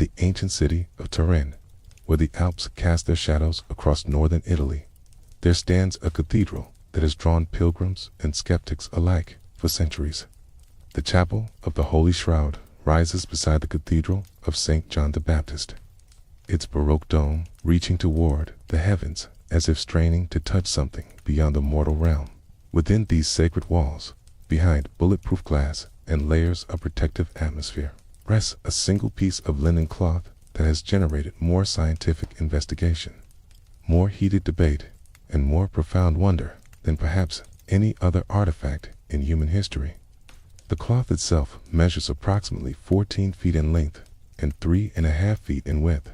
the ancient city of Turin, where the Alps cast their shadows across northern Italy, there stands a cathedral that has drawn pilgrims and skeptics alike for centuries. The chapel of the Holy Shroud rises beside the Cathedral of St. John the Baptist, its Baroque dome reaching toward the heavens as if straining to touch something beyond the mortal realm. Within these sacred walls, behind bulletproof glass and layers of protective atmosphere, rests a single piece of linen cloth that has generated more scientific investigation, more heated debate, and more profound wonder than perhaps any other artifact in human history. The cloth itself measures approximately 14 feet in length and 3.5 feet in width.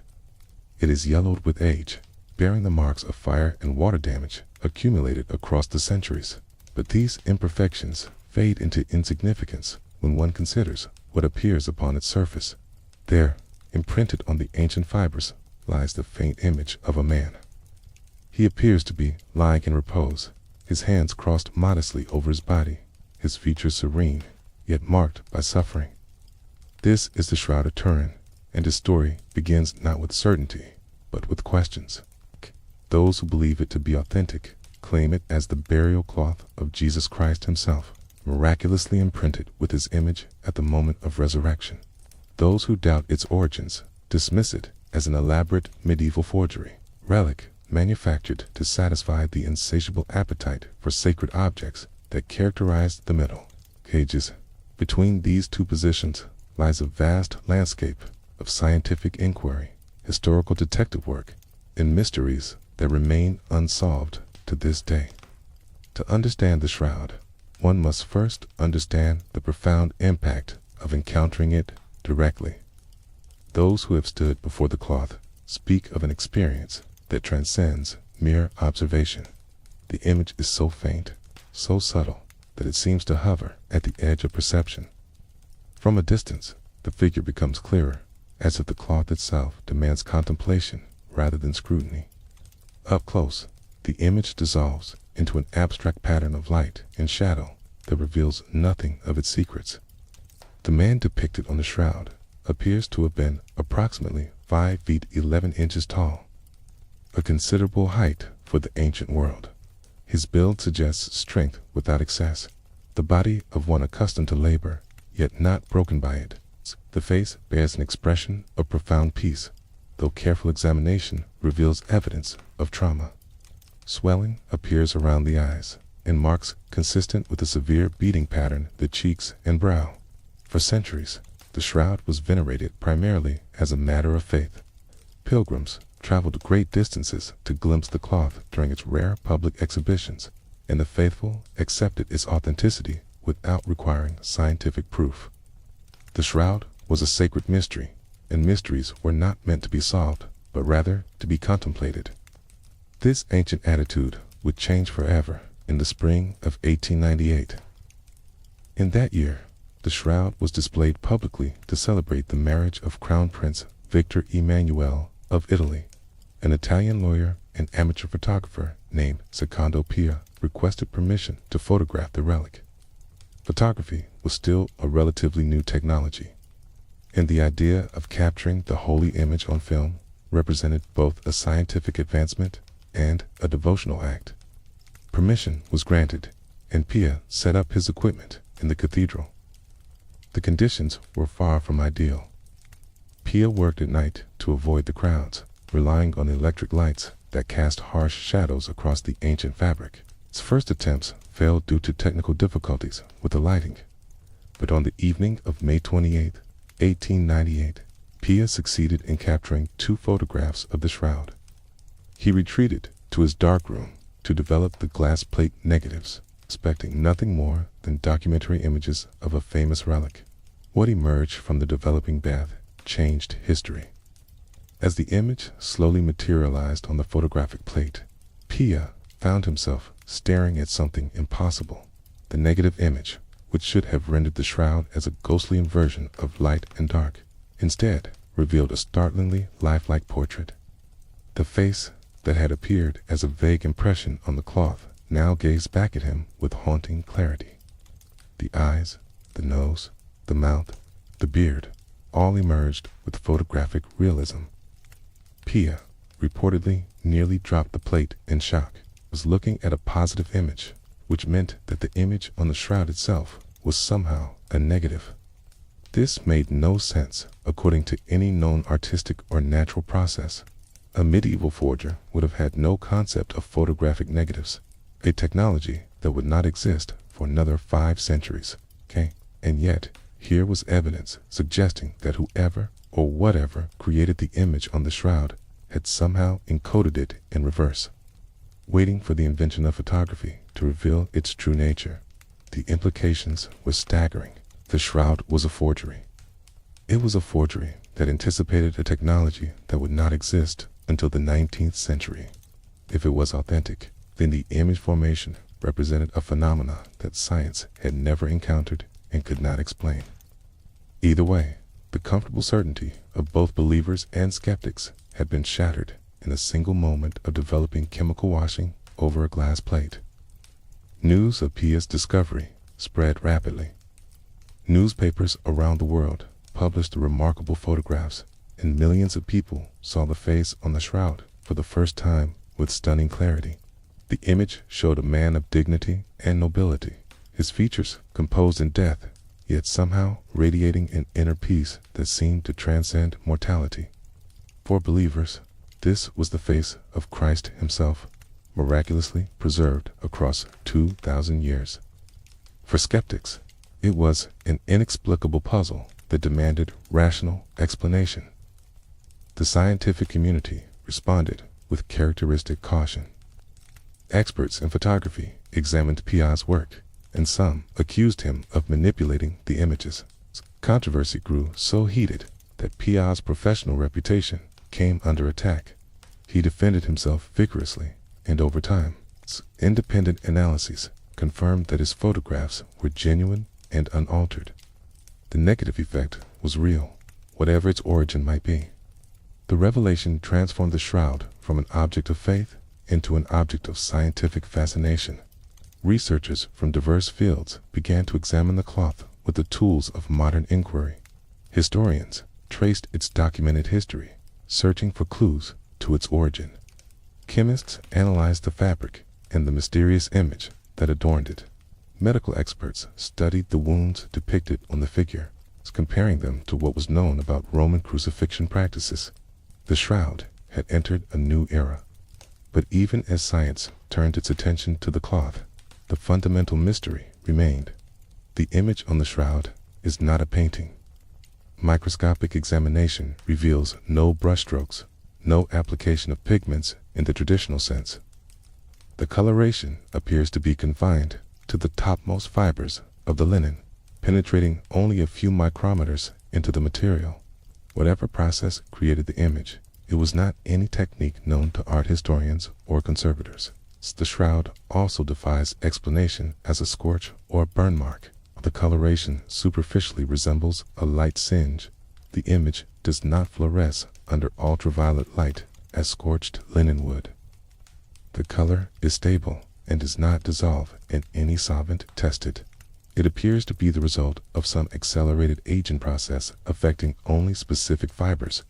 It is yellowed with age, bearing the marks of fire and water damage accumulated across the centuries. But these imperfections fade into insignificance when one considers what appears upon its surface. There, imprinted on the ancient fibers, lies the faint image of a man. He appears to be lying in repose, his hands crossed modestly over his body, his features serene, yet marked by suffering. This is the Shroud of Turin, and his story begins not with certainty, but with questions. Those who believe it to be authentic claim it as the burial cloth of Jesus Christ himself, miraculously imprinted with his image at the moment of resurrection. Those who doubt its origins dismiss it as an elaborate medieval forgery, relic manufactured to satisfy the insatiable appetite for sacred objects that characterized the Middle Ages. Between these two positions lies a vast landscape of scientific inquiry, historical detective work, and mysteries that remain unsolved to this day. To understand the Shroud, one must first understand the profound impact of encountering it directly. Those who have stood before the cloth speak of an experience that transcends mere observation. The image is so faint, so subtle, that it seems to hover at the edge of perception. From a distance, the figure becomes clearer, as if the cloth itself demands contemplation rather than scrutiny. Up close, the image dissolves into an abstract pattern of light and shadow that reveals nothing of its secrets. The man depicted on the shroud appears to have been approximately 5 feet 11 inches tall, a considerable height for the ancient world. His build suggests strength without excess, the body of one accustomed to labor, yet not broken by it. The face bears an expression of profound peace, though careful examination reveals evidence of trauma. Swelling appears around the eyes, and marks consistent with the severe beating pattern the cheeks and brow. For centuries, the shroud was venerated primarily as a matter of faith. Pilgrims traveled great distances to glimpse the cloth during its rare public exhibitions, and the faithful accepted its authenticity without requiring scientific proof. The shroud was a sacred mystery, and mysteries were not meant to be solved, but rather to be contemplated. This ancient attitude would change forever in the spring of 1898. In that year, the shroud was displayed publicly to celebrate the marriage of Crown Prince Victor Emmanuel of Italy. An Italian lawyer and amateur photographer named Secondo Pia requested permission to photograph the relic. Photography was still a relatively new technology, and the idea of capturing the holy image on film represented both a scientific advancement and a devotional act. Permission was granted, and Pia set up his equipment in the cathedral. The conditions were far from ideal. Pia worked at night to avoid the crowds, relying on electric lights that cast harsh shadows across the ancient fabric. His first attempts failed due to technical difficulties with the lighting, but on the evening of May 28, 1898, Pia succeeded in capturing 2 photographs of the shroud. He retreated to his darkroom to develop the glass plate negatives, expecting nothing more than documentary images of a famous relic. What emerged from the developing bath changed history. As the image slowly materialized on the photographic plate, Pia found himself staring at something impossible. The negative image, which should have rendered the shroud as a ghostly inversion of light and dark, instead revealed a startlingly lifelike portrait. The face that had appeared as a vague impression on the cloth now gazed back at him with haunting clarity. The eyes, the nose, the mouth, the beard, all emerged with photographic realism. Pia, reportedly nearly dropped the plate in shock, was looking at a positive image, which meant that the image on the shroud itself was somehow a negative. This made no sense according to any known artistic or natural process. A medieval forger would have had no concept of photographic negatives, a technology that would not exist for another 5 centuries. And yet, here was evidence suggesting that whoever or whatever created the image on the shroud had somehow encoded it in reverse, waiting for the invention of photography to reveal its true nature. The implications were staggering. The shroud was a forgery. It was a forgery that anticipated a technology that would not exist until the 19th century. If it was authentic, then the image formation represented a phenomenon that science had never encountered and could not explain. Either way, the comfortable certainty of both believers and skeptics had been shattered in a single moment of developing chemical washing over a glass plate. News of Pia's discovery spread rapidly. Newspapers around the world published the remarkable photographs, and millions of people saw the face on the shroud for the first time with stunning clarity. The image showed a man of dignity and nobility, his features composed in death, yet somehow radiating an inner peace that seemed to transcend mortality. For believers, this was the face of Christ himself, miraculously preserved across 2,000 years. For skeptics, it was an inexplicable puzzle that demanded rational explanation. The scientific community responded with characteristic caution. Experts in photography examined Pia's work, and some accused him of manipulating the images. Controversy grew so heated that Pia's professional reputation came under attack. He defended himself vigorously, and over time, independent analyses confirmed that his photographs were genuine and unaltered. The negative effect was real, whatever its origin might be. The revelation transformed the shroud from an object of faith into an object of scientific fascination. Researchers from diverse fields began to examine the cloth with the tools of modern inquiry. Historians traced its documented history, searching for clues to its origin. Chemists analyzed the fabric and the mysterious image that adorned it. Medical experts studied the wounds depicted on the figure, comparing them to what was known about Roman crucifixion practices. The shroud had entered a new era. But even as science turned its attention to the cloth, the fundamental mystery remained. The image on the shroud is not a painting. Microscopic examination reveals no brushstrokes, no application of pigments in the traditional sense. The coloration appears to be confined to the topmost fibers of the linen, penetrating only a few micrometers into the material. Whatever process created the image, it was not any technique known to art historians or conservators. The shroud also defies explanation as a scorch or burn mark. The coloration superficially resembles a light singe. The image does not fluoresce under ultraviolet light as scorched linen would. The color is stable and does not dissolve in any solvent tested. It appears to be the result of some accelerated aging process affecting only specific fibers,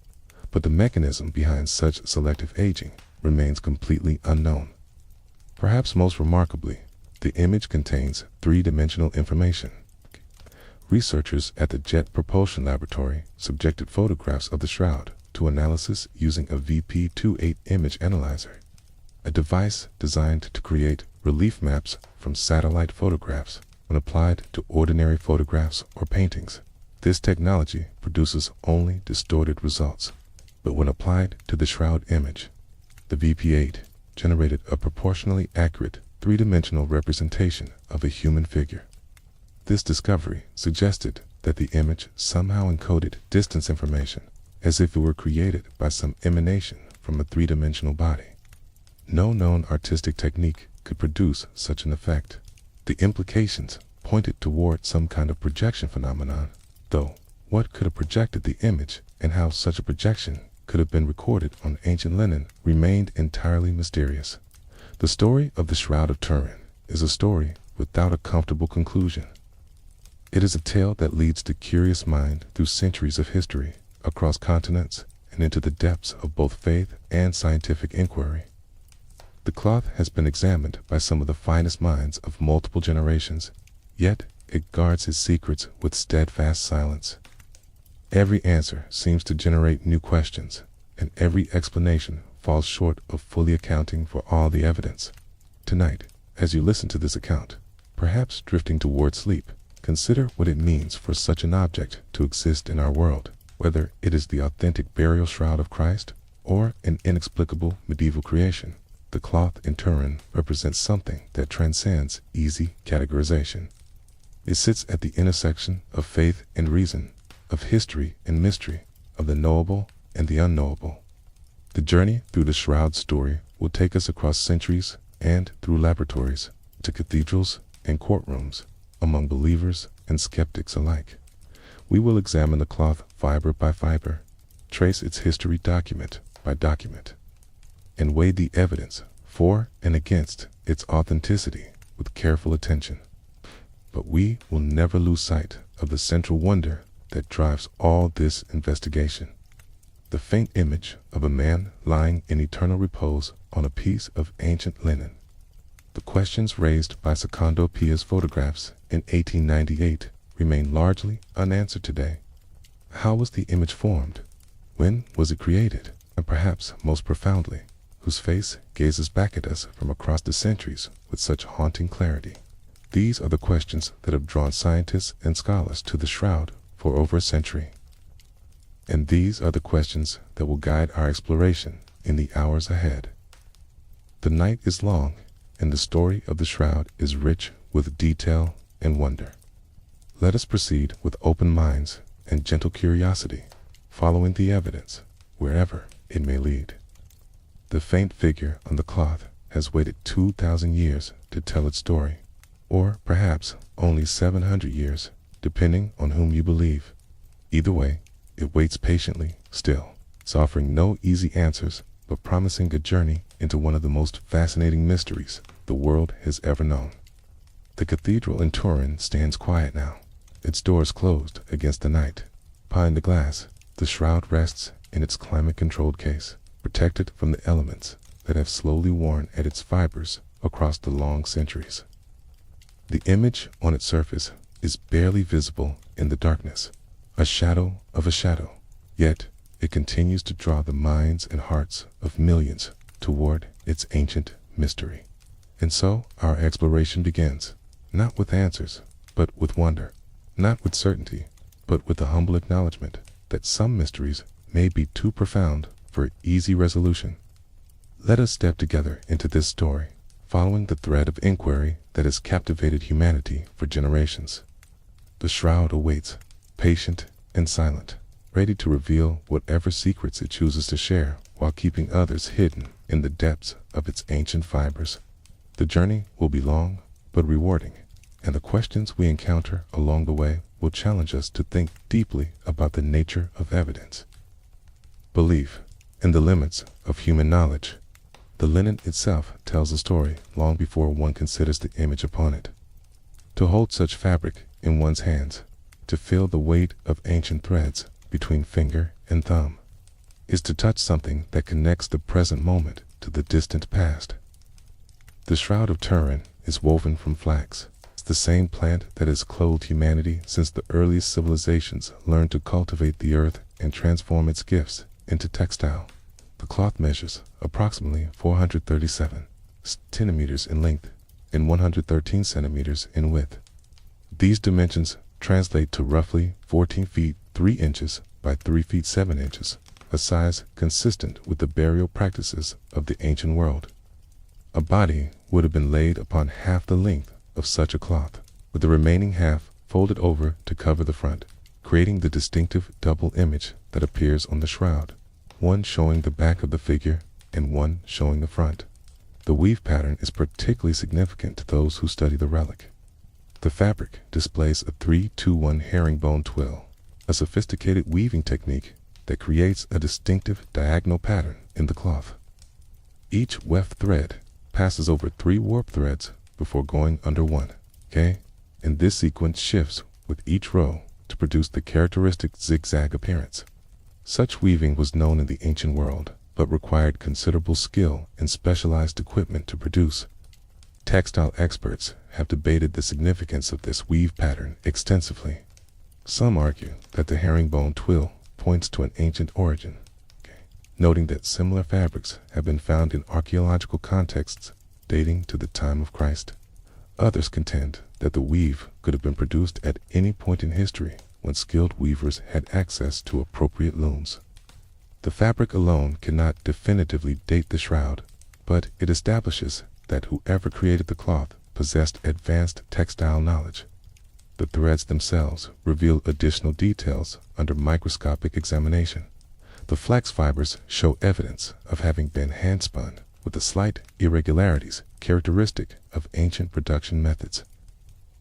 but the mechanism behind such selective aging remains completely unknown. Perhaps most remarkably, the image contains 3-dimensional information. Researchers at the Jet Propulsion Laboratory subjected photographs of the shroud to analysis using a VP28 image analyzer, a device designed to create relief maps from satellite photographs. When applied to ordinary photographs or paintings, this technology produces only distorted results. But when applied to the shroud image, the VP8 generated a proportionally accurate 3-dimensional representation of a human figure. This discovery suggested that the image somehow encoded distance information, as if it were created by some emanation from a 3-dimensional body. No known artistic technique could produce such an effect. The implications pointed toward some kind of projection phenomenon, though what could have projected the image and how such a projection could have been recorded on ancient linen remained entirely mysterious. The story of the Shroud of Turin is a story without a comfortable conclusion. It is a tale that leads the curious mind through centuries of history, across continents, and into the depths of both faith and scientific inquiry. The cloth has been examined by some of the finest minds of multiple generations, yet it guards its secrets with steadfast silence. Every answer seems to generate new questions, and every explanation falls short of fully accounting for all the evidence. Tonight, as you listen to this account, perhaps drifting toward sleep, consider what it means for such an object to exist in our world, whether it is the authentic burial shroud of Christ or an inexplicable medieval creation. The cloth in Turin represents something that transcends easy categorization. It sits at the intersection of faith and reason, of history and mystery, of the knowable and the unknowable. The journey through the shroud story will take us across centuries and through laboratories, to cathedrals and courtrooms, among believers and skeptics alike. We will examine the cloth fiber by fiber, trace its history document by document, and weigh the evidence for and against its authenticity with careful attention. But we will never lose sight of the central wonder that drives all this investigation. The faint image of a man lying in eternal repose on a piece of ancient linen. The questions raised by Secondo Pia's photographs in 1898 remain largely unanswered today. How was the image formed? When was it created? And perhaps most profoundly, whose face gazes back at us from across the centuries with such haunting clarity? These are the questions that have drawn scientists and scholars to the shroud for over a century. And these are the questions that will guide our exploration in the hours ahead. The night is long, and the story of the shroud is rich with detail and wonder. Let us proceed with open minds and gentle curiosity, following the evidence wherever it may lead. The faint figure on the cloth has waited 2,000 years to tell its story, or perhaps only 700 years, depending on whom you believe. Either way, it waits patiently still. It's offering no easy answers, but promising a journey into one of the most fascinating mysteries the world has ever known. The cathedral in Turin stands quiet now, its doors closed against the night. Behind the glass, the shroud rests in its climate-controlled case, protected from the elements that have slowly worn at its fibers across the long centuries. The image on its surface is barely visible in the darkness, a shadow of a shadow, yet it continues to draw the minds and hearts of millions toward its ancient mystery. And so our exploration begins, not with answers, but with wonder, not with certainty, but with the humble acknowledgement that some mysteries may be too profound for easy resolution. Let us step together into this story, following the thread of inquiry that has captivated humanity for generations. The shroud awaits, patient and silent, ready to reveal whatever secrets it chooses to share while keeping others hidden in the depths of its ancient fibers. The journey will be long but rewarding, and the questions we encounter along the way will challenge us to think deeply about the nature of evidence, belief, and the limits of human knowledge. The linen itself tells a story long before one considers the image upon it. To hold such fabric in one's hands, to feel the weight of ancient threads between finger and thumb, is to touch something that connects the present moment to the distant past. The Shroud of Turin is woven from flax. It's the same plant that has clothed humanity since the earliest civilizations learned to cultivate the earth and transform its gifts into textile. The cloth measures approximately 437 centimeters in length and 113 centimeters in width. These dimensions translate to roughly 14 feet 3 inches by 3 feet 7 inches, a size consistent with the burial practices of the ancient world. A body would have been laid upon half the length of such a cloth, with the remaining half folded over to cover the front, creating the distinctive double image that appears on the shroud, one showing the back of the figure and one showing the front. The weave pattern is particularly significant to those who study the relic. The fabric displays a 3-2-1 herringbone twill, a sophisticated weaving technique that creates a distinctive diagonal pattern in the cloth. Each weft thread passes over 3 warp threads before going under one, and this sequence shifts with each row to produce the characteristic zigzag appearance. Such weaving was known in the ancient world, but required considerable skill and specialized equipment to produce. Textile experts have debated the significance of this weave pattern extensively. Some argue that the herringbone twill points to an ancient origin, noting that similar fabrics have been found in archaeological contexts dating to the time of Christ. Others contend that the weave could have been produced at any point in history when skilled weavers had access to appropriate looms. The fabric alone cannot definitively date the shroud, but it establishes that whoever created the cloth possessed advanced textile knowledge. The threads themselves reveal additional details under microscopic examination. The flax fibers show evidence of having been hand-spun with the slight irregularities characteristic of ancient production methods.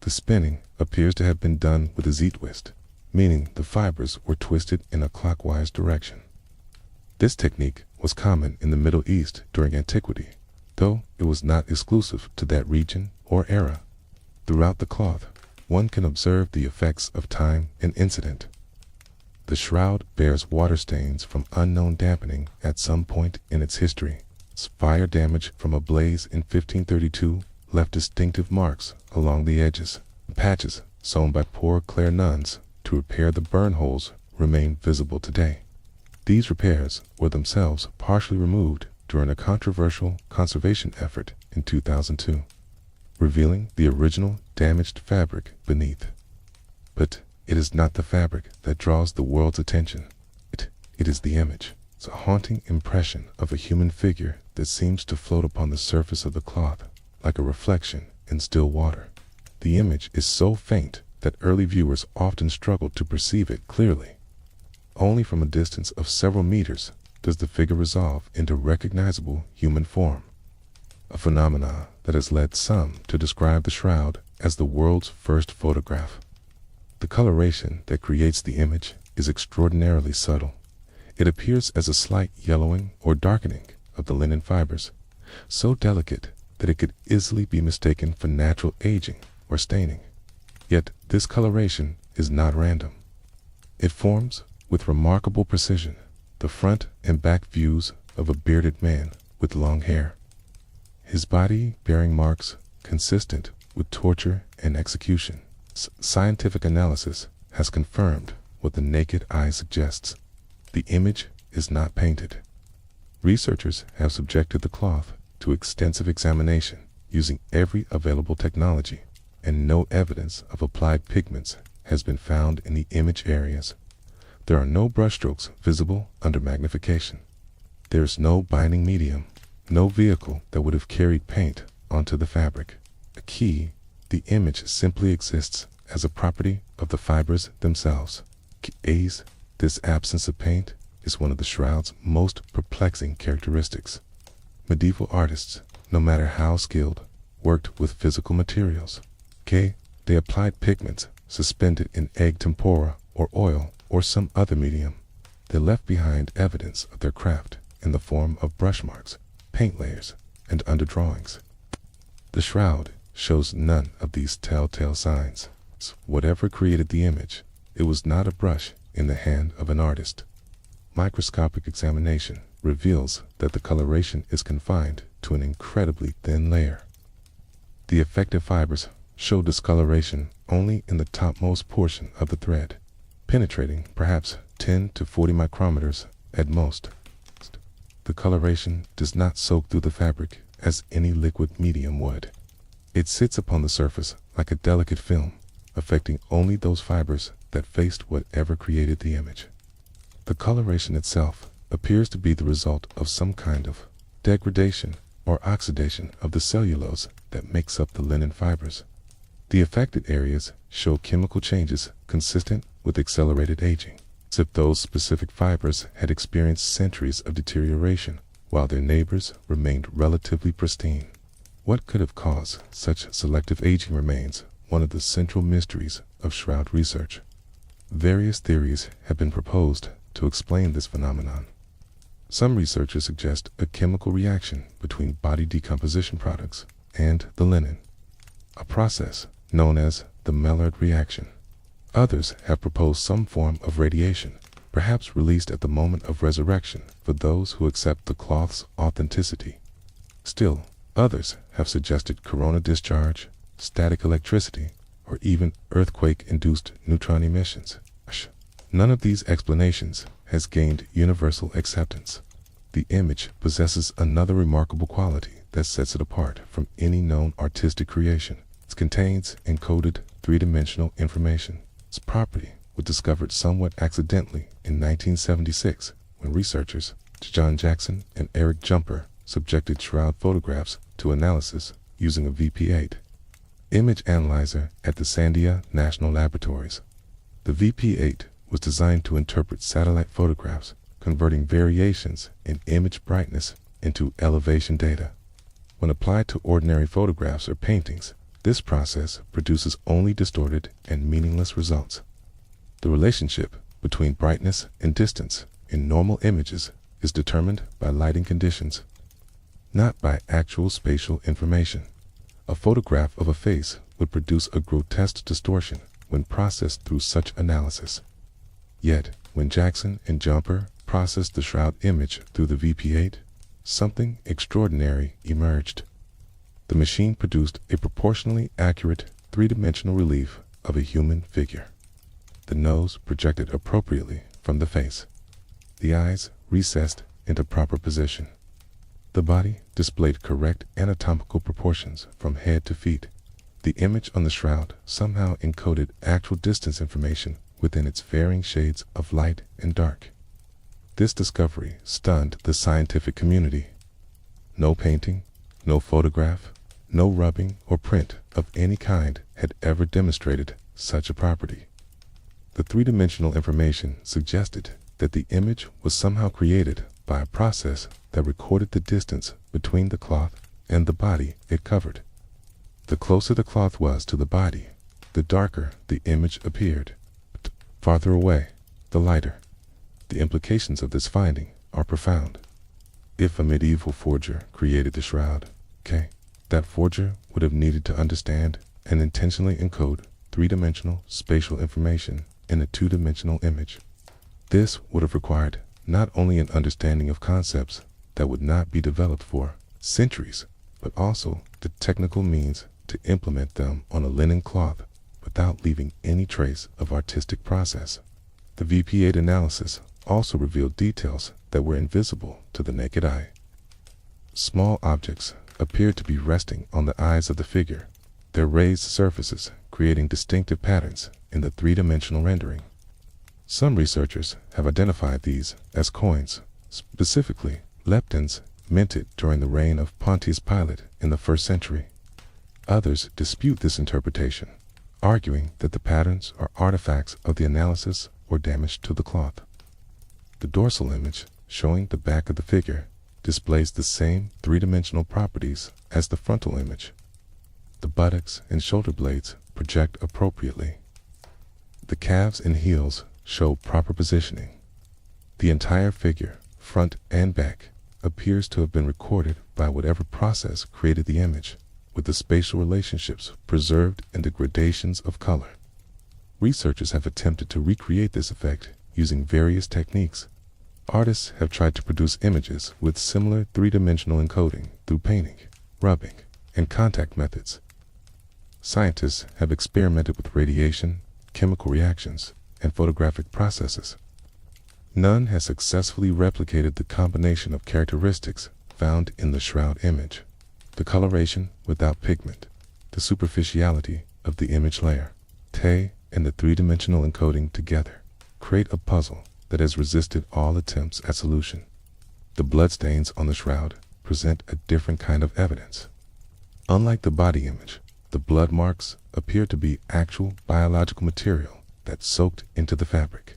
The spinning appears to have been done with a Z-twist, meaning the fibers were twisted in a clockwise direction. This technique was common in the Middle East during antiquity, though it was not exclusive to that region or era. Throughout the cloth, one can observe the effects of time and incident. The shroud bears water stains from unknown dampening at some point in its history. Fire damage from a blaze in 1532 left distinctive marks along the edges. Patches sewn by poor Clare nuns to repair the burn holes remain visible today. These repairs were themselves partially removed during a controversial conservation effort in 2002, revealing the original damaged fabric beneath. But it is not the fabric that draws the world's attention. It is the image. It's a haunting impression of a human figure that seems to float upon the surface of the cloth, like a reflection in still water. The image is so faint that early viewers often struggled to perceive it clearly. Only from a distance of several meters does the figure resolve into recognizable human form, a phenomenon that has led some to describe the shroud as the world's first photograph. The coloration that creates the image is extraordinarily subtle. It appears as a slight yellowing or darkening of the linen fibers, so delicate that it could easily be mistaken for natural aging or staining. Yet this coloration is not random. It forms with remarkable precision the front and back views of a bearded man with long hair, his body bearing marks consistent with torture and execution. Scientific analysis has confirmed what the naked eye suggests. The image is not painted. Researchers have subjected the cloth to extensive examination using every available technology, and no evidence of applied pigments has been found in the image areas. There are no brushstrokes visible under magnification. There is no binding medium, no vehicle that would have carried paint onto the fabric. The image simply exists as a property of the fibers themselves. This absence of paint is one of the shroud's most perplexing characteristics. Medieval artists, no matter how skilled, worked with physical materials. They applied pigments suspended in egg tempera or oil or some other medium. They left behind evidence of their craft in the form of brush marks, paint layers, and underdrawings. The shroud shows none of these telltale signs. Whatever created the image, it was not a brush in the hand of an artist. Microscopic examination reveals that the coloration is confined to an incredibly thin layer. The effective fibers show discoloration only in the topmost portion of the thread, penetrating perhaps 10 to 40 micrometers at most. The coloration does not soak through the fabric as any liquid medium would. It sits upon the surface like a delicate film, affecting only those fibers that faced whatever created the image. The coloration itself appears to be the result of some kind of degradation or oxidation of the cellulose that makes up the linen fibers. The affected areas show chemical changes consistent with accelerated aging, as if those specific fibers had experienced centuries of deterioration while their neighbors remained relatively pristine. What could have caused such selective aging remains one of the central mysteries of shroud research. Various theories have been proposed to explain this phenomenon. Some researchers suggest a chemical reaction between body decomposition products and the linen, a process known as the Maillard reaction. Others have proposed some form of radiation, perhaps released at the moment of resurrection for those who accept the cloth's authenticity. Still, others have suggested corona discharge, static electricity, or even earthquake-induced neutron emissions. None of these explanations has gained universal acceptance. The image possesses another remarkable quality that sets it apart from any known artistic creation. It contains encoded three-dimensional information. Its property was discovered somewhat accidentally in 1976 when researchers John Jackson and Eric Jumper subjected shroud photographs to analysis using a VP8 image analyzer at the Sandia National Laboratories. The VP8 was designed to interpret satellite photographs, converting variations in image brightness into elevation data. When applied to ordinary photographs or paintings, this process produces only distorted and meaningless results. The relationship between brightness and distance in normal images is determined by lighting conditions, not by actual spatial information. A photograph of a face would produce a grotesque distortion when processed through such analysis. Yet, when Jackson and Jumper processed the shroud image through the VP8, something extraordinary emerged. The machine produced a proportionally accurate three-dimensional relief of a human figure. The nose projected appropriately from the face. The eyes recessed into proper position. The body displayed correct anatomical proportions from head to feet. The image on the shroud somehow encoded actual distance information within its varying shades of light and dark. This discovery stunned the scientific community. No painting, no photograph, no rubbing or print of any kind had ever demonstrated such a property. The three-dimensional information suggested that the image was somehow created by a process that recorded the distance between the cloth and the body it covered. The closer the cloth was to the body, the darker the image appeared. But farther away, the lighter. The implications of this finding are profound. If a medieval forger created the shroud, that forger would have needed to understand and intentionally encode three-dimensional spatial information in a two-dimensional image. This would have required not only an understanding of concepts that would not be developed for centuries, but also the technical means to implement them on a linen cloth without leaving any trace of artistic process. The VP8 analysis also revealed details that were invisible to the naked eye. Small objects appeared to be resting on the eyes of the figure, their raised surfaces creating distinctive patterns in the three-dimensional rendering. Some researchers have identified these as coins, specifically leptons minted during the reign of Pontius Pilate in the 1st century. Others dispute this interpretation, arguing that the patterns are artifacts of the analysis or damage to the cloth. The dorsal image, showing the back of the figure, displays the same three-dimensional properties as the frontal image. The buttocks and shoulder blades project appropriately. The calves and heels show proper positioning. The entire figure, front and back, appears to have been recorded by whatever process created the image, with the spatial relationships preserved in the gradations of color. Researchers have attempted to recreate this effect using various techniques. Artists have tried to produce images with similar three-dimensional encoding through painting, rubbing, and contact methods. Scientists have experimented with radiation, chemical reactions, and photographic processes. None has successfully replicated the combination of characteristics found in the shroud image: the coloration without pigment, the superficiality of the image layer, and the three-dimensional encoding together create a puzzle that has resisted all attempts at solution. The bloodstains on the shroud present a different kind of evidence. Unlike the body image, the blood marks appear to be actual biological material that soaked into the fabric.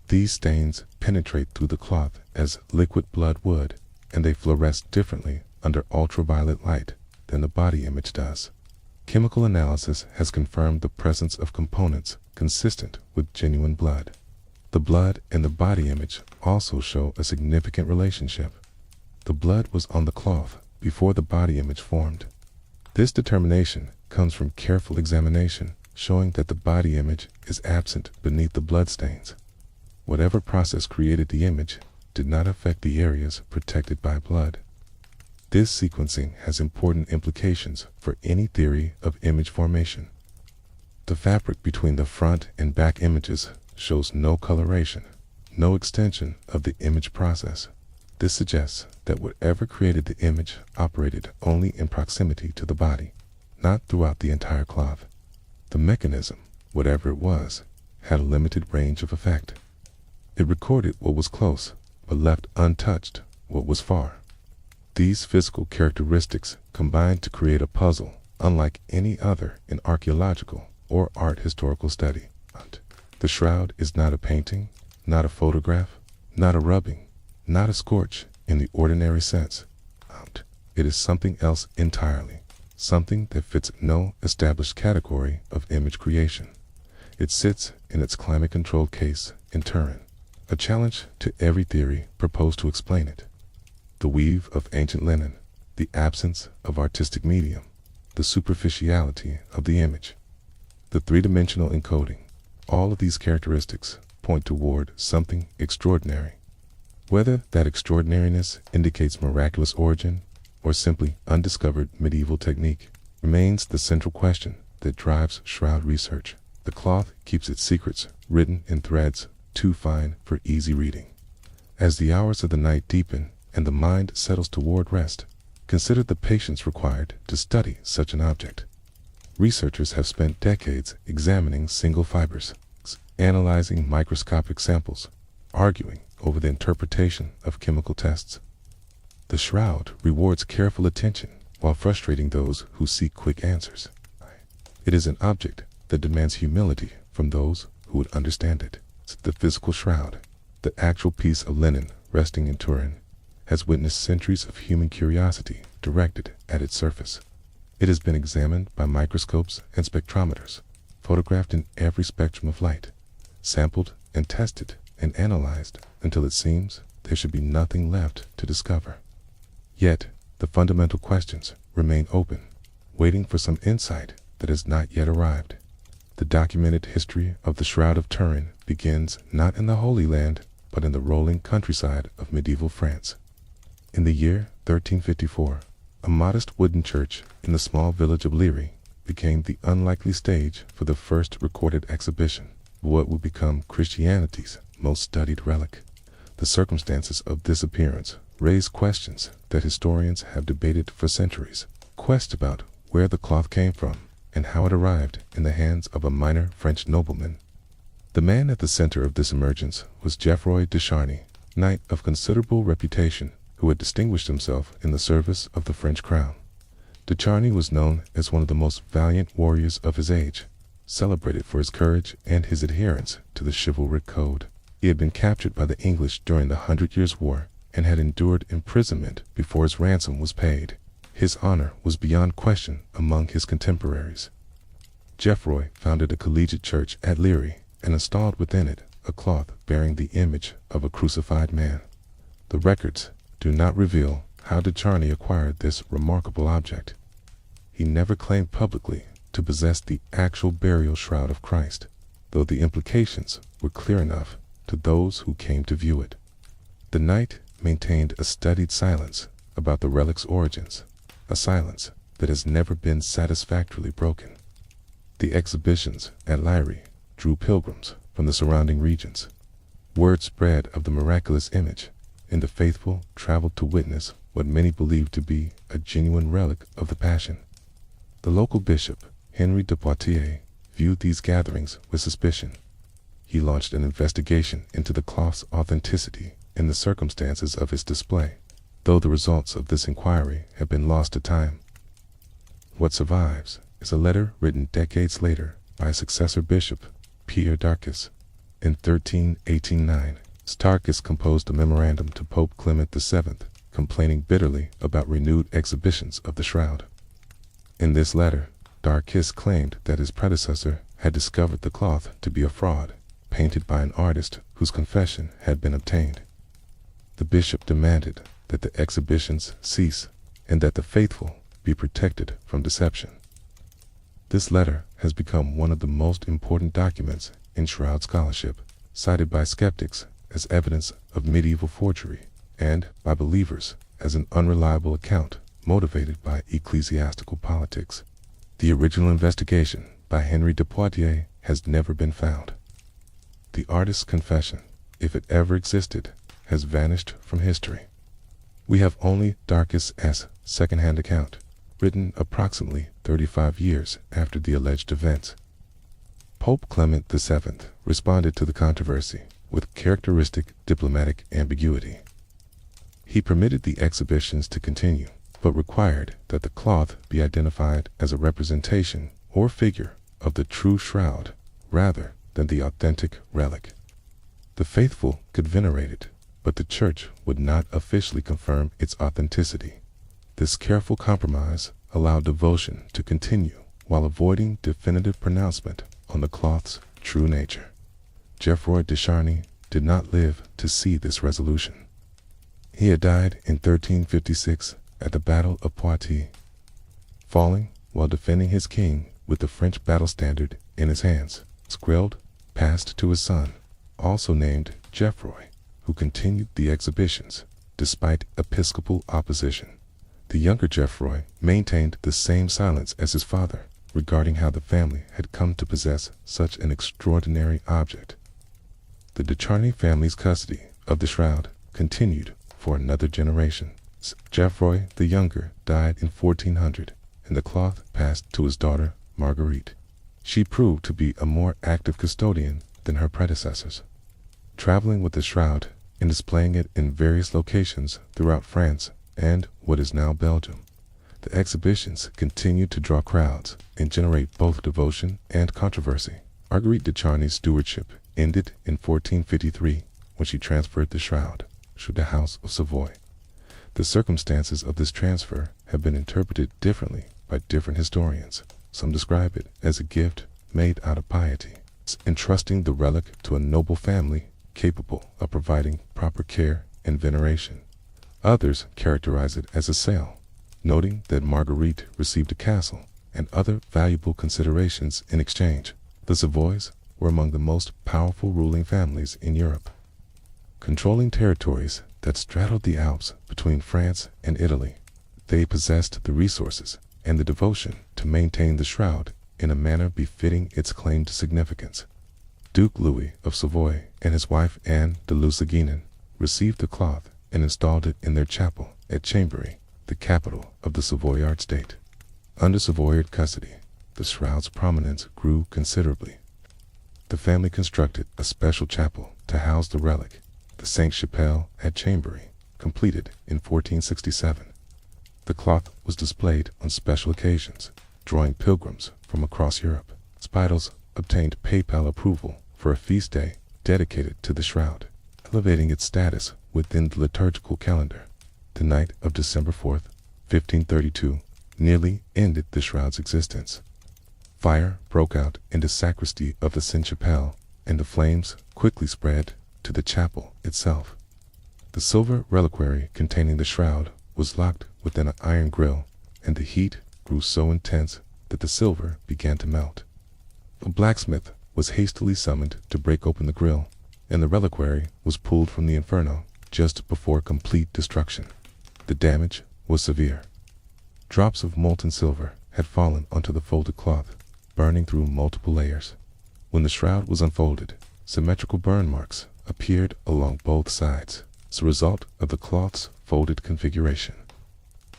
These stains penetrate through the cloth as liquid blood would, and they fluoresce differently under ultraviolet light than the body image does. Chemical analysis has confirmed the presence of components consistent with genuine blood. The blood and the body image also show a significant relationship. The blood was on the cloth before the body image formed. This determination comes from careful examination showing that the body image is absent beneath the bloodstains. Whatever process created the image did not affect the areas protected by blood. This sequencing has important implications for any theory of image formation. The fabric between the front and back images shows no coloration, no extension of the image process. This suggests that whatever created the image operated only in proximity to the body, not throughout the entire cloth. The mechanism, whatever it was, had a limited range of effect. It recorded what was close, but left untouched what was far. These physical characteristics combined to create a puzzle unlike any other in archaeological or art historical study. The shroud is not a painting, not a photograph, not a rubbing, not a scorch in the ordinary sense. It is something else entirely, something that fits no established category of image creation. It sits in its climate-controlled case in Turin, a challenge to every theory proposed to explain it. The weave of ancient linen, the absence of artistic medium, the superficiality of the image, the three-dimensional encoding, all of these characteristics point toward something extraordinary. Whether that extraordinariness indicates miraculous origin or simply undiscovered medieval technique remains the central question that drives shroud research. The cloth keeps its secrets written in threads too fine for easy reading. As the hours of the night deepen and the mind settles toward rest, consider the patience required to study such an object. Researchers have spent decades examining single fibers, analyzing microscopic samples, arguing over the interpretation of chemical tests. The shroud rewards careful attention while frustrating those who seek quick answers. It is an object that demands humility from those who would understand it. The physical shroud, the actual piece of linen resting in Turin, has witnessed centuries of human curiosity directed at its surface. It has been examined by microscopes and spectrometers, photographed in every spectrum of light, sampled and tested and analyzed until it seems there should be nothing left to discover. Yet, the fundamental questions remain open, waiting for some insight that has not yet arrived. The documented history of the Shroud of Turin begins not in the Holy Land, but in the rolling countryside of medieval France. In the year 1354, a modest wooden church in the small village of Liry became the unlikely stage for the first recorded exhibition of what would become Christianity's most studied relic. The circumstances of this appearance raise questions that historians have debated for centuries. Questions about where the cloth came from and how it arrived in the hands of a minor French nobleman. The man at the center of this emergence was Geoffroy de Charny, knight of considerable reputation, who had distinguished himself in the service of the French crown. De Charny was known as one of the most valiant warriors of his age, celebrated for his courage and his adherence to the chivalric code. He had been captured by the English during the 100 Years' War and had endured imprisonment before his ransom was paid. His honor was beyond question among his contemporaries. Geoffroy founded a collegiate church at Liry and installed within it a cloth bearing the image of a crucified man. The records do not reveal how de Charny acquired this remarkable object. He never claimed publicly to possess the actual burial shroud of Christ, though the implications were clear enough to those who came to view it. The knight maintained a studied silence about the relic's origins, a silence that has never been satisfactorily broken. The exhibitions at Liry drew pilgrims from the surrounding regions. Word spread of the miraculous image, and the faithful traveled to witness what many believed to be a genuine relic of the Passion. The local bishop, Henry de Poitiers, viewed these gatherings with suspicion. He launched an investigation into the cloth's authenticity and the circumstances of its display, though the results of this inquiry have been lost to time. What survives is a letter written decades later by a successor bishop, Pierre d'Arcis. In 1389, D'Arcis composed a memorandum to Pope Clement VII, complaining bitterly about renewed exhibitions of the shroud. In this letter, d'Arcis claimed that his predecessor had discovered the cloth to be a fraud, painted by an artist whose confession had been obtained. The bishop demanded that the exhibitions cease and that the faithful be protected from deception. This letter has become one of the most important documents in shroud scholarship, cited by skeptics as evidence of medieval forgery, and by believers as an unreliable account motivated by ecclesiastical politics. The original investigation by Henry de Poitiers has never been found. The artist's confession, if it ever existed, has vanished from history. We have only Darcus' second-hand account, written approximately 35 years after the alleged events. Pope Clement VII responded to the controversy with characteristic diplomatic ambiguity. He permitted the exhibitions to continue, but required that the cloth be identified as a representation or figure of the true shroud rather than the authentic relic. The faithful could venerate it, but the Church would not officially confirm its authenticity. This careful compromise allowed devotion to continue while avoiding definitive pronouncement on the cloth's true nature. Geoffroy de Charny did not live to see this resolution. He had died in 1356 at the Battle of Poitiers, falling while defending his king with the French battle standard in his hands. Squeled passed to his son, also named Geoffroy, who continued the exhibitions despite episcopal opposition. The younger Geoffroy maintained the same silence as his father regarding how the family had come to possess such an extraordinary object. The de Charny family's custody of the shroud continued for another generation. Geoffroy the Younger died in 1400, and the cloth passed to his daughter Marguerite. She proved to be a more active custodian than her predecessors, traveling with the shroud and displaying it in various locations throughout France and what is now Belgium. The exhibitions continued to draw crowds and generate both devotion and controversy. Marguerite de Charny's stewardship ended in 1453 when she transferred the shroud to the House of Savoy. The circumstances of this transfer have been interpreted differently by different historians. Some describe it as a gift made out of piety, entrusting the relic to a noble family capable of providing proper care and veneration. Others characterize it as a sale, noting that Marguerite received a castle and other valuable considerations in exchange. The Savoys were among the most powerful ruling families in Europe, controlling territories that straddled the Alps between France and Italy. They possessed the resources and the devotion to maintain the shroud in a manner befitting its claimed significance. Duke Louis of Savoy and his wife Anne de Lusignan received the cloth and installed it in their chapel at Chambéry, the capital of the Savoyard state. Under Savoyard custody, the shroud's prominence grew considerably. The family constructed a special chapel to house the relic, the Sainte-Chapelle at Chambéry, completed in 1467. The cloth was displayed on special occasions, drawing pilgrims from across Europe. Spital's obtained papal approval for a feast day dedicated to the shroud, elevating its status within the liturgical calendar. The night of December 4th, 1532, nearly ended the shroud's existence. Fire broke out in the sacristy of the Sainte-Chapelle, and the flames quickly spread to the chapel itself. The silver reliquary containing the shroud was locked within an iron grill, and the heat grew so intense that the silver began to melt. A blacksmith was hastily summoned to break open the grill, and the reliquary was pulled from the inferno just before complete destruction. The damage was severe. Drops of molten silver had fallen onto the folded cloth, burning through multiple layers. When the shroud was unfolded, symmetrical burn marks appeared along both sides as a result of the cloth's folded configuration.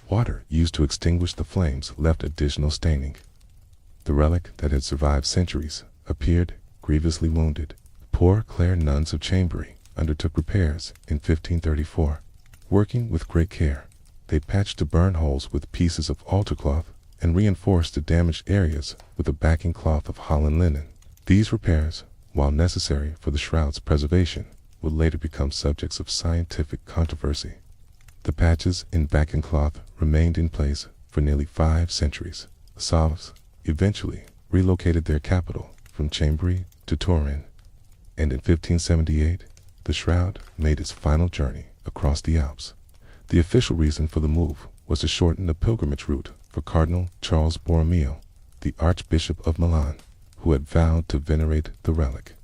Water used to extinguish the flames left additional staining. The relic that had survived centuries appeared grievously wounded. Poor Clare nuns of Chambéry undertook repairs in 1534. Working with great care, they patched the burn holes with pieces of altar cloth and reinforced the damaged areas with a backing cloth of Holland linen. These repairs, while necessary for the shroud's preservation, would later become subjects of scientific controversy. The patches in backing cloth remained in place for nearly 5 centuries. The Sauves eventually relocated their capital from Chambéry to Turin, and in 1578, the shroud made its final journey across the Alps. The official reason for the move was to shorten the pilgrimage route for Cardinal Charles Borromeo, the Archbishop of Milan, who had vowed to venerate the relic.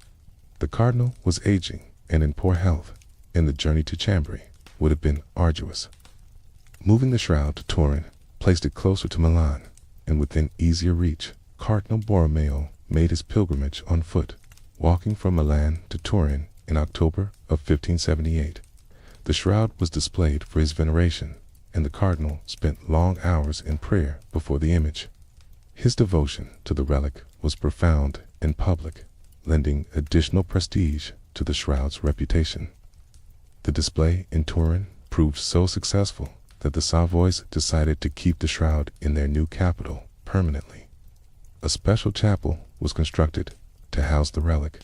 The cardinal was aging and in poor health, and the journey to Chambéry would have been arduous. Moving the shroud to Turin placed it closer to Milan, and within easier reach, Cardinal Borromeo made his pilgrimage on foot, walking from Milan to Turin in October of 1578. The shroud was displayed for his veneration, and the cardinal spent long hours in prayer before the image. His devotion to the relic was profound and public, lending additional prestige to the shroud's reputation. The display in Turin proved so successful that the Savoys decided to keep the shroud in their new capital permanently. A special chapel was constructed to house the relic,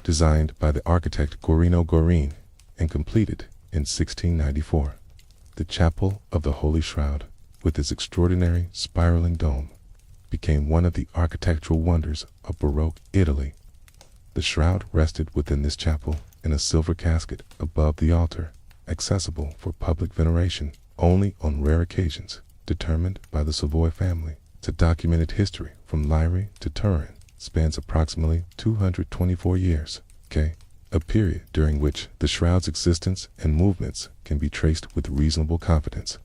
designed by the architect Guarino Guarin and completed in 1694. The Chapel of the Holy Shroud, with its extraordinary spiraling dome, became one of the architectural wonders of Baroque Italy. The shroud rested within this chapel in a silver casket above the altar, accessible for public veneration only on rare occasions determined by the Savoy family. The documented history from Lyri to Turin spans approximately 224 years, a period during which the shroud's existence and movements can be traced with reasonable confidence.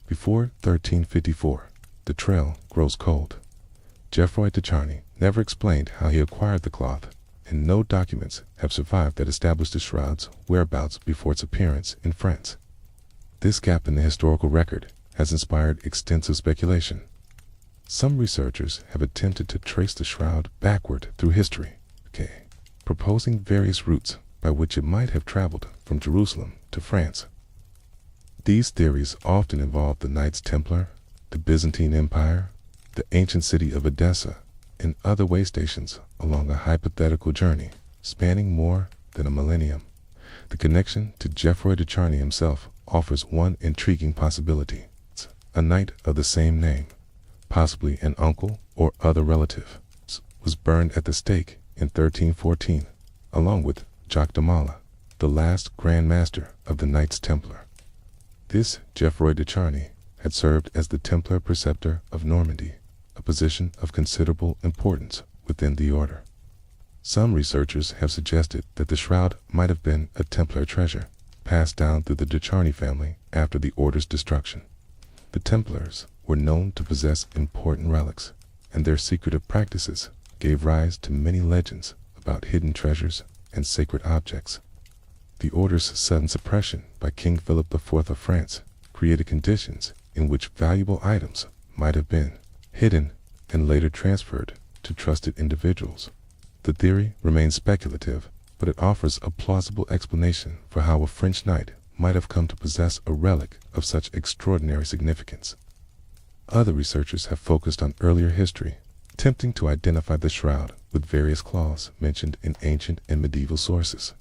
Before 1354, the trail grows cold. Geoffroy de Charny never explained how he acquired the cloth, and no documents have survived that establish the shroud's whereabouts before its appearance in France. This gap in the historical record has inspired extensive speculation. Some researchers have attempted to trace the shroud backward through history, proposing various routes by which it might have traveled from Jerusalem to France. These theories often involve the Knights Templar, the Byzantine Empire, the ancient city of Edessa, and other way stations along a hypothetical journey spanning more than a millennium. The connection to Geoffroy de Charny himself offers one intriguing possibility. A knight of the same name, possibly an uncle or other relative, was burned at the stake in 1314, along with Jacques de Mala, the last Grand Master of the Knights Templar. This Geoffroy de Charny had served as the Templar preceptor of Normandy, a position of considerable importance within the order. Some researchers have suggested that the shroud might have been a Templar treasure, passed down through the de Charny family after the order's destruction. The Templars were known to possess important relics, and their secretive practices gave rise to many legends about hidden treasures and sacred objects. The order's sudden suppression by King Philip IV of France created conditions in which valuable items might have been hidden and later transferred to trusted individuals. The theory remains speculative, but it offers a plausible explanation for how a French knight might have come to possess a relic of such extraordinary significance. Other researchers have focused on earlier history, attempting to identify the shroud with various claws mentioned in ancient and medieval sources.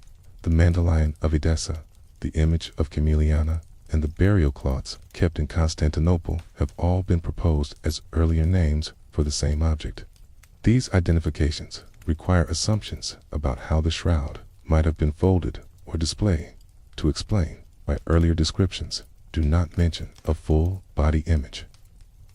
The Mandalion of Edessa, the image of Camilliana, and the burial cloths kept in Constantinople have all been proposed as earlier names for the same object. These identifications require assumptions about how the shroud might have been folded or displayed. To explain why earlier descriptions do not mention a full body image.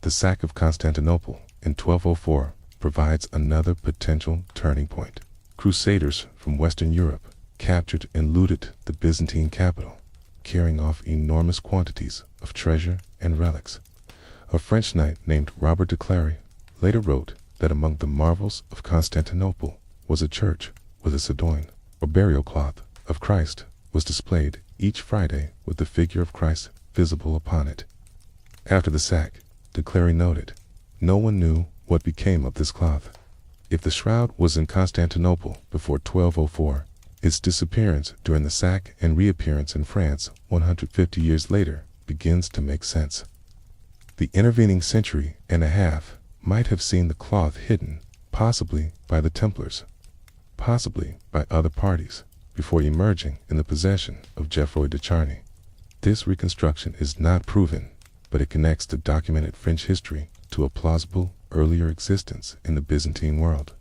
The sack of Constantinople in 1204 provides another potential turning point. Crusaders from Western Europe captured and looted the Byzantine capital, carrying off enormous quantities of treasure and relics. A French knight named Robert de Clary later wrote that among the marvels of Constantinople was a church with a Sadoin, or burial cloth, of Christ was displayed each Friday with the figure of Christ visible upon it. After the sack, de Clary noted, no one knew what became of this cloth. If the shroud was in Constantinople before 1204, its disappearance during the sack and reappearance in France 150 years later begins to make sense. The intervening century and a half might have seen the cloth hidden, possibly by the Templars, possibly by other parties, before emerging in the possession of Geoffroy de Charny. This reconstruction is not proven, but it connects the documented French history to a plausible earlier existence in the Byzantine world.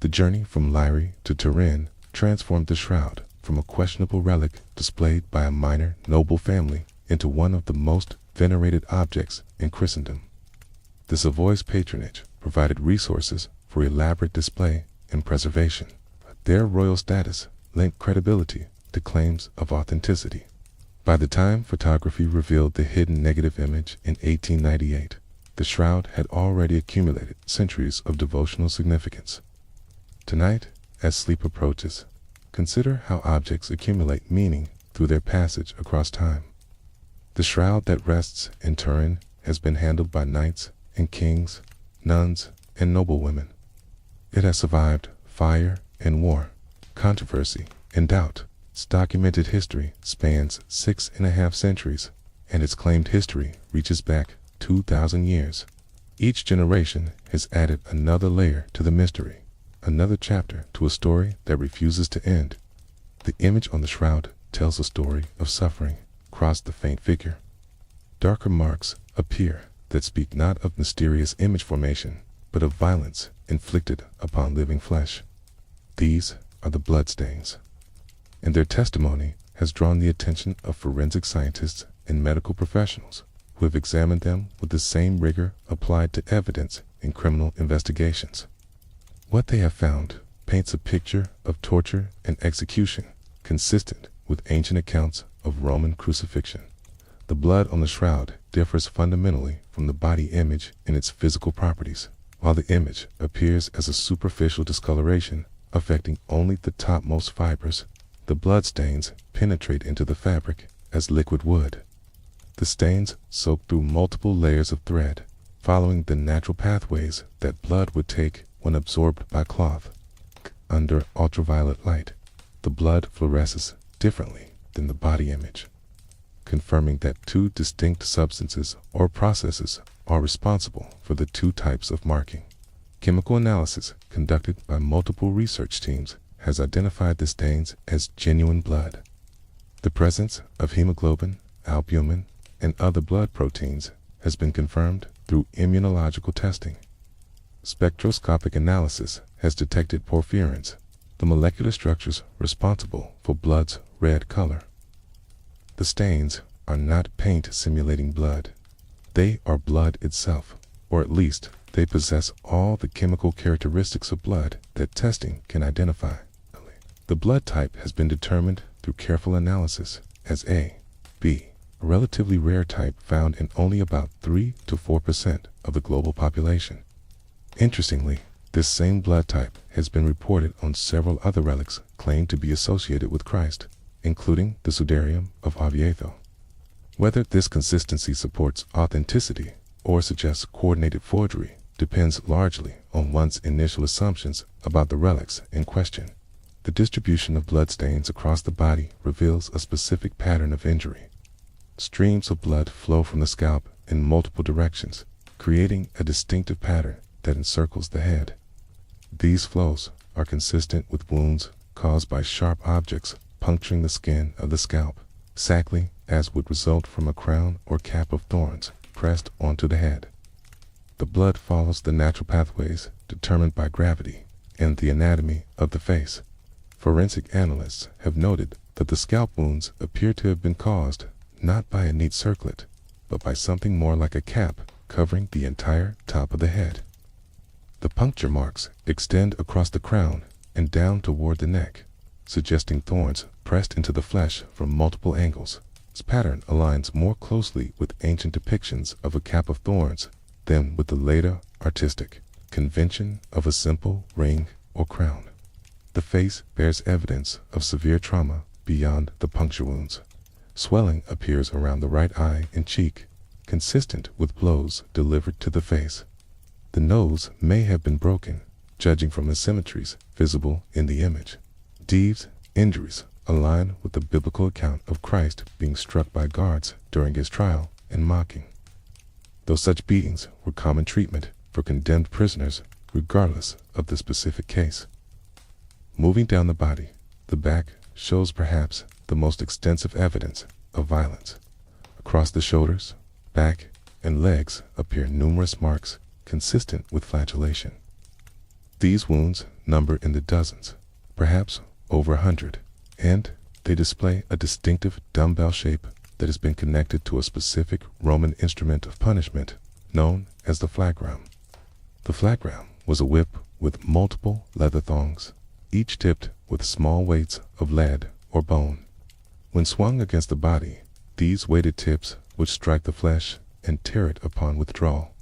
The journey from Lyri to Turin transformed the shroud from a questionable relic displayed by a minor noble family into one of the most venerated objects in Christendom. The Savoy's patronage provided resources for elaborate display and preservation. Their royal status lent credibility to claims of authenticity. By the time photography revealed the hidden negative image in 1898, the shroud had already accumulated centuries of devotional significance. Tonight, as sleep approaches, consider how objects accumulate meaning through their passage across time. The shroud that rests in Turin has been handled by knights and kings, nuns and noblewomen. It has survived fire and war, controversy and doubt. Its documented history spans 6.5 centuries, and its claimed history reaches back 2,000 years. Each generation has added another layer to the mystery, another chapter to a story that refuses to end. The image on the shroud tells a story of suffering across the faint figure. Darker marks appear that speak not of mysterious image formation, but of violence inflicted upon living flesh. These are the bloodstains, and their testimony has drawn the attention of forensic scientists and medical professionals who have examined them with the same rigor applied to evidence in criminal investigations. What they have found paints a picture of torture and execution consistent with ancient accounts of Roman crucifixion. The blood on the shroud differs fundamentally from the body image in its physical properties. While the image appears as a superficial discoloration affecting only the topmost fibers, the bloodstains penetrate into the fabric as liquid would. The stains soak through multiple layers of thread, following the natural pathways that blood would take when absorbed by cloth. Under ultraviolet light, the blood fluoresces differently than the body image, confirming that two distinct substances or processes are responsible for the two types of marking. Chemical analysis conducted by multiple research teams has identified the stains as genuine blood. The presence of hemoglobin, albumin, and other blood proteins has been confirmed through immunological testing. Spectroscopic analysis has detected porphyrins, the molecular structures responsible for blood's red color. The stains are not paint simulating blood. They are blood itself, or at least they possess all the chemical characteristics of blood that testing can identify. The blood type has been determined through careful analysis as A, B, a relatively rare type found in only about 3 to 4% of the global population. Interestingly, this same blood type has been reported on several other relics claimed to be associated with Christ, including the Sudarium of Oviedo. Whether this consistency supports authenticity or suggests coordinated forgery depends largely on one's initial assumptions about the relics in question. The distribution of bloodstains across the body reveals a specific pattern of injury. Streams of blood flow from the scalp in multiple directions, creating a distinctive pattern that encircles the head. These flows are consistent with wounds caused by sharp objects puncturing the skin of the scalp, exactly as would result from a crown or cap of thorns pressed onto the head. The blood follows the natural pathways determined by gravity and the anatomy of the face. Forensic analysts have noted that the scalp wounds appear to have been caused not by a neat circlet, but by something more like a cap covering the entire top of the head. The puncture marks extend across the crown and down toward the neck, suggesting thorns pressed into the flesh from multiple angles. This pattern aligns more closely with ancient depictions of a cap of thorns than with the later artistic convention of a simple ring or crown. The face bears evidence of severe trauma beyond the puncture wounds. Swelling appears around the right eye and cheek, consistent with blows delivered to the face. The nose may have been broken, judging from asymmetries visible in the image. These injuries align with the biblical account of Christ being struck by guards during his trial and mocking, though such beatings were common treatment for condemned prisoners regardless of the specific case. Moving down the body, the back shows perhaps the most extensive evidence of violence. Across the shoulders, back, and legs appear numerous marks consistent with flagellation. These wounds number in the dozens, perhaps over 100, and they display a distinctive dumbbell shape that has been connected to a specific Roman instrument of punishment known as the flagrum. The flat ground was a whip with multiple leather thongs, each tipped with small weights of lead or bone. When swung against the body, these weighted tips would strike the flesh and tear it upon withdrawal.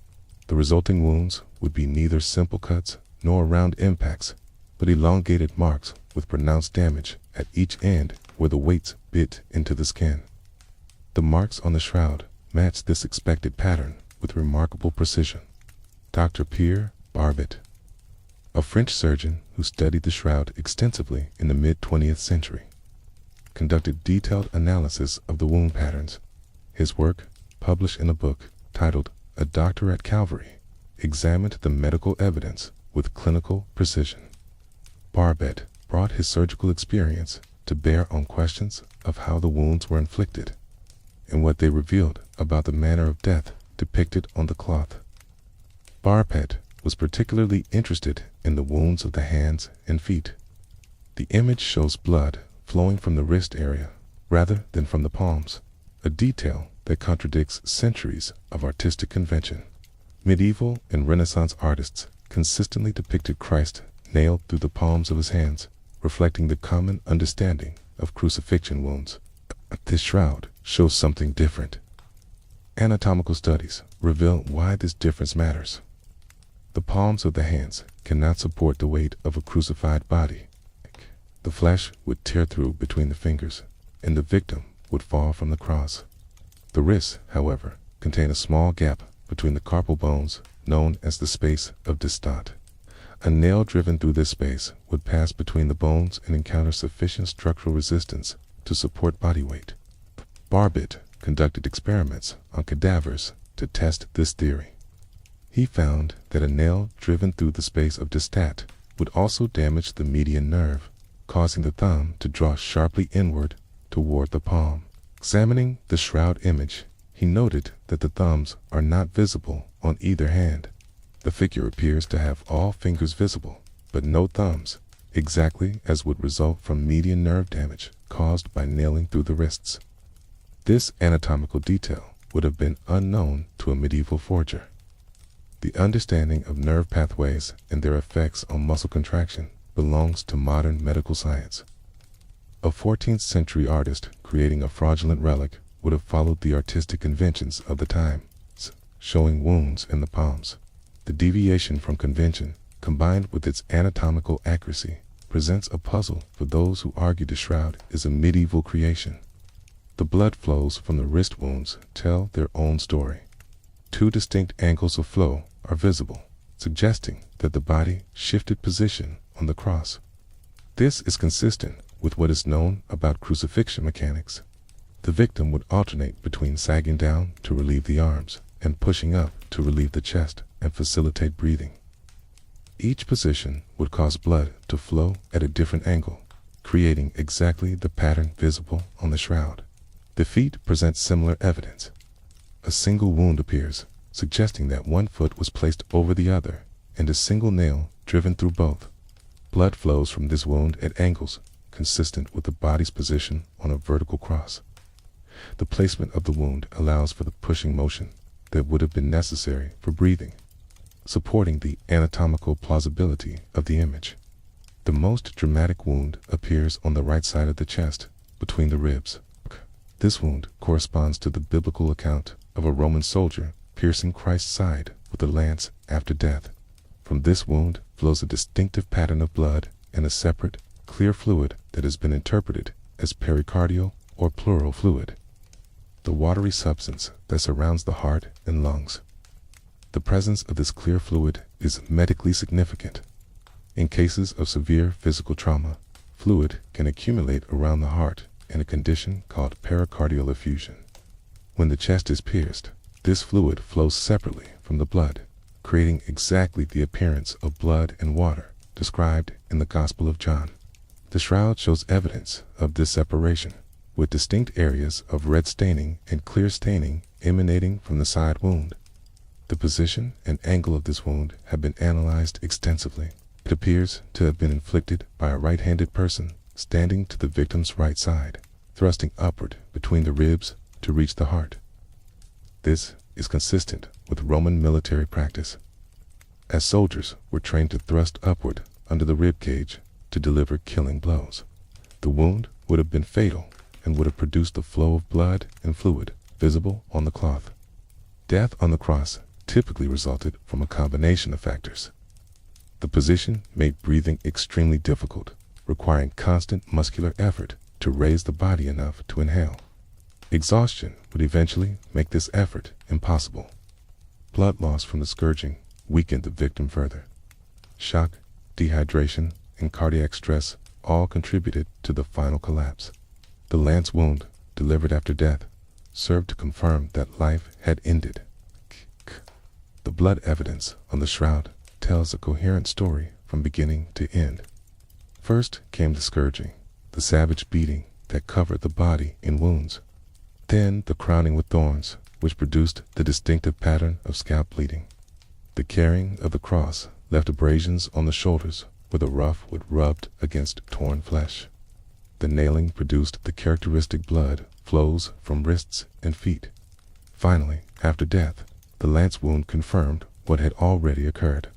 The resulting wounds would be neither simple cuts nor round impacts, but elongated marks with pronounced damage at each end where the weights bit into the skin. The marks on the shroud matched this expected pattern with remarkable precision. Dr. Pierre Barbet, a French surgeon who studied the shroud extensively in the mid-20th century, conducted detailed analysis of the wound patterns. His work, published in a book titled A Doctor at Calvary, examined the medical evidence with clinical precision. Barbet brought his surgical experience to bear on questions of how the wounds were inflicted and what they revealed about the manner of death depicted on the cloth. Barbet was particularly interested in the wounds of the hands and feet. The image shows blood flowing from the wrist area rather than from the palms, a detail that contradicts centuries of artistic convention. Medieval and Renaissance artists consistently depicted Christ nailed through the palms of his hands, reflecting the common understanding of crucifixion wounds. This shroud shows something different. Anatomical studies reveal why this difference matters. The palms of the hands cannot support the weight of a crucified body. The flesh would tear through between the fingers, and the victim would fall from the cross. The wrists, however, contain a small gap between the carpal bones known as the space of distant. A nail driven through this space would pass between the bones and encounter sufficient structural resistance to support body weight. Barbet conducted experiments on cadavers to test this theory. He found that a nail driven through the space of distant would also damage the median nerve, causing the thumb to draw sharply inward toward the palm. Examining the shroud image, he noted that the thumbs are not visible on either hand. The figure appears to have all fingers visible, but no thumbs, exactly as would result from median nerve damage caused by nailing through the wrists. This anatomical detail would have been unknown to a medieval forger. The understanding of nerve pathways and their effects on muscle contraction belongs to modern medical science. A 14th century artist creating a fraudulent relic would have followed the artistic conventions of the time, showing wounds in the palms. The deviation from convention, combined with its anatomical accuracy, presents a puzzle for those who argue the shroud is a medieval creation. The blood flows from the wrist wounds tell their own story. Two distinct angles of flow are visible, suggesting that the body shifted position on the cross. This is consistent with what is known about crucifixion mechanics. The victim would alternate between sagging down to relieve the arms and pushing up to relieve the chest and facilitate breathing. Each position would cause blood to flow at a different angle, creating exactly the pattern visible on the shroud. The feet present similar evidence. A single wound appears, suggesting that one foot was placed over the other and a single nail driven through both. Blood flows from this wound at angles consistent with the body's position on a vertical cross. The placement of the wound allows for the pushing motion that would have been necessary for breathing, supporting the anatomical plausibility of the image. The most dramatic wound appears on the right side of the chest, between the ribs. This wound corresponds to the biblical account of a Roman soldier piercing Christ's side with a lance after death. From this wound flows a distinctive pattern of blood and a separate, clear fluid that has been interpreted as pericardial or pleural fluid, the watery substance that surrounds the heart and lungs. The presence of this clear fluid is medically significant. In cases of severe physical trauma, fluid can accumulate around the heart in a condition called pericardial effusion. When the chest is pierced, this fluid flows separately from the blood, creating exactly the appearance of blood and water described in the Gospel of John. The shroud shows evidence of this separation, with distinct areas of red staining and clear staining emanating from the side wound. The position and angle of this wound have been analyzed extensively. It appears to have been inflicted by a right-handed person standing to the victim's right side, thrusting upward between the ribs to reach the heart. This is consistent with Roman military practice. as soldiers were trained to thrust upward under the rib cage to deliver killing blows. The wound would have been fatal and would have produced the flow of blood and fluid visible on the cloth. Death on the cross typically resulted from a combination of factors. The position made breathing extremely difficult, requiring constant muscular effort to raise the body enough to inhale. Exhaustion would eventually make this effort impossible. Blood loss from the scourging weakened the victim further. Shock, dehydration, and cardiac stress all contributed to the final collapse. The lance wound, delivered after death, served to confirm that life had ended. The blood evidence on the shroud tells a coherent story from beginning to end. First came the scourging, the savage beating that covered the body in wounds. Then the crowning with thorns, which produced the distinctive pattern of scalp bleeding. The carrying of the cross left abrasions on the shoulders where the rough wood rubbed against torn flesh. The nailing produced the characteristic blood flows from wrists and feet. Finally, after death, the lance wound confirmed what had already occurred.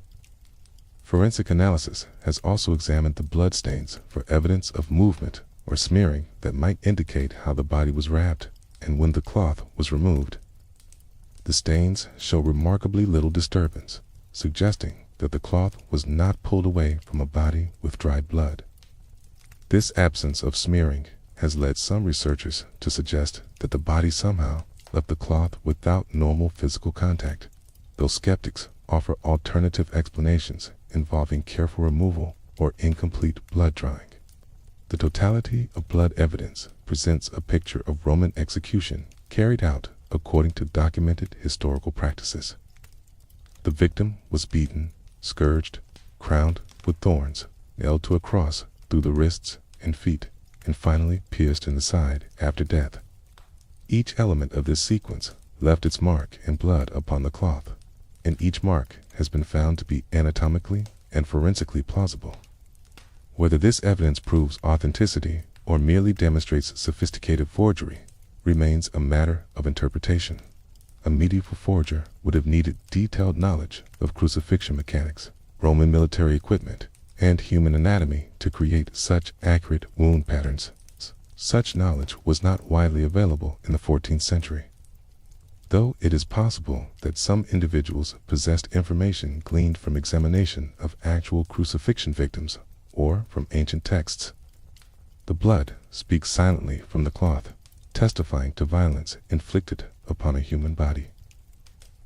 Forensic analysis has also examined the blood stains for evidence of movement or smearing that might indicate how the body was wrapped and when the cloth was removed. The stains show remarkably little disturbance, suggesting that the cloth was not pulled away from a body with dried blood. This absence of smearing has led some researchers to suggest that the body somehow left the cloth without normal physical contact, though skeptics offer alternative explanations involving careful removal or incomplete blood drawing. The totality of blood evidence presents a picture of Roman execution carried out according to documented historical practices. The victim was beaten, scourged, crowned with thorns, nailed to a cross through the wrists and feet, and finally pierced in the side after death. Each element of this sequence left its mark in blood upon the cloth, and each mark has been found to be anatomically and forensically plausible. Whether this evidence proves authenticity or merely demonstrates sophisticated forgery remains a matter of interpretation. A medieval forger would have needed detailed knowledge of crucifixion mechanics, Roman military equipment, and human anatomy to create such accurate wound patterns. Such knowledge was not widely available in the 14th century. Though it is possible that some individuals possessed information gleaned from examination of actual crucifixion victims or from ancient texts. The blood speaks silently from the cloth, testifying to violence inflicted upon a human body.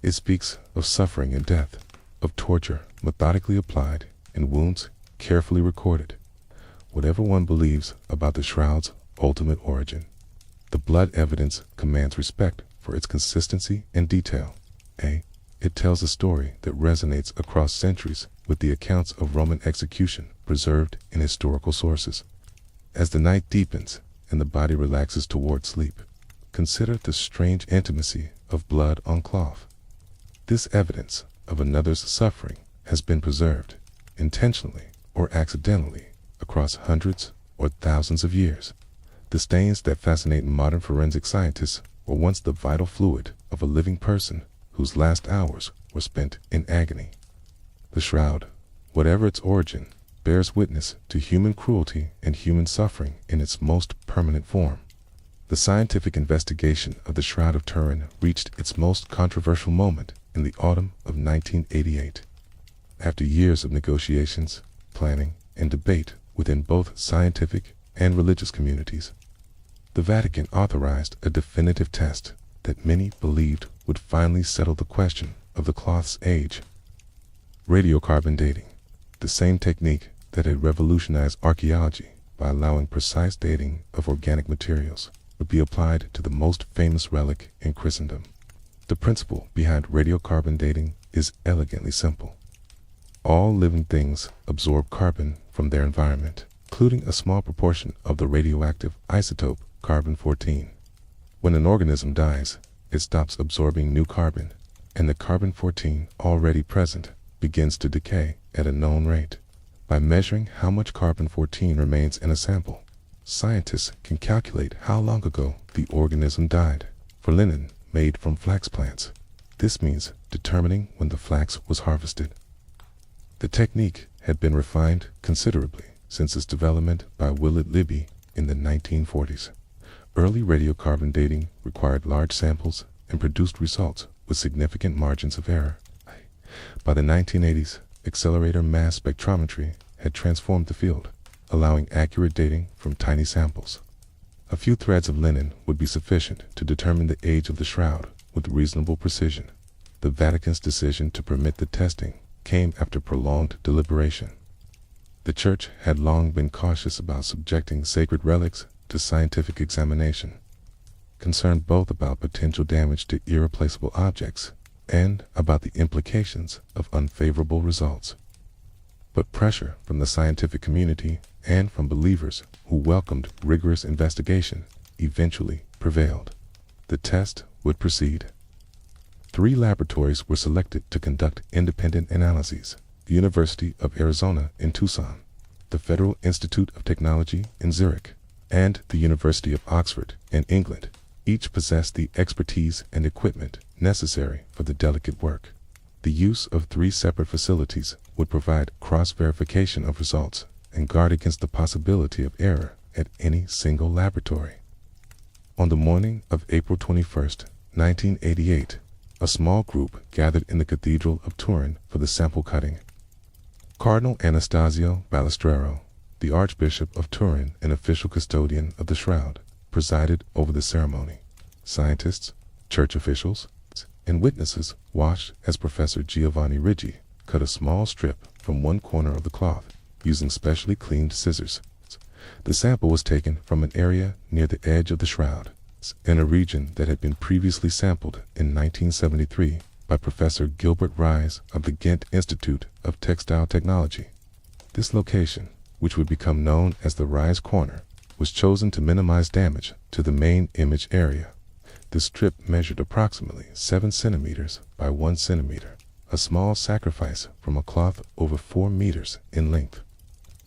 It speaks of suffering and death, of torture methodically applied and wounds carefully recorded. Whatever one believes about the shroud's ultimate origin, the blood evidence commands respect for its consistency and detail. It tells a story that resonates across centuries with the accounts of Roman execution preserved in historical sources. As the night deepens and the body relaxes toward sleep, consider the strange intimacy of blood on cloth. This evidence of another's suffering has been preserved, intentionally or accidentally, across hundreds or thousands of years. The stains that fascinate modern forensic scientists were once the vital fluid of a living person whose last hours were spent in agony. The shroud, whatever its origin, bears witness to human cruelty and human suffering in its most permanent form. The scientific investigation of the Shroud of Turin reached its most controversial moment in the autumn of 1988. After years of negotiations, planning, and debate within both scientific and religious communities, the Vatican authorized a definitive test that many believed would finally settle the question of the cloth's age. Radiocarbon dating, the same technique that had revolutionized archaeology by allowing precise dating of organic materials, would be applied to the most famous relic in Christendom. The principle behind radiocarbon dating is elegantly simple. All living things absorb carbon from their environment, including a small proportion of the radioactive isotope carbon-14. When an organism dies, it stops absorbing new carbon, and the carbon-14 already present begins to decay at a known rate. By measuring how much carbon-14 remains in a sample, scientists can calculate how long ago the organism died. For linen made from flax plants, this means determining when the flax was harvested. The technique had been refined considerably since its development by Willard Libby in the 1940s. Early radiocarbon dating required large samples and produced results with significant margins of error. By the 1980s, accelerator mass spectrometry had transformed the field, allowing accurate dating from tiny samples. A few threads of linen would be sufficient to determine the age of the shroud with reasonable precision. The Vatican's decision to permit the testing came after prolonged deliberation. The Church had long been cautious about subjecting sacred relics to scientific examination, concerned both about potential damage to irreplaceable objects and about the implications of unfavorable results. But pressure from the scientific community and from believers who welcomed rigorous investigation eventually prevailed. The test would proceed. 3 laboratories were selected to conduct independent analyses: the University of Arizona in Tucson, the Federal Institute of Technology in Zurich, and the University of Oxford in England. Each possessed the expertise and equipment necessary for the delicate work. The use of 3 separate facilities would provide cross-verification of results and guard against the possibility of error at any single laboratory. On the morning of April 21st, 1988, a small group gathered in the Cathedral of Turin for the sample cutting. Cardinal Anastasio Balestrero, the Archbishop of Turin and official custodian of the shroud, presided over the ceremony. Scientists, church officials, and witnesses watched as Professor Giovanni Riggi cut a small strip from one corner of the cloth using specially cleaned scissors. The sample was taken from an area near the edge of the shroud, in a region that had been previously sampled in 1973 by Professor Gilbert Rise of the Ghent Institute of Textile Technology. This location, which would become known as the Rise Corner, was chosen to minimize damage to the main image area. The strip measured approximately 7 centimeters by 1 centimeter, a small sacrifice from a cloth over 4 meters in length.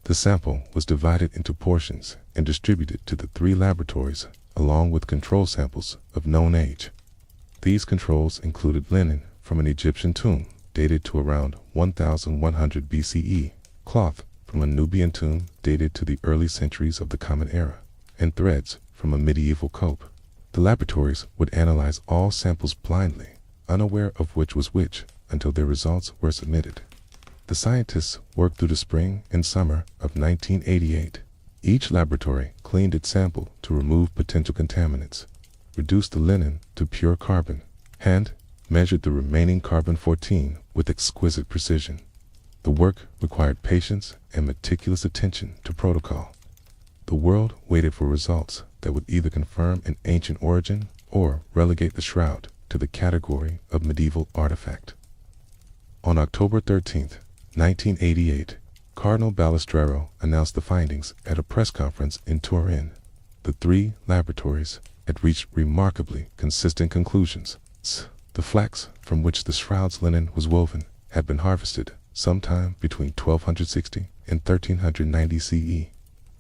The sample was divided into portions and distributed to the 3 laboratories along with control samples of known age. These controls included linen from an Egyptian tomb dated to around 1100 BCE, cloth from a Nubian tomb dated to the early centuries of the Common Era, and threads from a medieval cope. The laboratories would analyze all samples blindly, unaware of which was which, until their results were submitted. The scientists worked through the spring and summer of 1988. Each laboratory cleaned its sample to remove potential contaminants, reduced the linen to pure carbon, and measured the remaining carbon-14 with exquisite precision. The work required patience and meticulous attention to protocol. The world waited for results that would either confirm an ancient origin or relegate the shroud to the category of medieval artifact. On October 13, 1988, Cardinal Balestrero announced the findings at a press conference in Turin. The 3 laboratories had reached remarkably consistent conclusions. The flax from which the shroud's linen was woven had been harvested sometime between 1260 and 1390 CE.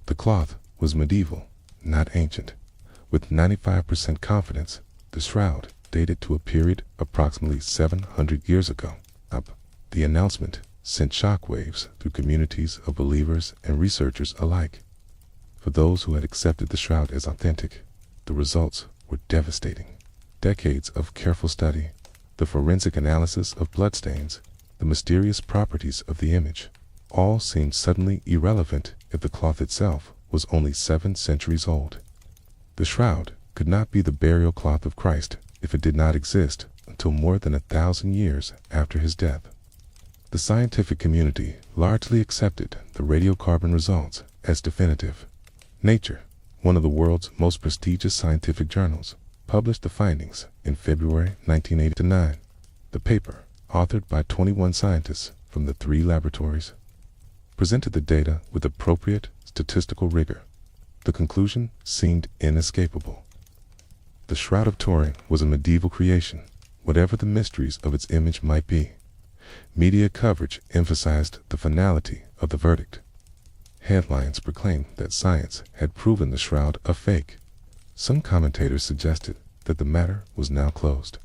The cloth was medieval, not ancient. With 95% confidence, the shroud dated to a period approximately 700 years ago. The announcement sent shockwaves through communities of believers and researchers alike. For those who had accepted the shroud as authentic, the results were devastating. Decades of careful study, the forensic analysis of bloodstains, the mysterious properties of the image, all seemed suddenly irrelevant if the cloth itself was only 7 centuries old. The shroud could not be the burial cloth of Christ if it did not exist until more than 1,000 years after his death. The scientific community largely accepted the radiocarbon results as definitive. Nature, one of the world's most prestigious scientific journals, published the findings in February 1989. The paper, authored by 21 scientists from the 3 laboratories, presented the data with appropriate statistical rigor. The conclusion seemed inescapable. The Shroud of Turin was a medieval creation, whatever the mysteries of its image might be. Media coverage emphasized the finality of the verdict. Headlines proclaimed that science had proven the shroud a fake. Some commentators suggested that the matter was now closed,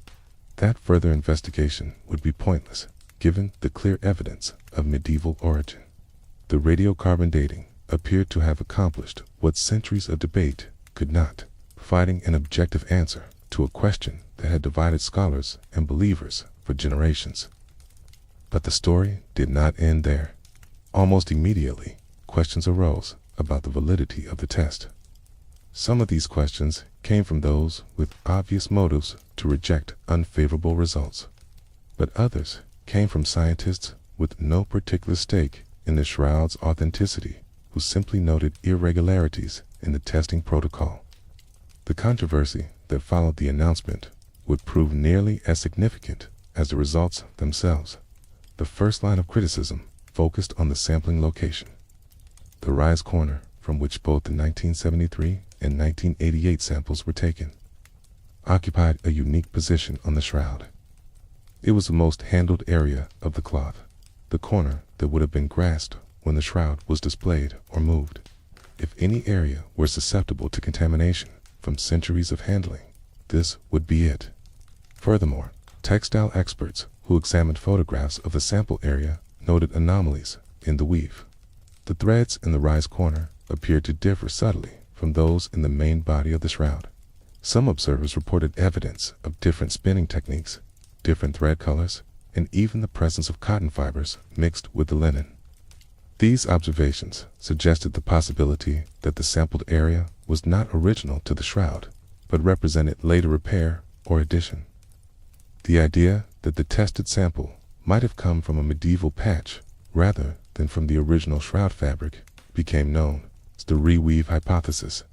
that further investigation would be pointless, given the clear evidence of medieval origin. The radiocarbon dating appeared to have accomplished what centuries of debate could not, providing an objective answer to a question that had divided scholars and believers for generations. But the story did not end there. Almost immediately, questions arose about the validity of the test. Some of these questions came from those with obvious motives to reject unfavorable results, but others came from scientists with no particular stake in the shroud's authenticity, who simply noted irregularities in the testing protocol. The controversy that followed the announcement would prove nearly as significant as the results themselves. The first line of criticism focused on the sampling location. The rise corner from which both the 1973 and 1988 samples were taken occupied a unique position on the shroud. It was the most handled area of the cloth, the corner that would have been grasped when the shroud was displayed or moved. If any area were susceptible to contamination from centuries of handling, this would be it. Furthermore, textile experts who examined photographs of the sample area noted anomalies in the weave. The threads in the rise corner appeared to differ subtly from those in the main body of the shroud. Some observers reported evidence of different spinning techniques, different thread colors, and even the presence of cotton fibers mixed with the linen. These observations suggested the possibility that the sampled area was not original to the shroud, but represented later repair or addition. The idea that the tested sample might have come from a medieval patch rather than from the original shroud fabric became known as the reweave hypothesis.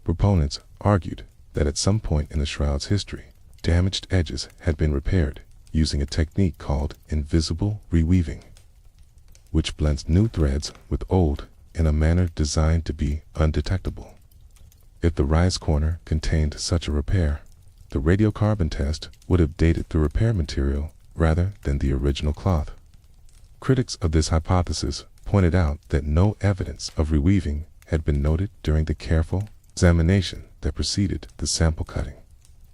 Proponents argued that at some point in the shroud's history, damaged edges had been repaired using a technique called invisible reweaving, which blends new threads with old in a manner designed to be undetectable. If the rise corner contained such a repair, the radiocarbon test would have dated the repair material rather than the original cloth. Critics of this hypothesis pointed out that no evidence of reweaving had been noted during the careful examination that preceded the sample cutting.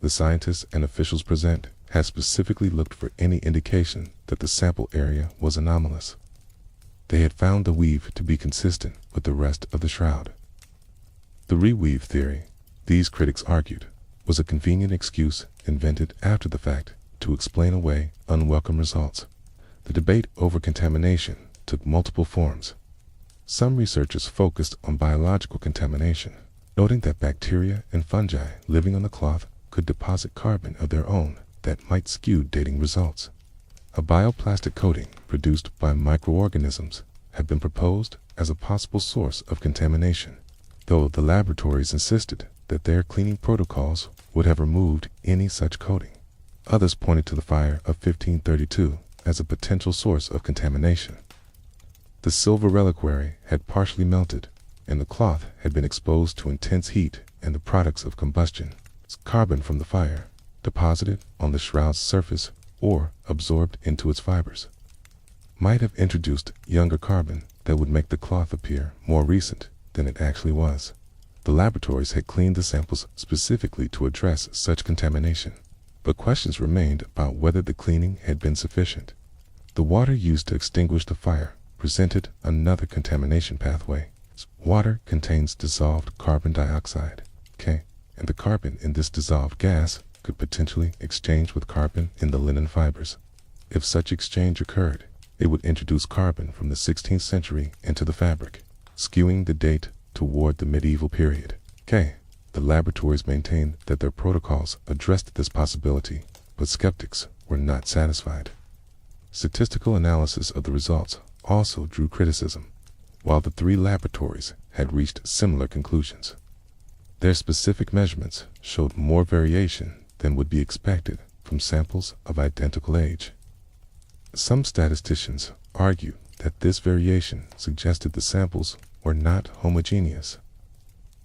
The scientists and officials present had specifically looked for any indication that the sample area was anomalous. They had found the weave to be consistent with the rest of the shroud. The reweave theory, these critics argued, was a convenient excuse invented after the fact to explain away unwelcome results. The debate over contamination took multiple forms. Some researchers focused on biological contamination, noting that bacteria and fungi living on the cloth could deposit carbon of their own that might skew dating results. A bioplastic coating produced by microorganisms had been proposed as a possible source of contamination, though the laboratories insisted that their cleaning protocols would have removed any such coating. Others pointed to the fire of 1532 as a potential source of contamination. The silver reliquary had partially melted, and the cloth had been exposed to intense heat and the products of combustion, carbon from the fire, deposited on the shroud's surface or absorbed into its fibers, might have introduced younger carbon that would make the cloth appear more recent than it actually was. The laboratories had cleaned the samples specifically to address such contamination, but questions remained about whether the cleaning had been sufficient. The water used to extinguish the fire presented another contamination pathway. Water contains dissolved carbon dioxide, K, and the carbon in this dissolved gas could potentially exchange with carbon in the linen fibers. If such exchange occurred, it would introduce carbon from the 16th century into the fabric, skewing the date toward the medieval period. K. The laboratories maintained that their protocols addressed this possibility, but skeptics were not satisfied. Statistical analysis of the results also drew criticism. While the three laboratories had reached similar conclusions, their specific measurements showed more variation than would be expected from samples of identical age. Some statisticians argue that this variation suggested the samples were not homogeneous,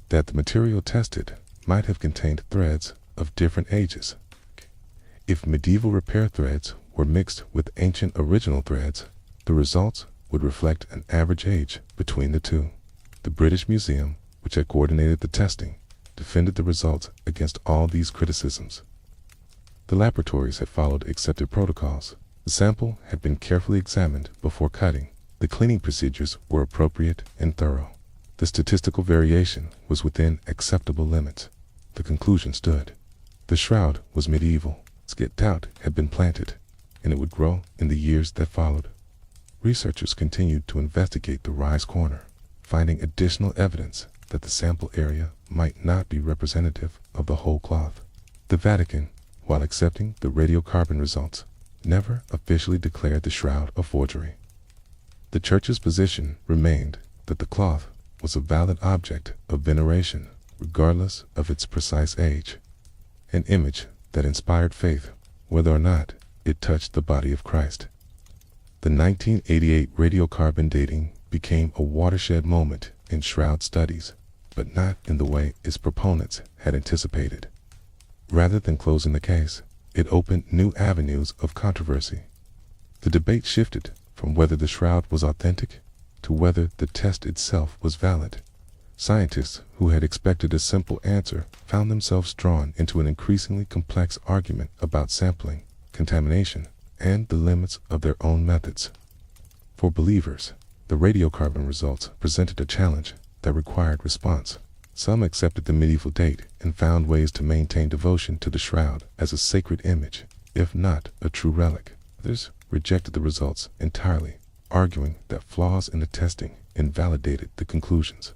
that the material tested might have contained threads of different ages. If medieval repair threads were mixed with ancient original threads, the results would reflect an average age between the two. The British Museum, which had coordinated the testing, defended the results against all these criticisms. The laboratories had followed accepted protocols. The sample had been carefully examined before cutting. The cleaning procedures were appropriate and thorough. The statistical variation was within acceptable limits. The conclusion stood. The shroud was medieval. Yet doubt had been planted, and it would grow in the years that followed. Researchers continued to investigate the rise corner, finding additional evidence that the sample area might not be representative of the whole cloth. The Vatican, while accepting the radiocarbon results, never officially declared the shroud a forgery. The Church's position remained that the cloth was a valid object of veneration, regardless of its precise age, an image that inspired faith, whether or not it touched the body of Christ. The 1988 radiocarbon dating became a watershed moment in shroud studies, but not in the way its proponents had anticipated. Rather than closing the case, it opened new avenues of controversy. The debate shifted from whether the shroud was authentic to whether the test itself was valid. Scientists who had expected a simple answer found themselves drawn into an increasingly complex argument about sampling, contamination, and the limits of their own methods. For believers, the radiocarbon results presented a challenge that required response. Some accepted the medieval date and found ways to maintain devotion to the shroud as a sacred image, if not a true relic. Others rejected the results entirely, arguing that flaws in the testing invalidated the conclusions.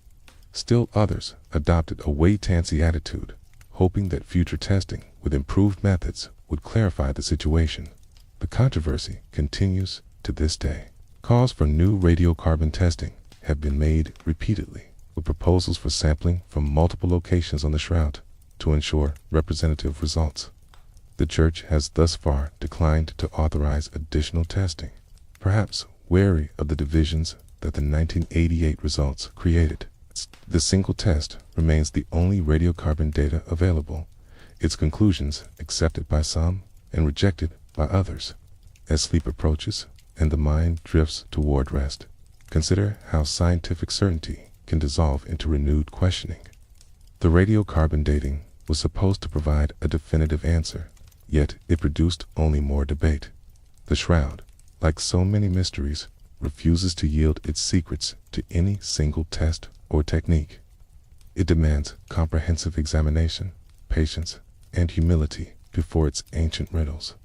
Still others adopted a wait-and-see attitude, hoping that future testing with improved methods would clarify the situation. The controversy continues to this day. Calls for new radiocarbon testing have been made repeatedly, with proposals for sampling from multiple locations on the shroud to ensure representative results. The Church has thus far declined to authorize additional testing, perhaps wary of the divisions that the 1988 results created. The single test remains the only radiocarbon data available, its conclusions accepted by some and rejected by others. As sleep approaches and the mind drifts toward rest, consider how scientific certainty can dissolve into renewed questioning. The radiocarbon dating was supposed to provide a definitive answer, yet it produced only more debate. The shroud, like so many mysteries, refuses to yield its secrets to any single test or technique. It demands comprehensive examination, patience, and humility before its ancient riddles.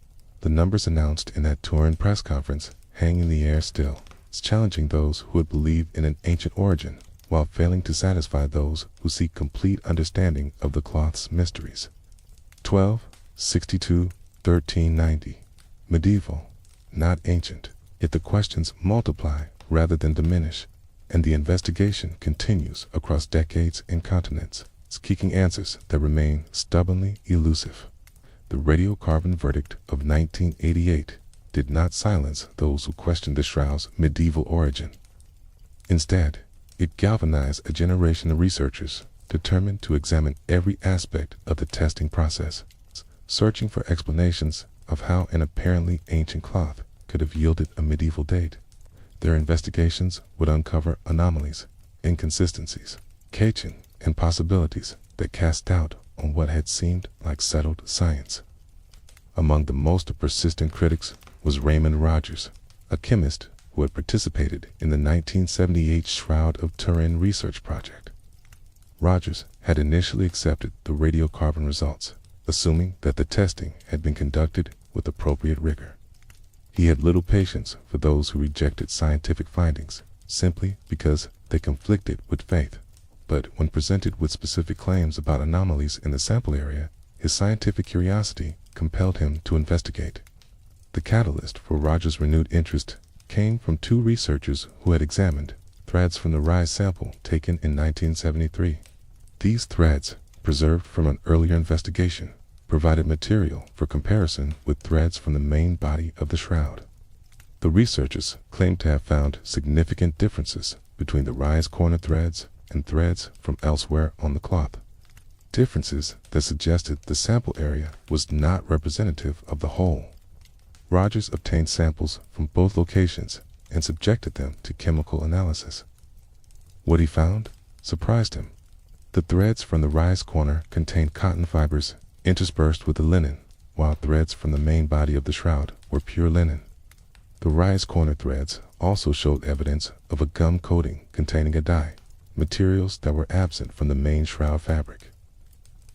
The numbers announced in that Turin press conference hang in the air still, challenging those who would believe in an ancient origin, while failing to satisfy those who seek complete understanding of the cloth's mysteries. 1262-1390. Medieval, not ancient. Yet the questions multiply rather than diminish, and the investigation continues across decades and continents, seeking answers that remain stubbornly elusive. The radiocarbon verdict of 1988 did not silence those who questioned the shroud's medieval origin. Instead, it galvanized a generation of researchers determined to examine every aspect of the testing process, searching for explanations of how an apparently ancient cloth could have yielded a medieval date. Their investigations would uncover anomalies, inconsistencies, catching, and possibilities that cast doubt on what had seemed like settled science. Among the most persistent critics was Raymond Rogers, a chemist who had participated in the 1978 Shroud of Turin research project. Rogers had initially accepted the radiocarbon results, assuming that the testing had been conducted with appropriate rigor. He had little patience for those who rejected scientific findings simply because they conflicted with faith. But when presented with specific claims about anomalies in the sample area, his scientific curiosity compelled him to investigate. The catalyst for Rogers' renewed interest came from two researchers who had examined threads from the rise sample taken in 1973. These threads, preserved from an earlier investigation, provided material for comparison with threads from the main body of the shroud. The researchers claimed to have found significant differences between the rise corner threads and threads from elsewhere on the cloth. Differences that suggested the sample area was not representative of the whole. Rogers obtained samples from both locations and subjected them to chemical analysis. What he found surprised him. The threads from the rise corner contained cotton fibers interspersed with the linen, while threads from the main body of the shroud were pure linen. The rise corner threads also showed evidence of a gum coating containing a dye, materials that were absent from the main shroud fabric.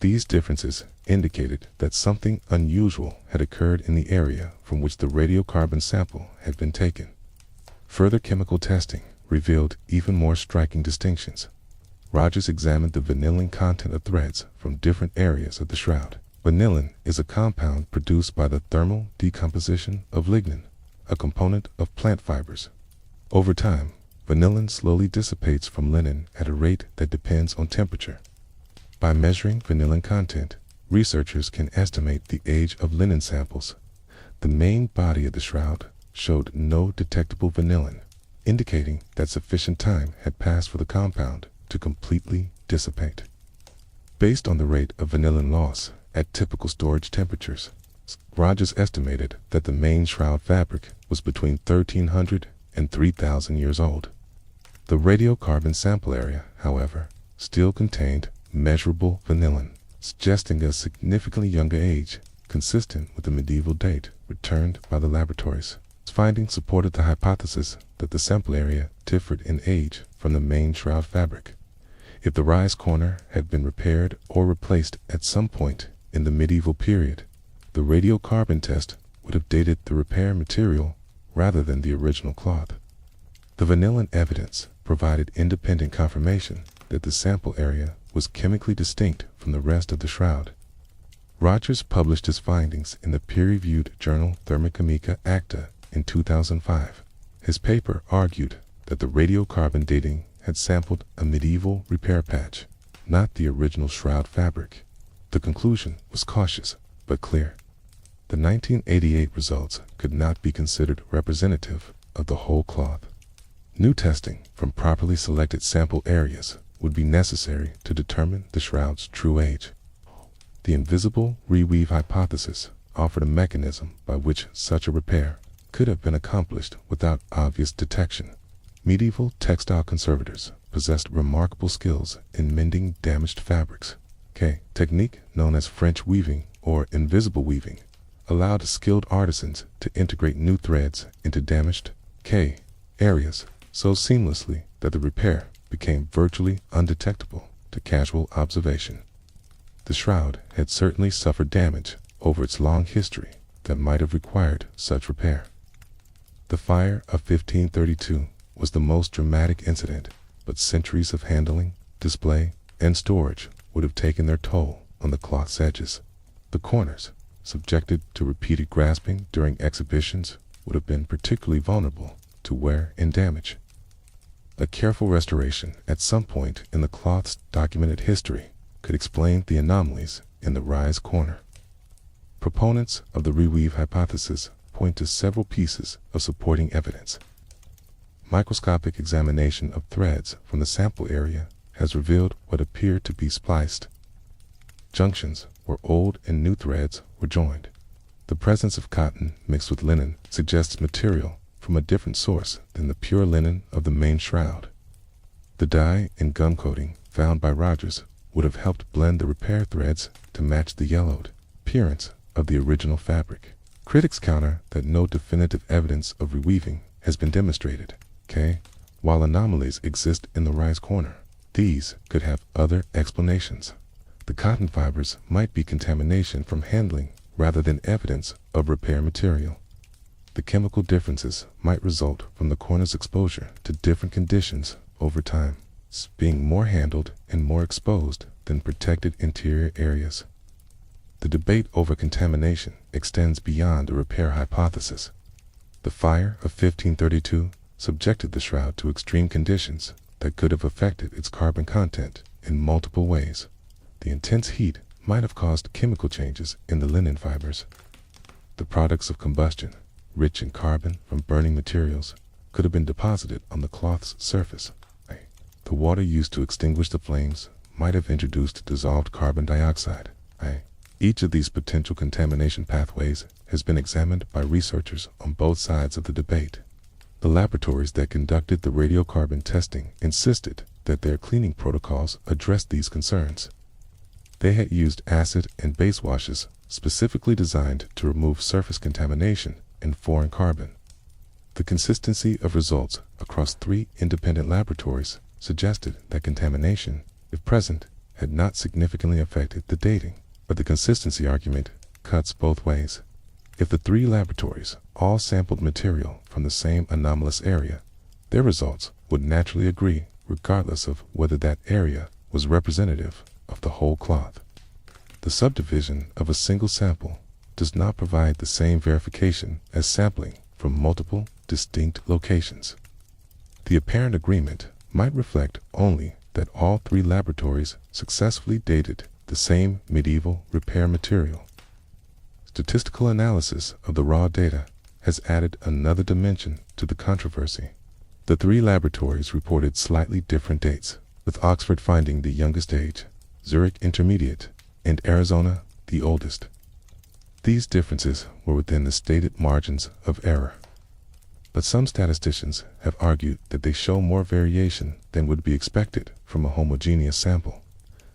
These differences indicated that something unusual had occurred in the area from which the radiocarbon sample had been taken. Further chemical testing revealed even more striking distinctions. Rogers examined the vanillin content of threads from different areas of the shroud. Vanillin is a compound produced by the thermal decomposition of lignin, a component of plant fibers. Over time, vanillin slowly dissipates from linen at a rate that depends on temperature. By measuring vanillin content, researchers can estimate the age of linen samples. The main body of the shroud showed no detectable vanillin, indicating that sufficient time had passed for the compound to completely dissipate. Based on the rate of vanillin loss at typical storage temperatures, Rogers estimated that the main shroud fabric was between 1,300 and 3,000 years old. The radiocarbon sample area, however, still contained measurable vanillin, suggesting a significantly younger age, consistent with the medieval date returned by the laboratories. Findings supported the hypothesis that the sample area differed in age from the main shroud fabric. If the rise corner had been repaired or replaced at some point in the medieval period, the radiocarbon test would have dated the repair material rather than the original cloth. The vanillin evidence provided independent confirmation that the sample area was chemically distinct from the rest of the shroud. Rogers published his findings in the peer-reviewed journal Thermochimica Acta in 2005. His paper argued that the radiocarbon dating had sampled a medieval repair patch, not the original shroud fabric. The conclusion was cautious but clear. The 1988 results could not be considered representative of the whole cloth. New testing from properly selected sample areas would be necessary to determine the shroud's true age. The invisible reweave hypothesis offered a mechanism by which such a repair could have been accomplished without obvious detection. Medieval textile conservators possessed remarkable skills in mending damaged fabrics. Technique known as French weaving or invisible weaving allowed skilled artisans to integrate new threads into damaged areas so seamlessly that the repair became virtually undetectable to casual observation. The shroud had certainly suffered damage over its long history that might have required such repair. The fire of 1532 was the most dramatic incident, but centuries of handling, display, and storage would have taken their toll on the cloth's edges. The corners, subjected to repeated grasping during exhibitions, would have been particularly vulnerable to wear and damage. A careful restoration at some point in the cloth's documented history could explain the anomalies in the rise corner. Proponents of the reweave hypothesis point to several pieces of supporting evidence. Microscopic examination of threads from the sample area has revealed what appeared to be spliced junctions where old and new threads were joined. The presence of cotton mixed with linen suggests material from a different source than the pure linen of the main shroud. The dye and gum coating found by Rogers would have helped blend the repair threads to match the yellowed appearance of the original fabric. Critics counter that no definitive evidence of reweaving has been demonstrated. While anomalies exist in the rise corner, these could have other explanations. The cotton fibers might be contamination from handling rather than evidence of repair material. The chemical differences might result from the corner's exposure to different conditions over time, being more handled and more exposed than protected interior areas. The debate over contamination extends beyond the repair hypothesis. The fire of 1532 subjected the shroud to extreme conditions that could have affected its carbon content in multiple ways. The intense heat might have caused chemical changes in the linen fibers. The products of combustion, rich in carbon from burning materials, could have been deposited on the cloth's surface. The water used to extinguish the flames might have introduced dissolved carbon dioxide. Each of these potential contamination pathways has been examined by researchers on both sides of the debate. The laboratories that conducted the radiocarbon testing insisted that their cleaning protocols addressed these concerns. They had used acid and base washes specifically designed to remove surface contamination and foreign carbon. The consistency of results across 3 independent laboratories suggested that contamination, if present, had not significantly affected the dating, but the consistency argument cuts both ways. If the 3 laboratories all sampled material from the same anomalous area, their results would naturally agree regardless of whether that area was representative of the whole cloth. The subdivision of a single sample does not provide the same verification as sampling from multiple distinct locations. The apparent agreement might reflect only that all 3 laboratories successfully dated the same medieval repair material. Statistical analysis of the raw data has added another dimension to the controversy. The 3 laboratories reported slightly different dates, with Oxford finding the youngest age, Zurich intermediate, and Arizona the oldest. These differences were within the stated margins of error. But some statisticians have argued that they show more variation than would be expected from a homogeneous sample.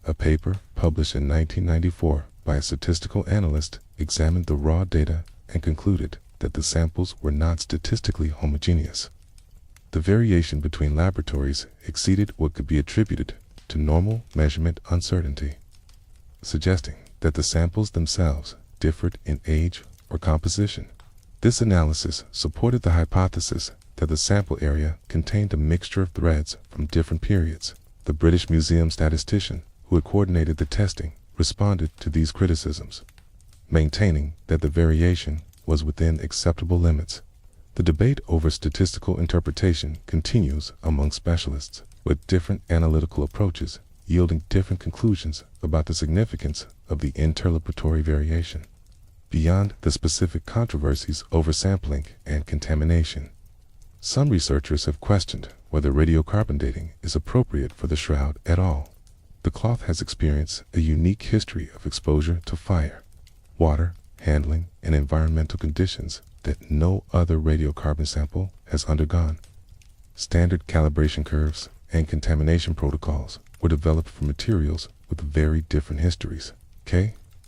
A paper published in 1994 by a statistical analyst examined the raw data and concluded that the samples were not statistically homogeneous. The variation between laboratories exceeded what could be attributed to normal measurement uncertainty, suggesting that the samples themselves differed in age or composition. This analysis supported the hypothesis that the sample area contained a mixture of threads from different periods. The British Museum statistician who had coordinated the testing responded to these criticisms, maintaining that the variation was within acceptable limits. The debate over statistical interpretation continues among specialists, with different analytical approaches yielding different conclusions about the significance of the interpolatory variation. Beyond the specific controversies over sampling and contamination, some researchers have questioned whether radiocarbon dating is appropriate for the shroud at all. The cloth has experienced a unique history of exposure to fire, water, handling, and environmental conditions that no other radiocarbon sample has undergone. Standard calibration curves and contamination protocols were developed for materials with very different histories.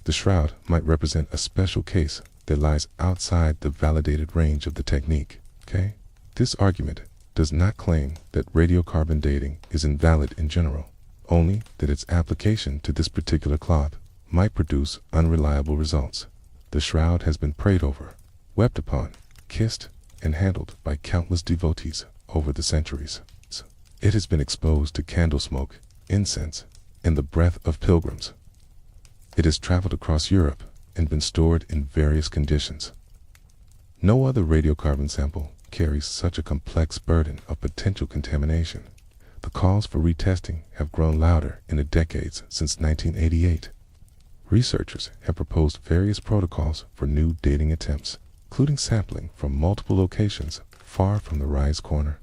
The shroud might represent a special case that lies outside the validated range of the technique. This argument does not claim that radiocarbon dating is invalid in general, only that its application to this particular cloth might produce unreliable results. The shroud has been prayed over, wept upon, kissed, and handled by countless devotees over the centuries. It has been exposed to candle smoke, incense, and the breath of pilgrims. It has traveled across Europe and been stored in various conditions. No other radiocarbon sample carries such a complex burden of potential contamination. The calls for retesting have grown louder in the decades since 1988. Researchers have proposed various protocols for new dating attempts, including sampling from multiple locations far from the rise corner,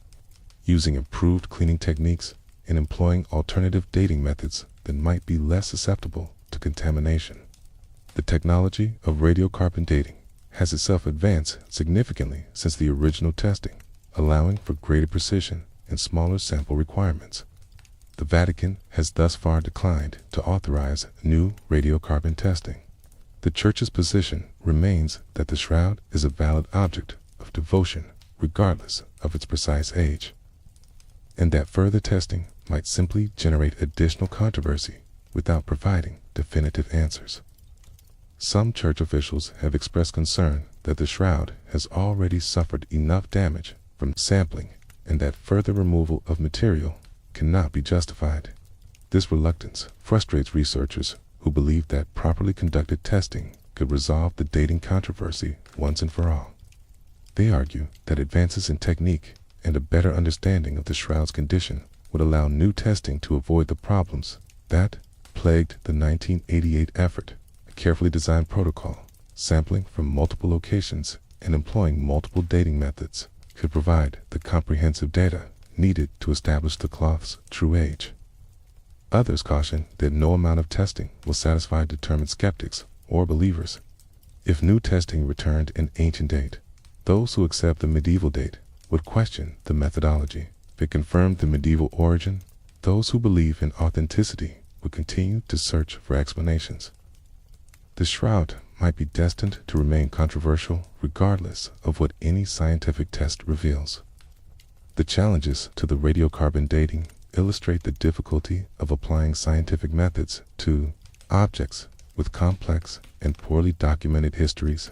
using improved cleaning techniques, and employing alternative dating methods that might be less susceptible to contamination. The technology of radiocarbon dating has itself advanced significantly since the original testing, allowing for greater precision and smaller sample requirements. The Vatican has thus far declined to authorize new radiocarbon testing. The Church's position remains that the shroud is a valid object of devotion regardless of its precise age, and that further testing might simply generate additional controversy without providing definitive answers. Some church officials have expressed concern that the shroud has already suffered enough damage from sampling and that further removal of material cannot be justified. This reluctance frustrates researchers who believe that properly conducted testing could resolve the dating controversy once and for all. They argue that advances in technique and a better understanding of the shroud's condition would allow new testing to avoid the problems that plagued the 1988 effort. A carefully designed protocol, sampling from multiple locations, and employing multiple dating methods could provide the comprehensive data needed to establish the cloth's true age. Others caution that no amount of testing will satisfy determined skeptics or believers. If new testing returned an ancient date, those who accept the medieval date would question the methodology. If it confirmed the medieval origin, those who believe in authenticity would continue to search for explanations. The shroud might be destined to remain controversial regardless of what any scientific test reveals. The challenges to the radiocarbon dating illustrate the difficulty of applying scientific methods to objects with complex and poorly documented histories.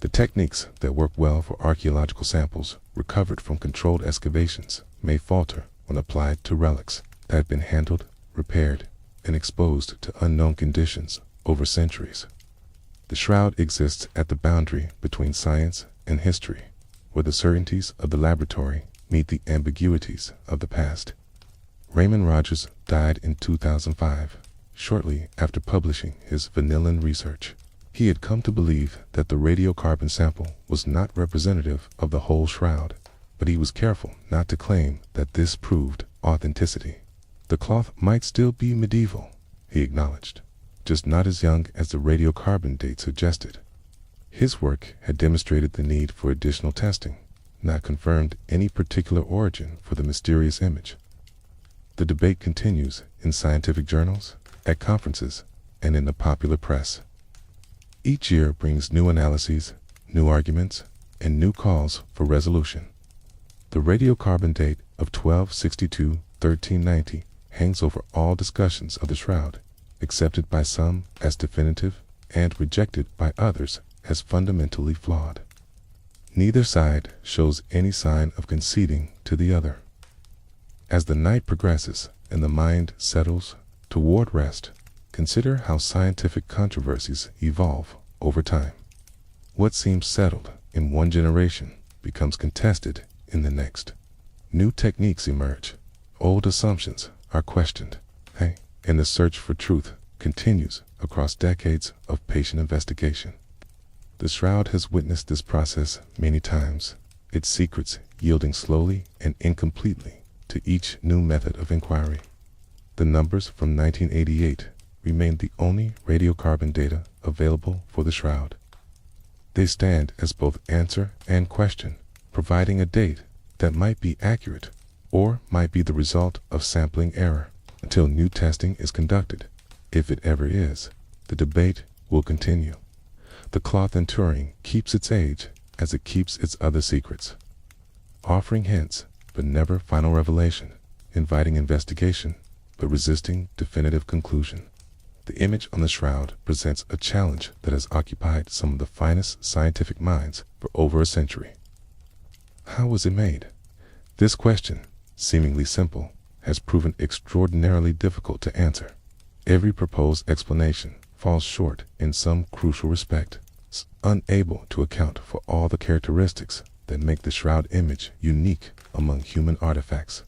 The techniques that work well for archaeological samples recovered from controlled excavations may falter when applied to relics that have been handled, repaired, and exposed to unknown conditions over centuries. The shroud exists at the boundary between science and history, where the certainties of the laboratory meet the ambiguities of the past. Raymond Rogers died in 2005, shortly after publishing his vanillin research. He had come to believe that the radiocarbon sample was not representative of the whole shroud, but he was careful not to claim that this proved authenticity. The cloth might still be medieval, he acknowledged, just not as young as the radiocarbon date suggested. His work had demonstrated the need for additional testing, not confirmed any particular origin for the mysterious image. The debate continues in scientific journals, at conferences, and in the popular press. Each year brings new analyses, new arguments, and new calls for resolution. The radiocarbon date of 12/62/1390 hangs over all discussions of the shroud, accepted by some as definitive and rejected by others as fundamentally flawed. Neither side shows any sign of conceding to the other. As the night progresses and the mind settles toward rest, consider how scientific controversies evolve over time. What seems settled in one generation becomes contested in the next. New techniques emerge, old assumptions are questioned, and the search for truth continues across decades of patient investigation. The shroud has witnessed this process many times, its secrets yielding slowly and incompletely to each new method of inquiry. The numbers from 1988 remain the only radiocarbon data available for the shroud. They stand as both answer and question, providing a date that might be accurate or might be the result of sampling error. Until new testing is conducted, if it ever is, the debate will continue. The cloth in Turin keeps its age as it keeps its other secrets, offering hints but never final revelation, inviting investigation but resisting definitive conclusion. The image on the shroud presents a challenge that has occupied some of the finest scientific minds for over a century. How was it made? This question, seemingly simple, has proven extraordinarily difficult to answer. Every proposed explanation falls short in some crucial respect, unable to account for all the characteristics that make the shroud image unique among human artifacts.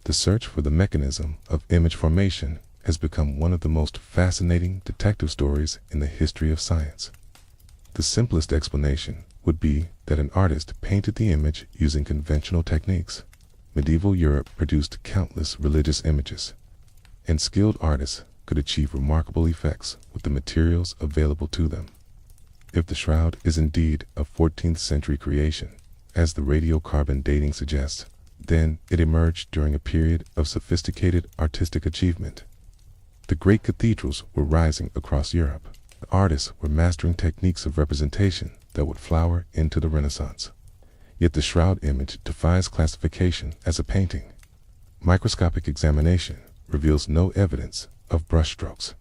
The search for the mechanism of image formation has become one of the most fascinating detective stories in the history of science. The simplest explanation would be that an artist painted the image using conventional techniques. Medieval Europe produced countless religious images, and skilled artists could achieve remarkable effects with the materials available to them. If the shroud is indeed a 14th century creation, as the radiocarbon dating suggests, then it emerged during a period of sophisticated artistic achievement. The great cathedrals were rising across Europe. The artists were mastering techniques of representation that would flower into the Renaissance. Yet the shroud image defies classification as a painting. Microscopic examination reveals no evidence of brushstrokes,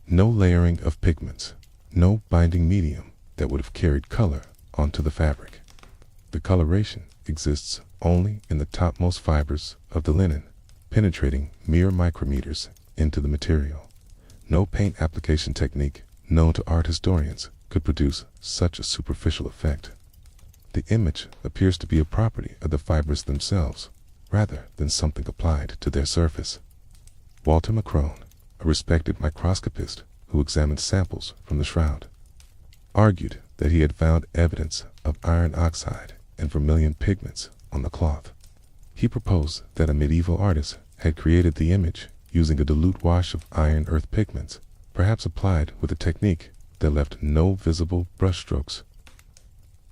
no layering of pigments, no binding medium that would have carried color onto the fabric. The coloration exists only in the topmost fibers of the linen, penetrating mere micrometers into the material. No paint application technique known to art historians could produce such a superficial effect. The image appears to be a property of the fibers themselves, rather than something applied to their surface. Walter Macron, a respected microscopist who examined samples from the shroud, argued that he had found evidence of iron oxide and vermilion pigments on the cloth. He proposed that a medieval artist had created the image using a dilute wash of iron earth pigments, perhaps applied with a technique that left no visible brushstrokes.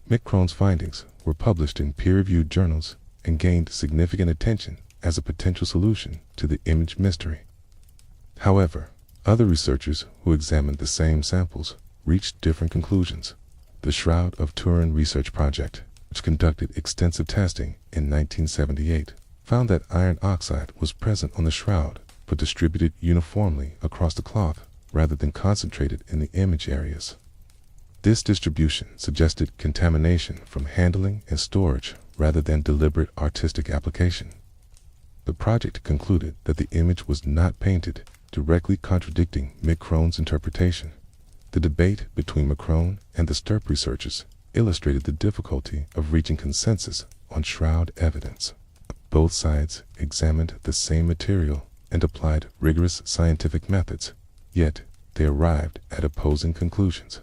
Macron's findings were published in peer-reviewed journals and gained significant attention as a potential solution to the image mystery. However, other researchers who examined the same samples reached different conclusions. The Shroud of Turin research project, which conducted extensive testing in 1978, found that iron oxide was present on the shroud but distributed uniformly across the cloth rather than concentrated in the image areas. This distribution suggested contamination from handling and storage rather than deliberate artistic application. The project concluded that the image was not painted, directly contradicting McCrone's interpretation. The debate between McCrone and the Sturp researchers illustrated the difficulty of reaching consensus on shroud evidence. Both sides examined the same material and applied rigorous scientific methods, yet they arrived at opposing conclusions.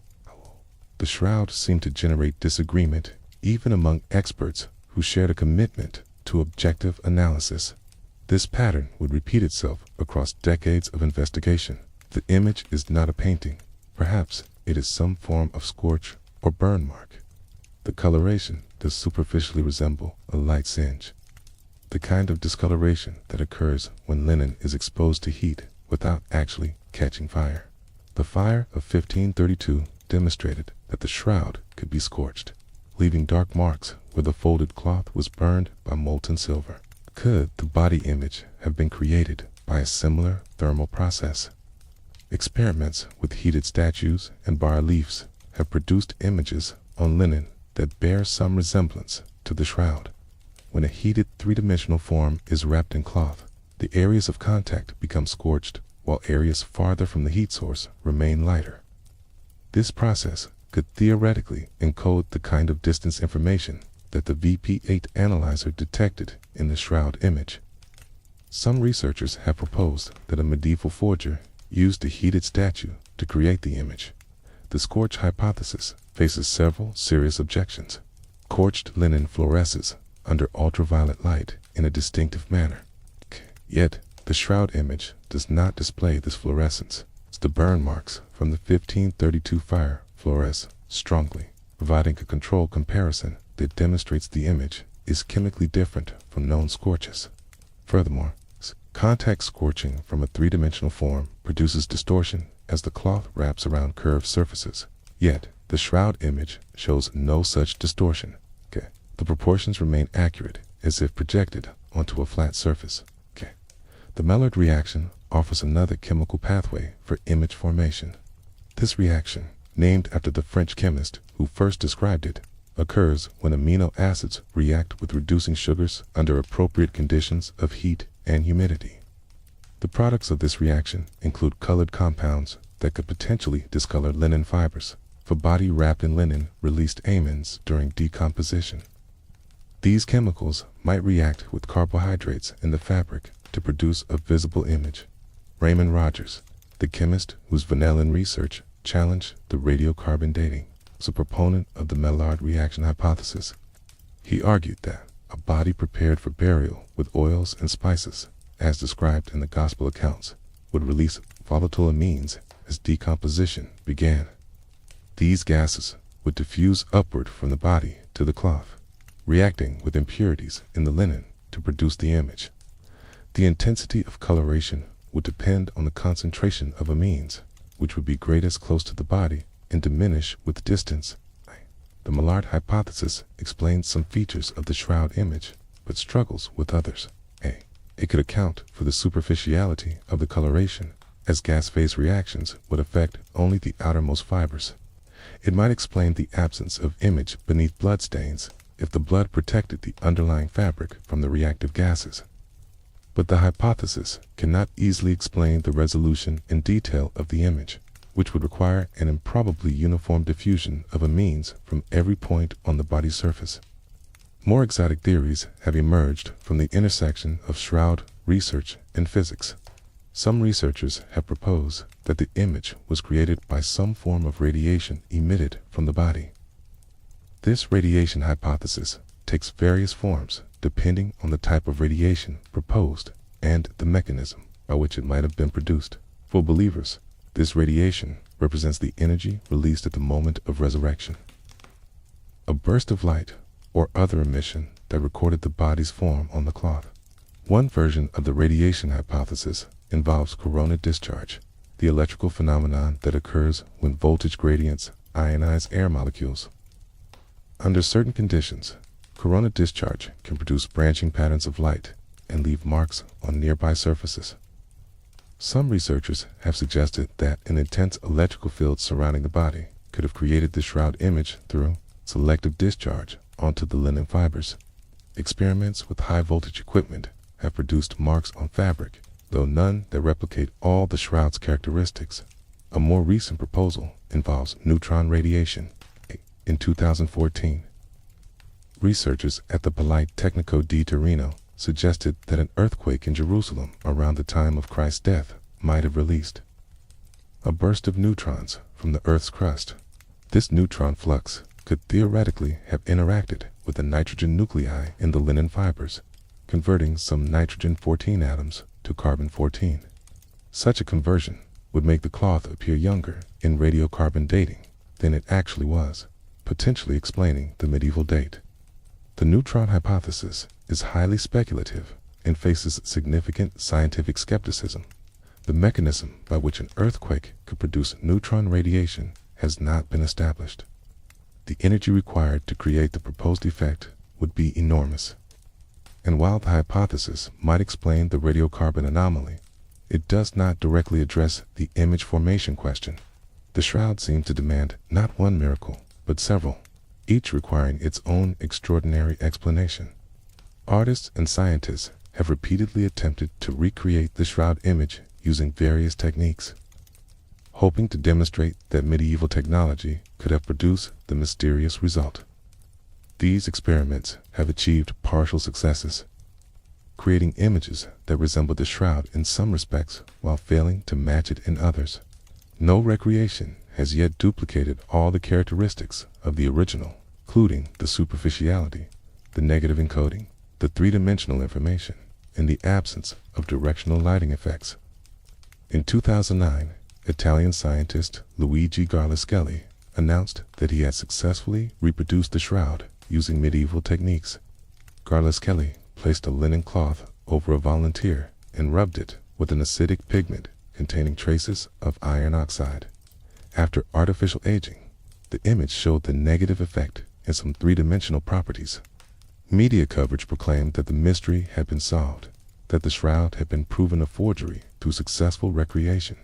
The shroud seemed to generate disagreement even among experts who shared a commitment to objective analysis. This pattern would repeat itself across decades of investigation. The image is not a painting. Perhaps it is some form of scorch or burn mark. The coloration does superficially resemble a light singe, the kind of discoloration that occurs when linen is exposed to heat without actually catching fire. The fire of 1532 demonstrated that the shroud could be scorched, leaving dark marks where the folded cloth was burned by molten silver. Could the body image have been created by a similar thermal process? Experiments with heated statues and bas-reliefs have produced images on linen that bear some resemblance to the shroud. When a heated three-dimensional form is wrapped in cloth, the areas of contact become scorched, while areas farther from the heat source remain lighter. This process could theoretically encode the kind of distance information that the VP8 analyzer detected in the shroud image. Some researchers have proposed that a medieval forger used a heated statue to create the image. The scorch hypothesis faces several serious objections. Scorched linen fluoresces under ultraviolet light in a distinctive manner. Yet, the shroud image does not display this fluorescence. The burn marks from the 1532 fire fluoresce strongly, providing a control comparison that demonstrates the image is chemically different from known scorches. Furthermore, contact scorching from a three-dimensional form produces distortion as the cloth wraps around curved surfaces. Yet, the shroud image shows no such distortion. The proportions remain accurate as if projected onto a flat surface. The Maillard reaction offers another chemical pathway for image formation. This reaction, named after the French chemist who first described it, occurs when amino acids react with reducing sugars under appropriate conditions of heat and humidity. The products of this reaction include colored compounds that could potentially discolor linen fibers. For body wrapped in linen released amines during decomposition. These chemicals might react with carbohydrates in the fabric to produce a visible image. Raymond Rogers, the chemist whose vanillin research challenged the radiocarbon dating, was a proponent of the Maillard reaction hypothesis. He argued that a body prepared for burial with oils and spices, as described in the Gospel accounts, would release volatile amines as decomposition began. These gases would diffuse upward from the body to the cloth, reacting with impurities in the linen to produce the image. The intensity of coloration would depend on the concentration of amines, which would be greatest close to the body and diminish with distance. The Maillard hypothesis explains some features of the shroud image, but struggles with others. It could account for the superficiality of the coloration, as gas phase reactions would affect only the outermost fibers. It might explain the absence of image beneath bloodstains if the blood protected the underlying fabric from the reactive gases. But the hypothesis cannot easily explain the resolution and detail of the image, which would require an improbably uniform diffusion of amines from every point on the body surface. More exotic theories have emerged from the intersection of shroud research and physics. Some researchers have proposed that the image was created by some form of radiation emitted from the body. This radiation hypothesis takes various forms depending on the type of radiation proposed and the mechanism by which it might have been produced. For believers, this radiation represents the energy released at the moment of resurrection. A burst of light or other emission that recorded the body's form on the cloth. One version of the radiation hypothesis involves corona discharge, the electrical phenomenon that occurs when voltage gradients ionize air molecules. Under certain conditions, corona discharge can produce branching patterns of light and leave marks on nearby surfaces. Some researchers have suggested that an intense electrical field surrounding the body could have created the shroud image through selective discharge onto the linen fibers. Experiments with high voltage equipment have produced marks on fabric, though none that replicate all the shroud's characteristics. A more recent proposal involves neutron radiation. In 2014, researchers at the Politecnico di Torino suggested that an earthquake in Jerusalem around the time of Christ's death might have released a burst of neutrons from the Earth's crust. This neutron flux could theoretically have interacted with the nitrogen nuclei in the linen fibers, converting some nitrogen-14 atoms to carbon-14. Such a conversion would make the cloth appear younger in radiocarbon dating than it actually was, potentially explaining the medieval date. The neutron hypothesis is highly speculative and faces significant scientific skepticism. The mechanism by which an earthquake could produce neutron radiation has not been established. The energy required to create the proposed effect would be enormous. And while the hypothesis might explain the radiocarbon anomaly, it does not directly address the image formation question. The shroud seems to demand not one miracle, but several, each requiring its own extraordinary explanation. Artists and scientists have repeatedly attempted to recreate the shroud image using various techniques, hoping to demonstrate that medieval technology could have produced the mysterious result. These experiments have achieved partial successes, creating images that resemble the shroud in some respects while failing to match it in others. No recreation has yet duplicated all the characteristics of the original, including the superficiality, the negative encoding, the three-dimensional information, and the absence of directional lighting effects. In 2009, Italian scientist Luigi Garlaschelli announced that he had successfully reproduced the shroud using medieval techniques. Garlaschelli placed a linen cloth over a volunteer and rubbed it with an acidic pigment containing traces of iron oxide. After artificial aging, the image showed the negative effect in some three-dimensional properties. Media coverage proclaimed that the mystery had been solved, that the shroud had been proven a forgery through successful recreation.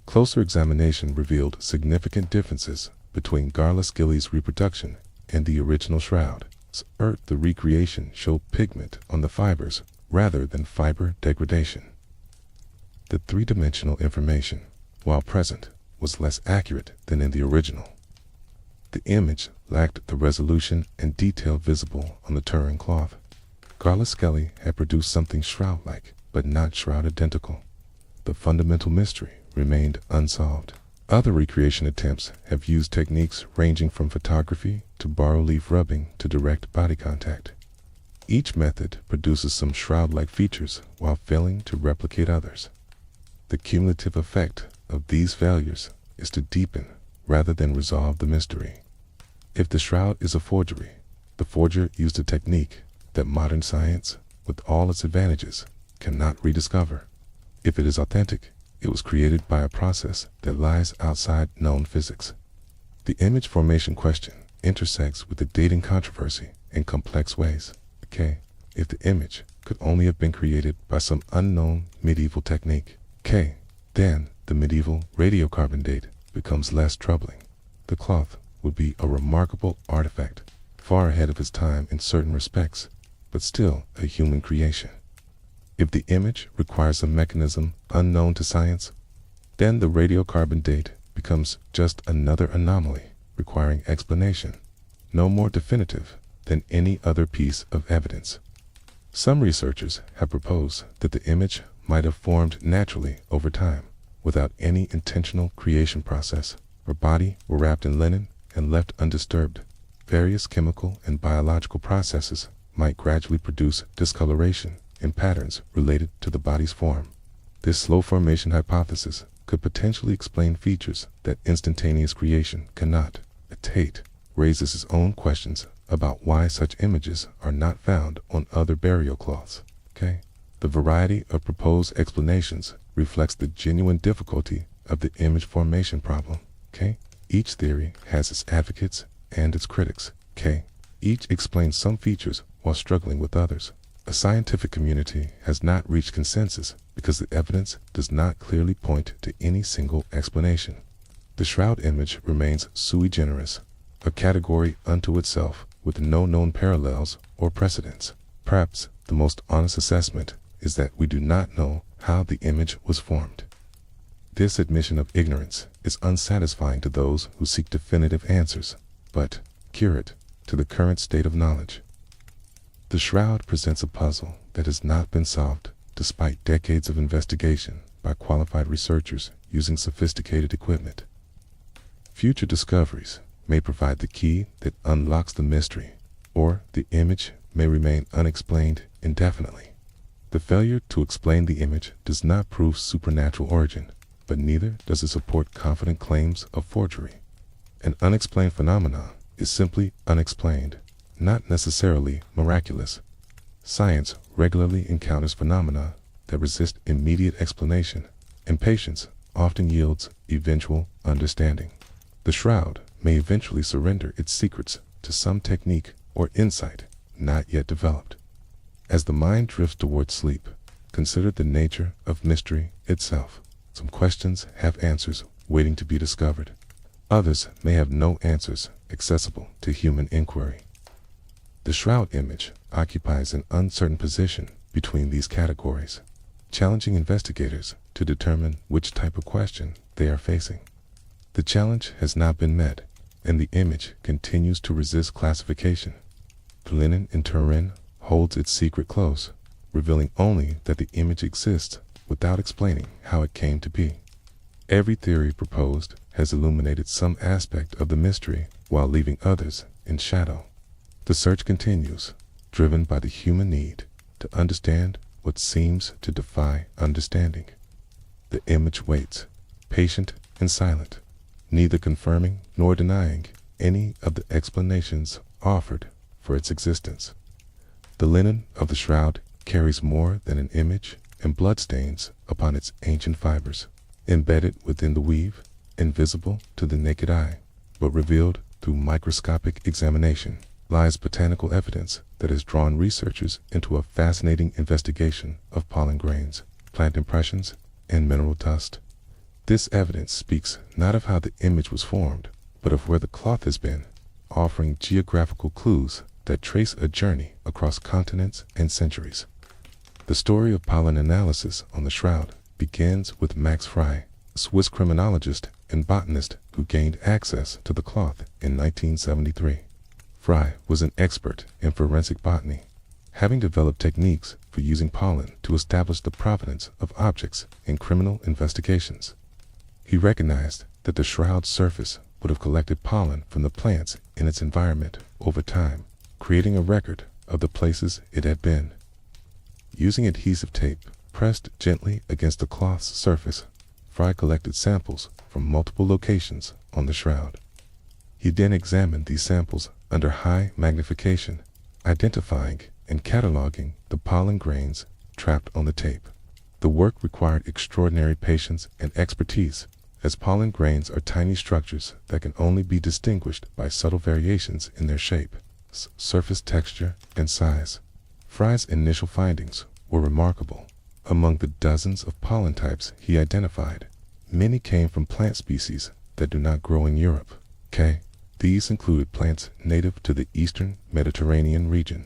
Closer examination revealed significant differences between Garlaschelli's reproduction and the original shroud. The recreation showed pigment on the fibers rather than fiber degradation. The three-dimensional information, while present, was less accurate than in the original. The image lacked the resolution and detail visible on the Turin cloth. Garlaschelli had produced something shroud-like, but not shroud-identical. The fundamental mystery remained unsolved. Other recreation attempts have used techniques ranging from photography to bas-relief rubbing to direct body contact. Each method produces some shroud-like features while failing to replicate others. The cumulative effect of these failures is to deepen rather than resolve the mystery. If the shroud is a forgery, the forger used a technique that modern science, with all its advantages, cannot rediscover. If it is authentic, it was created by a process that lies outside known physics. The image formation question intersects with the dating controversy in complex ways. If the image could only have been created by some unknown medieval technique, then the medieval radiocarbon date becomes less troubling. The cloth would be a remarkable artifact, far ahead of its time in certain respects, but still a human creation. If the image requires a mechanism unknown to science, then the radiocarbon date becomes just another anomaly requiring explanation, no more definitive than any other piece of evidence. Some researchers have proposed that the image might have formed naturally over time, without any intentional creation process. Her body were wrapped in linen and left undisturbed. Various chemical and biological processes might gradually produce discoloration in patterns related to the body's form. This slow formation hypothesis could potentially explain features that instantaneous creation cannot. Tate raises his own questions about why such images are not found on other burial cloths. The variety of proposed explanations reflects the genuine difficulty of the image formation problem. K. Each theory has its advocates and its critics. K. Each explains some features while struggling with others. A scientific community has not reached consensus because the evidence does not clearly point to any single explanation. The shroud image remains sui generis, a category unto itself with no known parallels or precedents. Perhaps the most honest assessment is that we do not know how the image was formed. This admission of ignorance is unsatisfying to those who seek definitive answers, but curate to the current state of knowledge. The shroud presents a puzzle that has not been solved despite decades of investigation by qualified researchers using sophisticated equipment. Future discoveries may provide the key that unlocks the mystery, or the image may remain unexplained indefinitely. The failure to explain the image does not prove supernatural origin, but neither does it support confident claims of forgery. An unexplained phenomenon is simply unexplained, not necessarily miraculous. Science regularly encounters phenomena that resist immediate explanation, and patience often yields eventual understanding. The shroud may eventually surrender its secrets to some technique or insight not yet developed. As the mind drifts towards sleep, consider the nature of mystery itself. Some questions have answers waiting to be discovered. Others may have no answers accessible to human inquiry. The shroud image occupies an uncertain position between these categories, challenging investigators to determine which type of question they are facing. The challenge has not been met, and the image continues to resist classification. The linen in Turin holds its secret close, revealing only that the image exists without explaining how it came to be. Every theory proposed has illuminated some aspect of the mystery while leaving others in shadow. The search continues, driven by the human need to understand what seems to defy understanding. The image waits, patient and silent, neither confirming nor denying any of the explanations offered for its existence. The linen of the shroud carries more than an image, and bloodstains upon its ancient fibers, embedded within the weave, invisible to the naked eye, but revealed through microscopic examination, lies botanical evidence that has drawn researchers into a fascinating investigation of pollen grains, plant impressions, and mineral dust. This evidence speaks not of how the image was formed, but of where the cloth has been, offering geographical clues that trace a journey across continents and centuries. The story of pollen analysis on the shroud begins with Max Frey, a Swiss criminologist and botanist who gained access to the cloth in 1973. Frey was an expert in forensic botany, having developed techniques for using pollen to establish the provenance of objects in criminal investigations. He recognized that the shroud's surface would have collected pollen from the plants in its environment over time, creating a record of the places it had been. Using adhesive tape pressed gently against the cloth's surface, Frey collected samples from multiple locations on the shroud. He then examined these samples under high magnification, identifying and cataloging the pollen grains trapped on the tape. The work required extraordinary patience and expertise, as pollen grains are tiny structures that can only be distinguished by subtle variations in their shape, surface texture, and size. Frey's initial findings were remarkable. Among the dozens of pollen types he identified, many came from plant species that do not grow in Europe. These included plants native to the eastern Mediterranean region,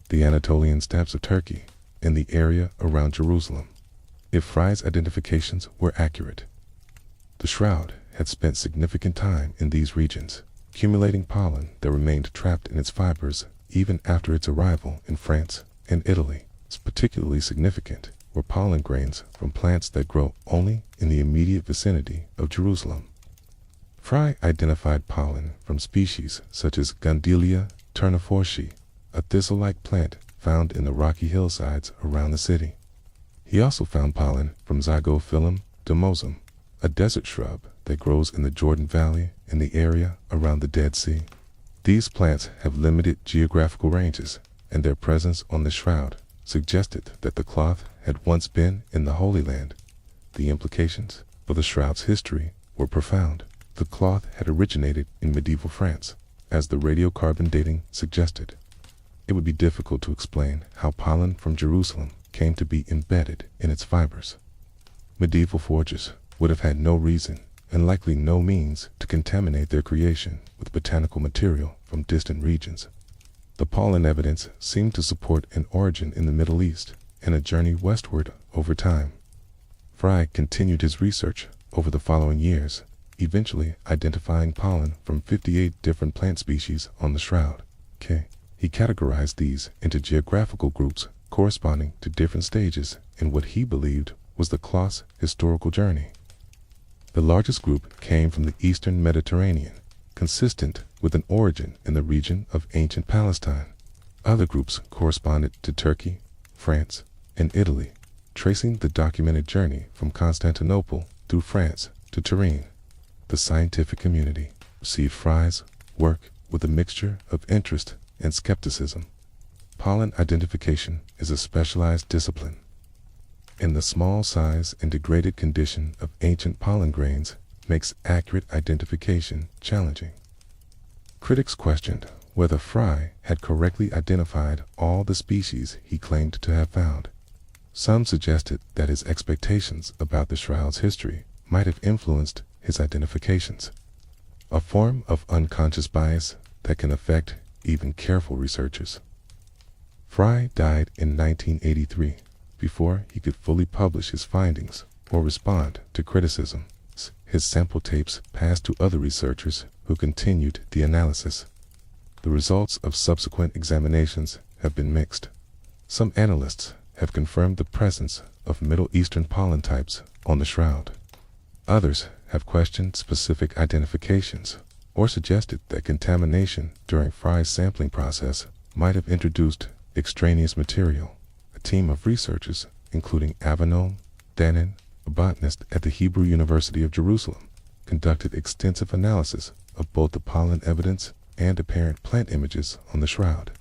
the Anatolian steppes of Turkey, and the area around Jerusalem. If Frey's identifications were accurate, the shroud had spent significant time in these regions, accumulating pollen that remained trapped in its fibers even after its arrival in France and Italy. It's particularly significant were pollen grains from plants that grow only in the immediate vicinity of Jerusalem. Frey identified pollen from species such as Gundelia tournefortii, a thistle-like plant found in the rocky hillsides around the city. He also found pollen from Zygophyllum domosum, a desert shrub that grows in the Jordan Valley and the area around the Dead Sea. These plants have limited geographical ranges, and their presence on the shroud suggested that the cloth had once been in the Holy Land. The implications? for the shroud's history were profound. The cloth had originated in medieval France, as the radiocarbon dating suggested. It would be difficult to explain how pollen from Jerusalem came to be embedded in its fibers. Medieval forgers would have had no reason and likely no means to contaminate their creation with botanical material from distant regions. The pollen evidence seemed to support an origin in the Middle East and a journey westward over time. Fry continued his research over the following years, eventually identifying pollen from 58 different plant species on the shroud. He categorized these into geographical groups corresponding to different stages in what he believed was the cloth's historical journey. The largest group came from the eastern Mediterranean, consistent with an origin in the region of ancient Palestine. Other groups corresponded to Turkey, France, and Italy, tracing the documented journey from Constantinople through France to Turin. The scientific community received Fry's work with a mixture of interest and skepticism. Pollen identification is a specialized discipline. And the small size and degraded condition of ancient pollen grains makes accurate identification challenging. Critics questioned whether Fry had correctly identified all the species he claimed to have found. Some suggested that his expectations about the shroud's history might have influenced his identifications, a form of unconscious bias that can affect even careful researchers. Fry died in 1983. Before he could fully publish his findings or respond to criticism. His sample tapes passed to other researchers who continued the analysis. The results of subsequent examinations have been mixed. Some analysts have confirmed the presence of Middle Eastern pollen types on the shroud. Others have questioned specific identifications or suggested that contamination during Fry's sampling process might have introduced extraneous material. A team of researchers, including Avanom Danin, a botanist at the Hebrew University of Jerusalem, conducted extensive analysis of both the pollen evidence and apparent plant images on the shroud.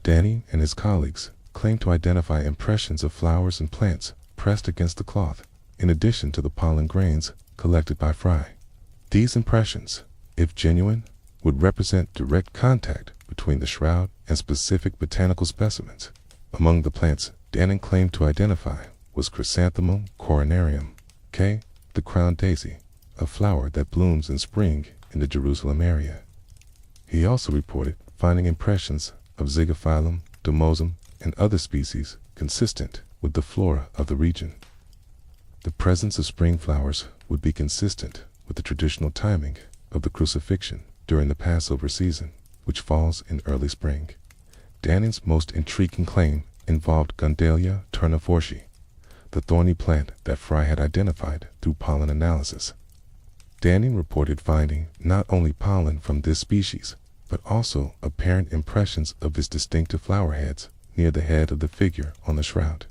Danin and his colleagues claimed to identify impressions of flowers and plants pressed against the cloth, in addition to the pollen grains collected by Fry. These impressions, if genuine, would represent direct contact between the shroud and specific botanical specimens. Among the plants Danin claimed to identify was Chrysanthemum coronarium, the crown daisy, a flower that blooms in spring in the Jerusalem area. He also reported finding impressions of Zygophyllum, Domosum, and other species consistent with the flora of the region. The presence of spring flowers would be consistent with the traditional timing of the crucifixion during the Passover season, which falls in early spring. Danin's most intriguing claim involved Gundalia tournefortii, the thorny plant that Fry had identified through pollen analysis. Danin reported finding not only pollen from this species, but also apparent impressions of its distinctive flower heads near the head of the figure on the shroud.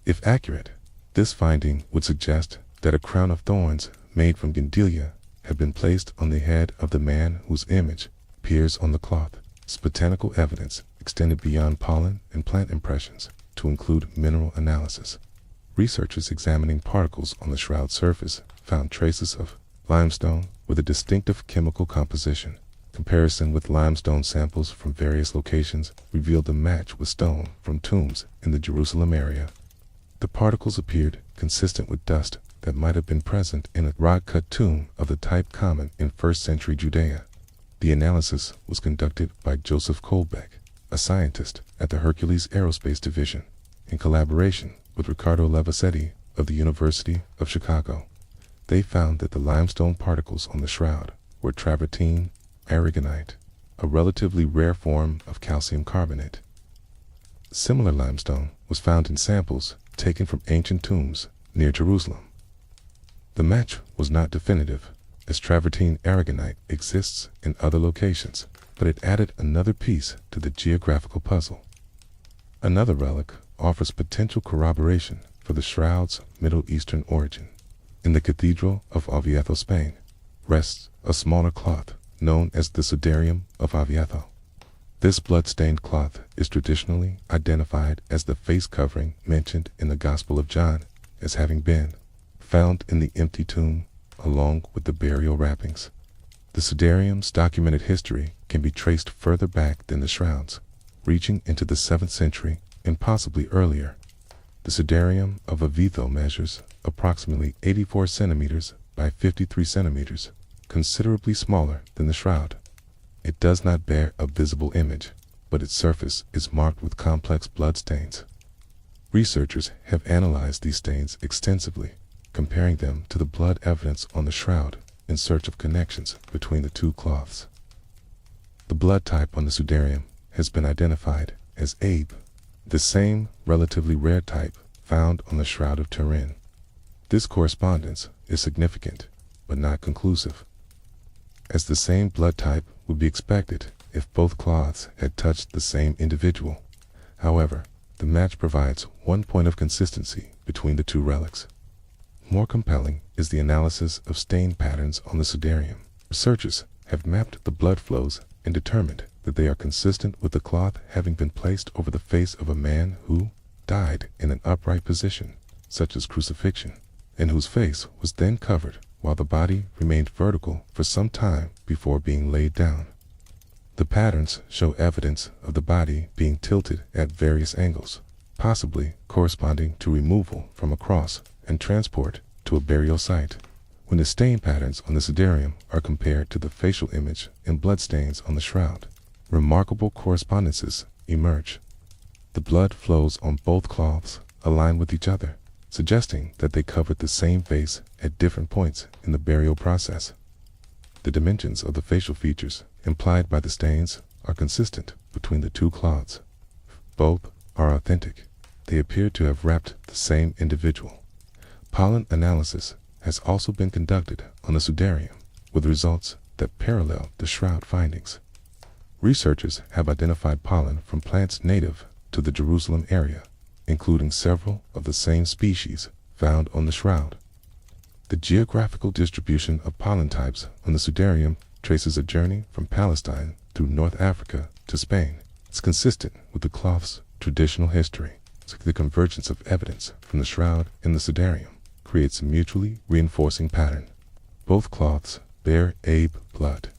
If accurate, this finding would suggest that a crown of thorns made from Gundalia had been placed on the head of the man whose image appears on the cloth. This botanical evidence extended beyond pollen and plant impressions to include mineral analysis. Researchers examining particles on the shroud's surface found traces of limestone with a distinctive chemical composition. Comparison with limestone samples from various locations revealed a match with stone from tombs in the Jerusalem area. The particles appeared consistent with dust that might have been present in a rock-cut tomb of the type common in 1st century Judea. The analysis was conducted by Joseph Kolbeck, a scientist at the Hercules Aerospace Division, in collaboration with Riccardo Levasetti of the University of Chicago. They found that the limestone particles on the shroud were travertine aragonite, a relatively rare form of calcium carbonate. Similar limestone was found in samples taken from ancient tombs near Jerusalem. The match was not definitive, as travertine aragonite exists in other locations, but it added another piece to the geographical puzzle. Another relic offers potential corroboration for the shroud's Middle Eastern origin. In the Cathedral of Oviedo, Spain, rests a smaller cloth known as the Sudarium of Oviedo. This blood-stained cloth is traditionally identified as the face covering mentioned in the Gospel of John as having been found in the empty tomb along with the burial wrappings. The sudarium's documented history can be traced further back than the shrouds, reaching into the 7th century and possibly earlier. The sudarium of Avitho measures approximately 84 centimeters by 53 centimeters, considerably smaller than the shroud. It does not bear a visible image, but its surface is marked with complex blood stains. Researchers have analyzed these stains extensively, comparing them to the blood evidence on the shroud in search of connections between the two cloths. The blood type on the sudarium has been identified as AB, the same relatively rare type found on the Shroud of Turin. This correspondence is significant, but not conclusive, as the same blood type would be expected if both cloths had touched the same individual. However, the match provides one point of consistency between the two relics. More compelling is the analysis of stain patterns on the sudarium. Researchers have mapped the blood flows and determined that they are consistent with the cloth having been placed over the face of a man who died in an upright position, such as crucifixion, and whose face was then covered while the body remained vertical for some time before being laid down. The patterns show evidence of the body being tilted at various angles, possibly corresponding to removal from a cross and transport to a burial site. When the stain patterns on the sudarium are compared to the facial image and bloodstains on the shroud, remarkable correspondences emerge. The blood flows on both cloths align with each other, suggesting that they covered the same face at different points in the burial process. The dimensions of the facial features implied by the stains are consistent between the two cloths. Both are authentic. They appear to have wrapped the same individual. Pollen analysis has also been conducted on the sudarium, with results that parallel the shroud findings. Researchers have identified pollen from plants native to the Jerusalem area, including several of the same species found on the shroud. The geographical distribution of pollen types on the sudarium traces a journey from Palestine through North Africa to Spain. It's consistent with the cloth's traditional history. The convergence of evidence from the shroud and the sudarium creates a mutually reinforcing pattern. Both cloths bear Abe blood.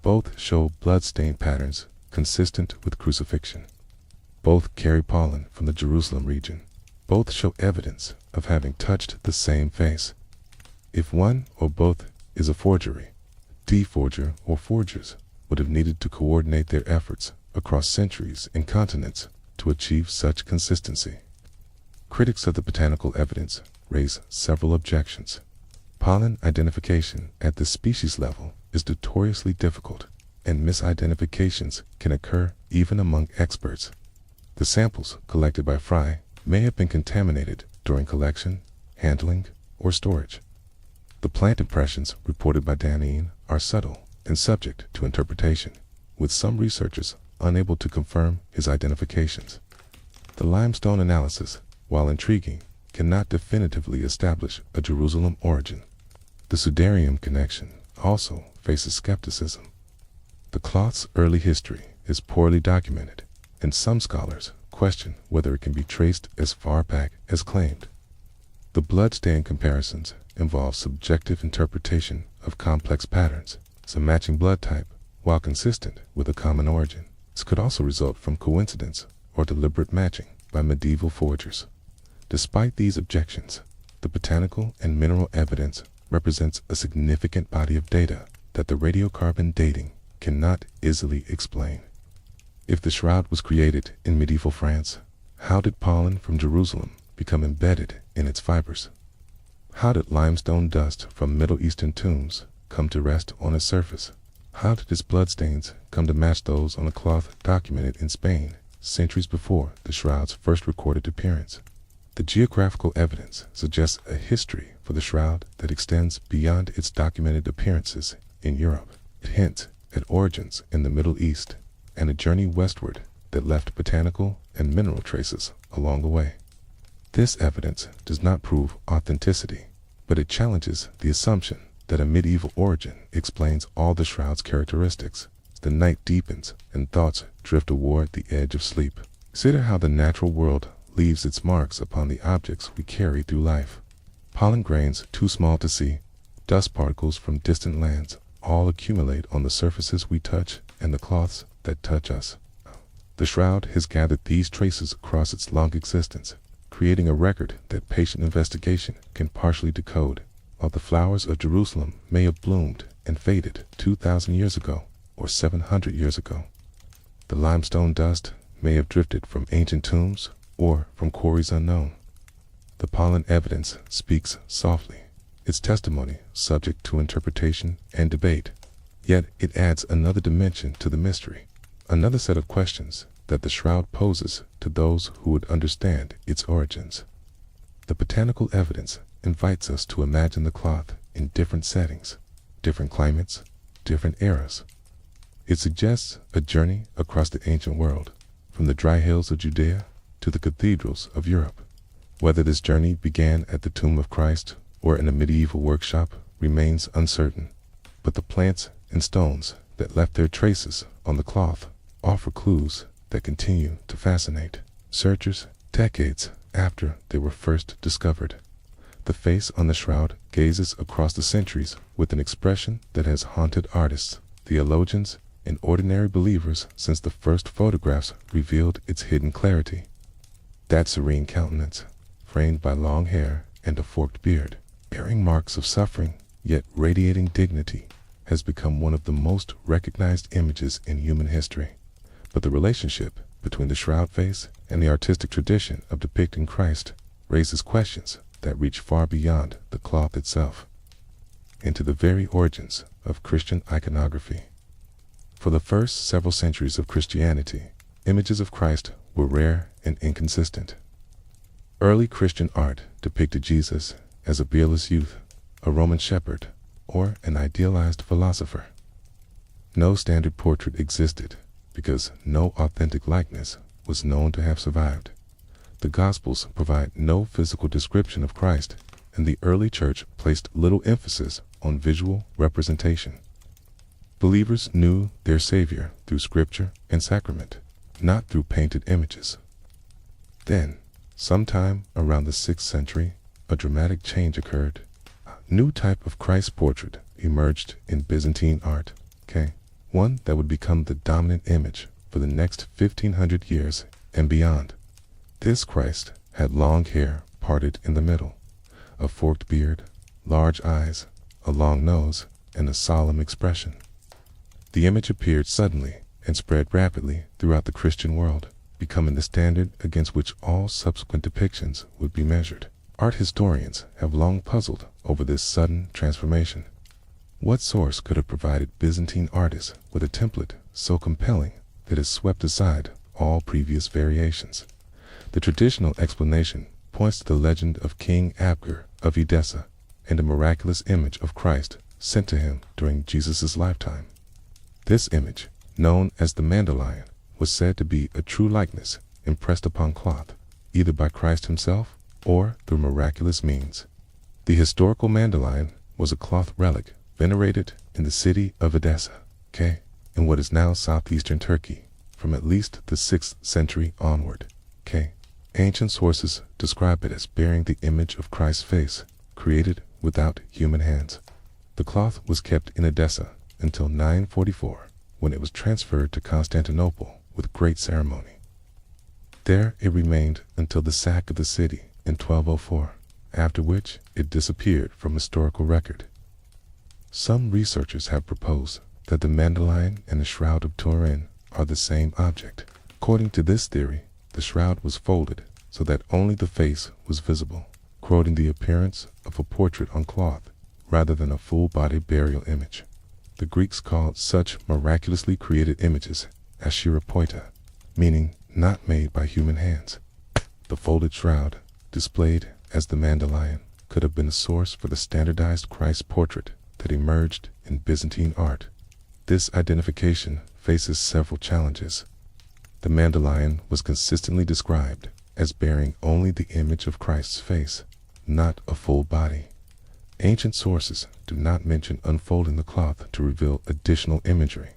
Both show blood-stain patterns consistent with crucifixion. Both carry pollen from the Jerusalem region. Both show evidence of having touched the same face. If one or both is a forgery, the forger or forgers would have needed to coordinate their efforts across centuries and continents to achieve such consistency. Critics of the botanical evidence raise several objections. Pollen identification at the species level is notoriously difficult, and misidentifications can occur even among experts. The samples collected by Fry may have been contaminated during collection, handling, or storage. The plant impressions reported by Danine are subtle and subject to interpretation, with some researchers unable to confirm his identifications. The limestone analysis, while intriguing, cannot definitively establish a Jerusalem origin. The sudarium connection also faces skepticism. The cloth's early history is poorly documented, and some scholars question whether it can be traced as far back as claimed. The bloodstain comparisons involve subjective interpretation of complex patterns, some matching blood type, while consistent with a common origin. This could also result from coincidence or deliberate matching by medieval forgers. Despite these objections, the botanical and mineral evidence represents a significant body of data that the radiocarbon dating cannot easily explain. If the shroud was created in medieval France, how did pollen from Jerusalem become embedded in its fibers? How did limestone dust from Middle Eastern tombs come to rest on its surface? How did its bloodstains come to match those on a cloth documented in Spain centuries before the shroud's first recorded appearance? The geographical evidence suggests a history for the shroud that extends beyond its documented appearances in Europe. It hints at origins in the Middle East and a journey westward that left botanical and mineral traces along the way. This evidence does not prove authenticity, but it challenges the assumption that a medieval origin explains all the shroud's characteristics. The night deepens and thoughts drift toward the edge of sleep. Consider how the natural world leaves its marks upon the objects we carry through life. pollen grains too small to see, dust particles from distant lands all accumulate on the surfaces we touch and the cloths that touch us. The shroud has gathered these traces across its long existence, creating a record that patient investigation can partially decode. While the flowers of Jerusalem may have bloomed and faded 2,000 years ago or 700 years ago, the limestone dust may have drifted from ancient tombs or from quarries unknown. The pollen evidence speaks softly, its testimony subject to interpretation and debate, yet it adds another dimension to the mystery, another set of questions that the shroud poses to those who would understand its origins. The botanical evidence invites us to imagine the cloth in different settings, different climates, different eras. It suggests a journey across the ancient world, from the dry hills of Judea to the cathedrals of Europe. Whether this journey began at the tomb of Christ or in a medieval workshop remains uncertain, but the plants and stones that left their traces on the cloth offer clues that continue to fascinate searchers decades after they were first discovered. The face on the shroud gazes across the centuries with an expression that has haunted artists, theologians, and ordinary believers since the first photographs revealed its hidden clarity. That serene countenance, framed by long hair and a forked beard, bearing marks of suffering yet radiating dignity, has become one of the most recognized images in human history. But the relationship between the shroud face and the artistic tradition of depicting Christ raises questions that reach far beyond the cloth itself, into the very origins of Christian iconography. For the first several centuries of Christianity, images of Christ were rare and inconsistent. Early Christian art depicted Jesus as a beardless youth, a Roman shepherd, or an idealized philosopher. No standard portrait existed because no authentic likeness was known to have survived. The Gospels provide no physical description of Christ, and the early church placed little emphasis on visual representation. Believers knew their Savior through scripture and sacrament, not through painted images. Then, sometime around the 6th century, a dramatic change occurred. A new type of Christ portrait emerged in Byzantine art, one that would become the dominant image for the next 1,500 years and beyond. This Christ had long hair parted in the middle, a forked beard, large eyes, a long nose, and a solemn expression. The image appeared suddenly and spread rapidly throughout the Christian world, becoming the standard against which all subsequent depictions would be measured. Art historians have long puzzled over this sudden transformation. What source could have provided Byzantine artists with a template so compelling that it swept aside all previous variations? The traditional explanation points to the legend of King Abgar of Edessa and a miraculous image of Christ sent to him during Jesus' lifetime. This image, known as the Mandalion, was said to be a true likeness impressed upon cloth, either by Christ himself or through miraculous means. The historical Mandalion was a cloth relic venerated in the city of Edessa, in what is now southeastern Turkey, from at least the 6th century onward. Ancient sources describe it as bearing the image of Christ's face, created without human hands. The cloth was kept in Edessa until 944, when it was transferred to Constantinople with great ceremony. There it remained until the sack of the city in 1204, after which it disappeared from historical record. Some researchers have proposed that the Mandalion and the Shroud of Turin are the same object. According to this theory, the shroud was folded so that only the face was visible, quoting the appearance of a portrait on cloth rather than a full-body burial image. The Greeks called such miraculously created images aschiropoita, meaning not made by human hands. The folded shroud, displayed as the Mandalion, could have been a source for the standardized Christ portrait that emerged in Byzantine art. This identification faces several challenges. The Mandalion was consistently described as bearing only the image of Christ's face, not a full body. Ancient sources do not mention unfolding the cloth to reveal additional imagery.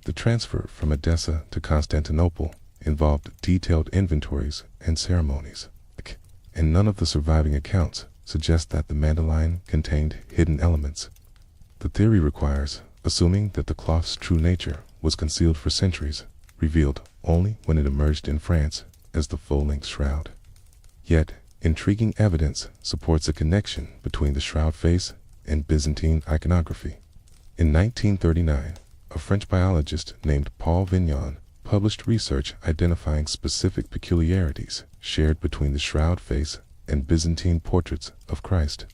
The transfer from Edessa to Constantinople involved detailed inventories and ceremonies, and none of the surviving accounts suggests that the mandolin contained hidden elements. The theory requires assuming that the cloth's true nature was concealed for centuries, revealed only when it emerged in France as the full-length shroud. Yet, intriguing evidence supports a connection between the shroud face and Byzantine iconography. In 1939, a French biologist named Paul Vignon published research identifying specific peculiarities shared between the shroud face and Byzantine portraits of Christ.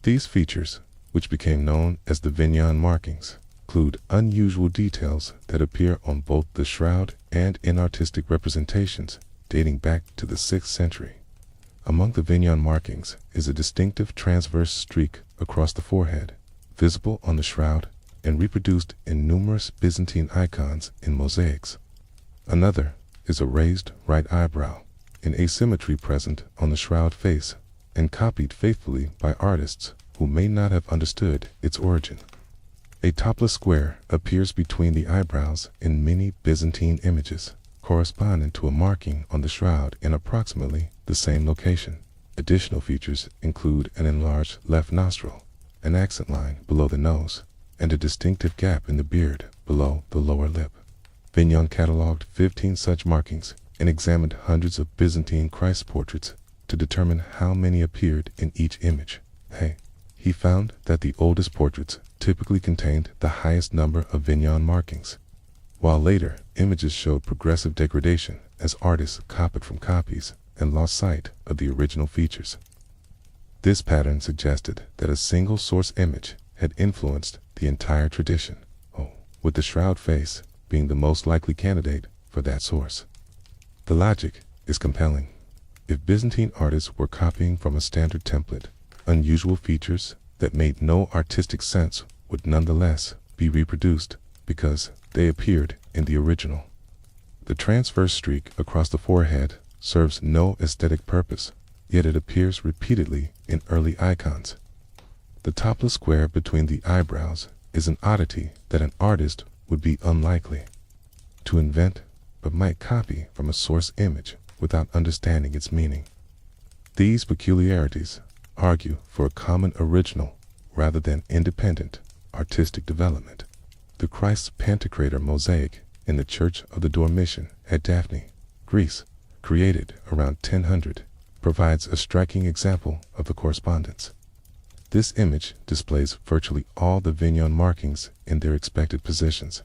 These features, which became known as the Vignon markings, include unusual details that appear on both the shroud and in artistic representations dating back to the 6th century. Among the Vignon markings is a distinctive transverse streak across the forehead, visible on the shroud and reproduced in numerous Byzantine icons in mosaics. Another is a raised right eyebrow, an asymmetry present on the shroud face and copied faithfully by artists who may not have understood its origin. A topless square appears between the eyebrows in many Byzantine images, corresponding to a marking on the shroud in approximately the same location. Additional features include an enlarged left nostril, an accent line below the nose, and a distinctive gap in the beard below the lower lip. Vignon cataloged 15 such markings and examined hundreds of Byzantine Christ portraits to determine how many appeared in each image. He found that the oldest portraits typically contained the highest number of Vignon markings, while later images showed progressive degradation as artists copied from copies and lost sight of the original features. This pattern suggested that a single source image had influenced the entire tradition, with the shroud face being the most likely candidate for that source. The logic is compelling. If Byzantine artists were copying from a standard template, unusual features that made no artistic sense would nonetheless be reproduced because they appeared in the original. The transverse streak across the forehead serves no aesthetic purpose, yet it appears repeatedly in early icons. The topless square between the eyebrows is an oddity that an artist would be unlikely to invent but might copy from a source image without understanding its meaning. These peculiarities argue for a common original rather than independent artistic development. The Christ's Pantocrator mosaic in the Church of the Dormition at Daphne, Greece, created around 1000, provides a striking example of the correspondence. This image displays virtually all the Vignon markings in their expected positions.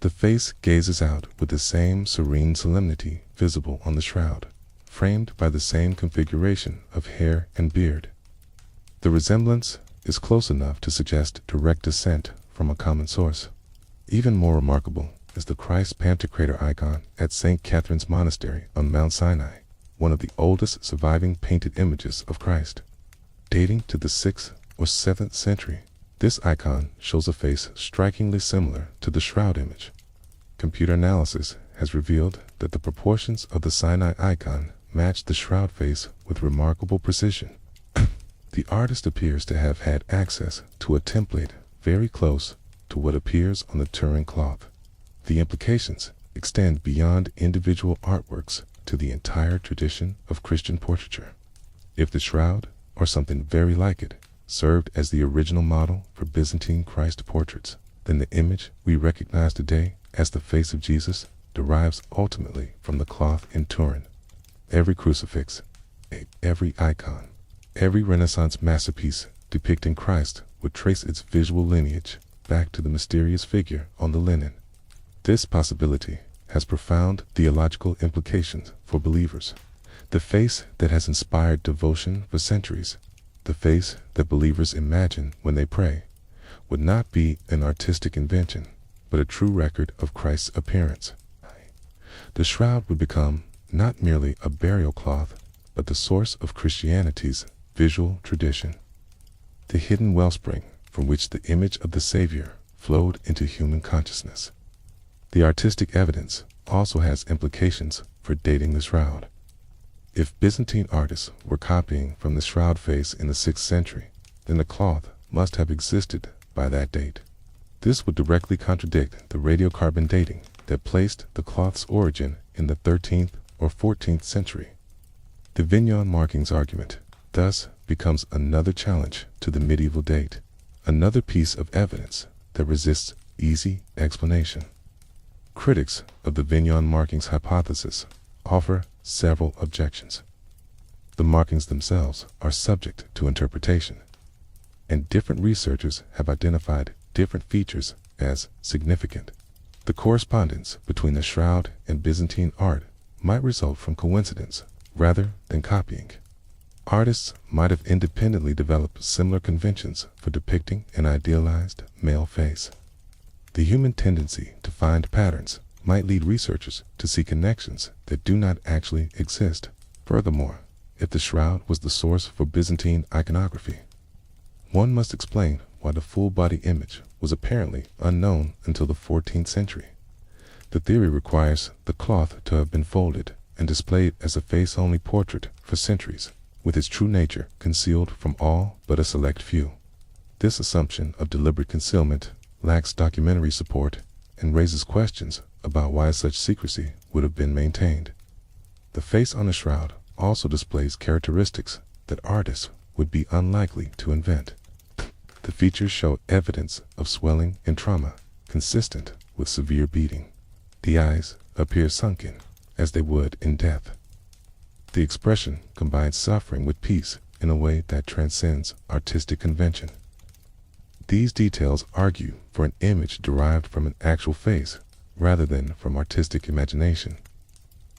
The face gazes out with the same serene solemnity visible on the shroud, framed by the same configuration of hair and beard. The resemblance is close enough to suggest direct descent from a common source. Even more remarkable is the Christ Pantocrator icon at St. Catherine's Monastery on Mount Sinai, one of the oldest surviving painted images of Christ. Dating to the 6th or 7th century, this icon shows a face strikingly similar to the shroud image. Computer analysis has revealed that the proportions of the Sinai icon match the shroud face with remarkable precision. The artist appears to have had access to a template very close to what appears on the Turin cloth. The implications extend beyond individual artworks to the entire tradition of Christian portraiture. If the shroud, or something very like it, served as the original model for Byzantine Christ portraits, then the image we recognize today as the face of Jesus derives ultimately from the cloth in Turin. Every crucifix, every icon, every Renaissance masterpiece depicting Christ would trace its visual lineage back to the mysterious figure on the linen. This possibility has profound theological implications for believers. The face that has inspired devotion for centuries, the face that believers imagine when they pray, would not be an artistic invention, but a true record of Christ's appearance. The shroud would become not merely a burial cloth, but the source of Christianity's visual tradition, the hidden wellspring from which the image of the Savior flowed into human consciousness. The artistic evidence also has implications for dating the shroud. If Byzantine artists were copying from the shroud face in the 6th century, then the cloth must have existed by that date. This would directly contradict the radiocarbon dating that placed the cloth's origin in the 13th or 14th century. The Vignon markings argument thus becomes another challenge to the medieval date, another piece of evidence that resists easy explanation. Critics of the Vignon markings hypothesis offer several objections. The markings themselves are subject to interpretation, and different researchers have identified different features as significant. The correspondence between the shroud and Byzantine art might result from coincidence rather than copying. Artists might have independently developed similar conventions for depicting an idealized male face. The human tendency to find patterns might lead researchers to see connections that do not actually exist. Furthermore, if the shroud was the source for Byzantine iconography, one must explain why the full-body image was apparently unknown until the 14th century. The theory requires the cloth to have been folded and displayed as a face-only portrait for centuries, with its true nature concealed from all but a select few. This assumption of deliberate concealment lacks documentary support and raises questions about why such secrecy would have been maintained. The face on the shroud also displays characteristics that artists would be unlikely to invent. The features show evidence of swelling and trauma, consistent with severe beating. The eyes appear sunken, as they would in death. The expression combines suffering with peace in a way that transcends artistic convention. These details argue for an image derived from an actual face rather than from artistic imagination.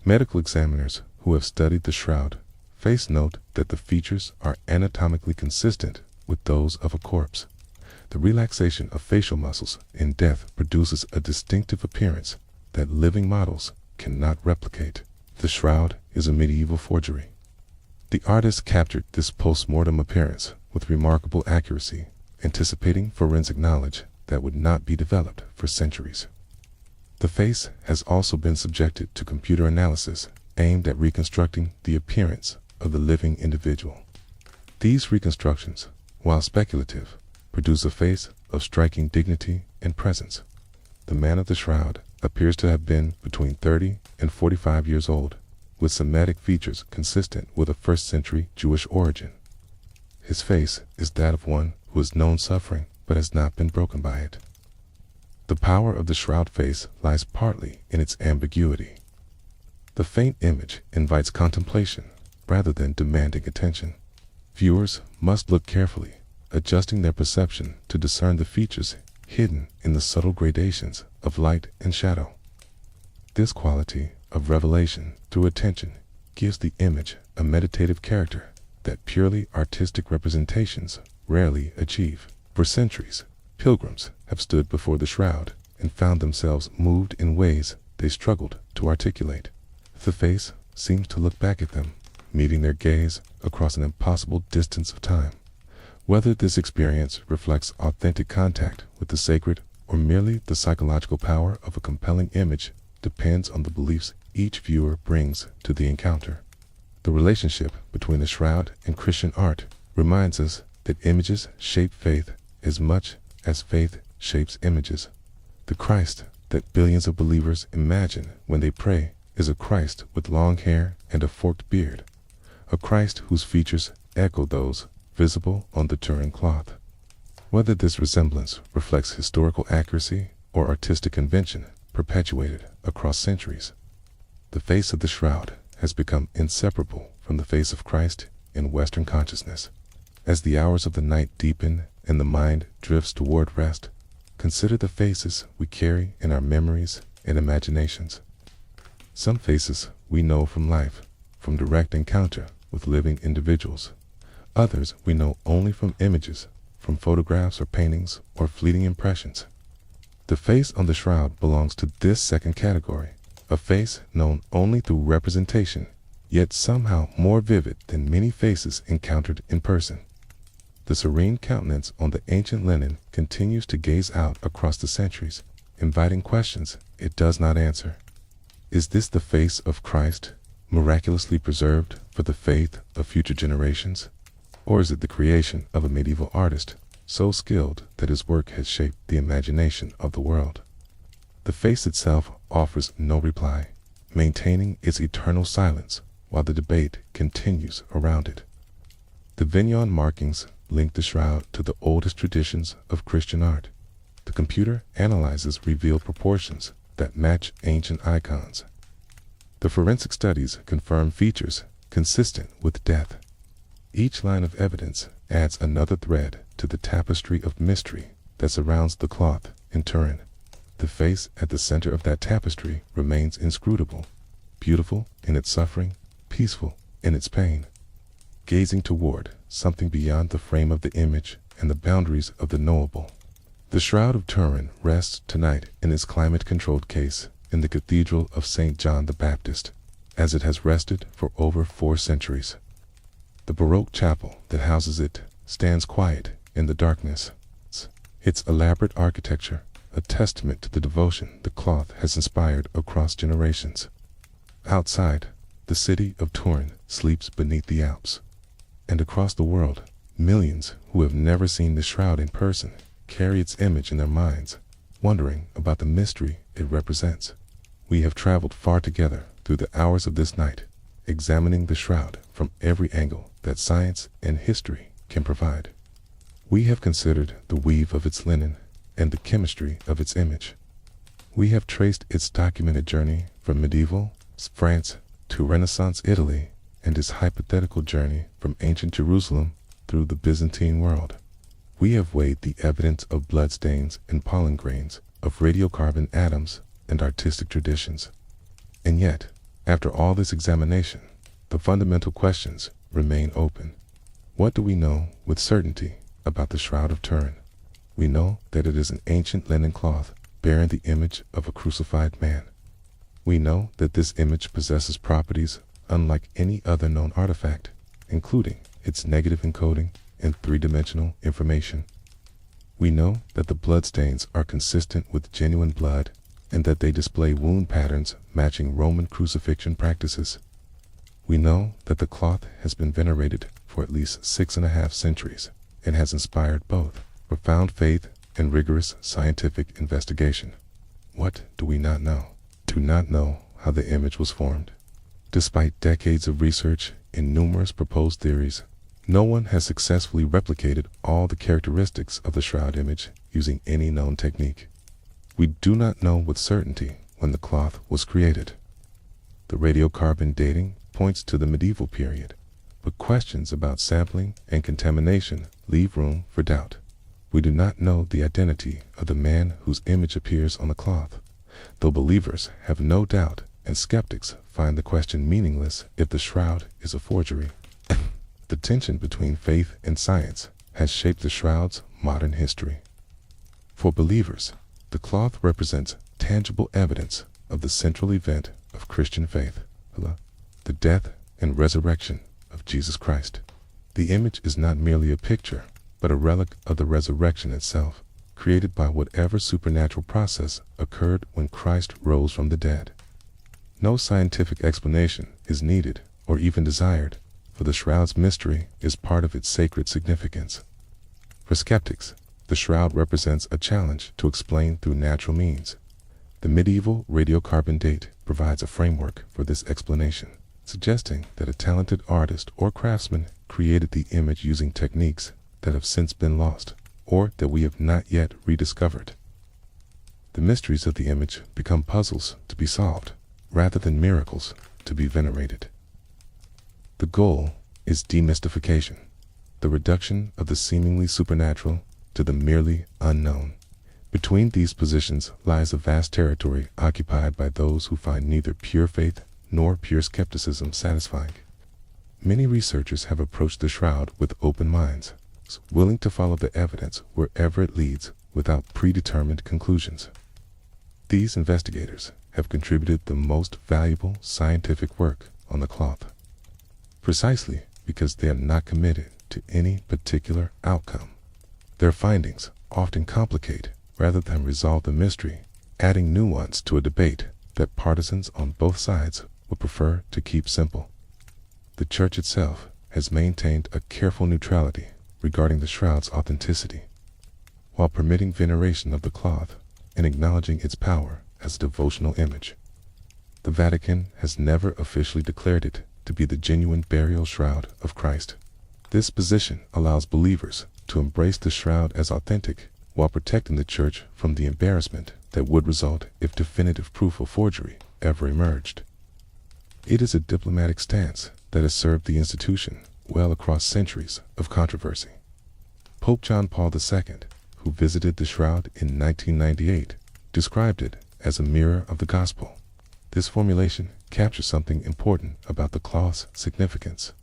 Medical examiners who have studied the shroud face note that the features are anatomically consistent with those of a corpse. The relaxation of facial muscles in death produces a distinctive appearance that living models cannot replicate. The shroud is a medieval forgery. The artist captured this post-mortem appearance with remarkable accuracy, anticipating forensic knowledge that would not be developed for centuries. The face has also been subjected to computer analysis aimed at reconstructing the appearance of the living individual. These reconstructions, while speculative, produce a face of striking dignity and presence. The man of the shroud appears to have been between 30 and 45 years old, with Semitic features consistent with a first-century Jewish origin. His face is that of one who has known suffering but has not been broken by it. The power of the shroud face lies partly in its ambiguity. The faint image invites contemplation rather than demanding attention. Viewers must look carefully, adjusting their perception to discern the features hidden in the subtle gradations of light and shadow. This quality of revelation through attention gives the image a meditative character that purely artistic representations rarely achieve. For centuries, pilgrims have stood before the shroud and found themselves moved in ways they struggled to articulate. The face seems to look back at them, meeting their gaze across an impossible distance of time. Whether this experience reflects authentic contact with the sacred or merely the psychological power of a compelling image depends on the beliefs each viewer brings to the encounter. The relationship between the shroud and Christian art reminds us that images shape faith as much as faith shapes images. The Christ that billions of believers imagine when they pray is a Christ with long hair and a forked beard, a Christ whose features echo those visible on the Turin cloth. Whether this resemblance reflects historical accuracy or artistic convention perpetuated across centuries, the face of the shroud has become inseparable from the face of Christ in Western consciousness. As the hours of the night deepen and the mind drifts toward rest, consider the faces we carry in our memories and imaginations. Some faces we know from life, from direct encounter with living individuals. Others we know only from images, from photographs or paintings or fleeting impressions. The face on the shroud belongs to this second category, a face known only through representation, yet somehow more vivid than many faces encountered in person. The serene countenance on the ancient linen continues to gaze out across the centuries, inviting questions it does not answer. Is this the face of Christ, miraculously preserved for the faith of future generations? Or is it the creation of a medieval artist, so skilled that his work has shaped the imagination of the world? The face itself offers no reply, maintaining its eternal silence while the debate continues around it. The Vignon markings link the shroud to the oldest traditions of Christian art. The computer analyzes revealed proportions that match ancient icons. The forensic studies confirm features consistent with death. Each line of evidence adds another thread to the tapestry of mystery that surrounds the cloth in Turin. The face at the center of that tapestry remains inscrutable, beautiful in its suffering, peaceful in its pain, gazing toward something beyond the frame of the image and the boundaries of the knowable. The Shroud of Turin rests tonight in its climate-controlled case in the Cathedral of St. John the Baptist, as it has rested for over 4 centuries. The Baroque chapel that houses it stands quiet in the darkness, its elaborate architecture a testament to the devotion the cloth has inspired across generations. Outside, the city of Turin sleeps beneath the Alps, and across the world, millions who have never seen the shroud in person carry its image in their minds, wondering about the mystery it represents. We have traveled far together through the hours of this night, examining the shroud from every angle that science and history can provide. We have considered the weave of its linen and the chemistry of its image. We have traced its documented journey from medieval France to Renaissance Italy and its hypothetical journey from ancient Jerusalem through the Byzantine world. We have weighed the evidence of bloodstains and pollen grains, of radiocarbon atoms and artistic traditions. And yet, after all this examination, the fundamental questions remain open. What do we know with certainty about the Shroud of Turin? We know that it is an ancient linen cloth bearing the image of a crucified man. We know that this image possesses properties unlike any other known artifact, including its negative encoding and 3-dimensional information. We know that the bloodstains are consistent with genuine blood and that they display wound patterns matching Roman crucifixion practices. We know that the cloth has been venerated for at least 6.5 centuries and has inspired both profound faith and rigorous scientific investigation. What do we not know? Do not know how the image was formed. Despite decades of research and numerous proposed theories, no one has successfully replicated all the characteristics of the shroud image using any known technique. We do not know with certainty when the cloth was created. The radiocarbon dating points to the medieval period, but questions about sampling and contamination leave room for doubt. We do not know the identity of the man whose image appears on the cloth, though believers have no doubt and skeptics find the question meaningless if the shroud is a forgery. The tension between faith and science has shaped the shroud's modern history. For believers, the cloth represents tangible evidence of the central event of Christian faith, the death and resurrection of Jesus Christ. The image is not merely a picture, but a relic of the resurrection itself, created by whatever supernatural process occurred when Christ rose from the dead. No scientific explanation is needed or even desired, for the shroud's mystery is part of its sacred significance. For skeptics, the shroud represents a challenge to explain through natural means. The medieval radiocarbon date provides a framework for this explanation, suggesting that a talented artist or craftsman created the image using techniques that have since been lost, or that we have not yet rediscovered. The mysteries of the image become puzzles to be solved, rather than miracles to be venerated. The goal is demystification, the reduction of the seemingly supernatural to the merely unknown. Between these positions lies a vast territory occupied by those who find neither pure faith nor pure skepticism satisfying. Many researchers have approached the shroud with open minds, willing to follow the evidence wherever it leads without predetermined conclusions. These investigators have contributed the most valuable scientific work on the cloth, precisely because they are not committed to any particular outcome. Their findings often complicate rather than resolve the mystery, adding nuance to a debate that partisans on both sides would prefer to keep simple. The Church itself has maintained a careful neutrality regarding the shroud's authenticity, while permitting veneration of the cloth and acknowledging its power as a devotional image. The Vatican has never officially declared it to be the genuine burial shroud of Christ. This position allows believers to embrace the shroud as authentic while protecting the church from the embarrassment that would result if definitive proof of forgery ever emerged. It is a diplomatic stance that has served the institution well across centuries of controversy. Pope John Paul II, who visited the shroud in 1998, described it as a mirror of the gospel. This formulation captures something important about the cloth's significance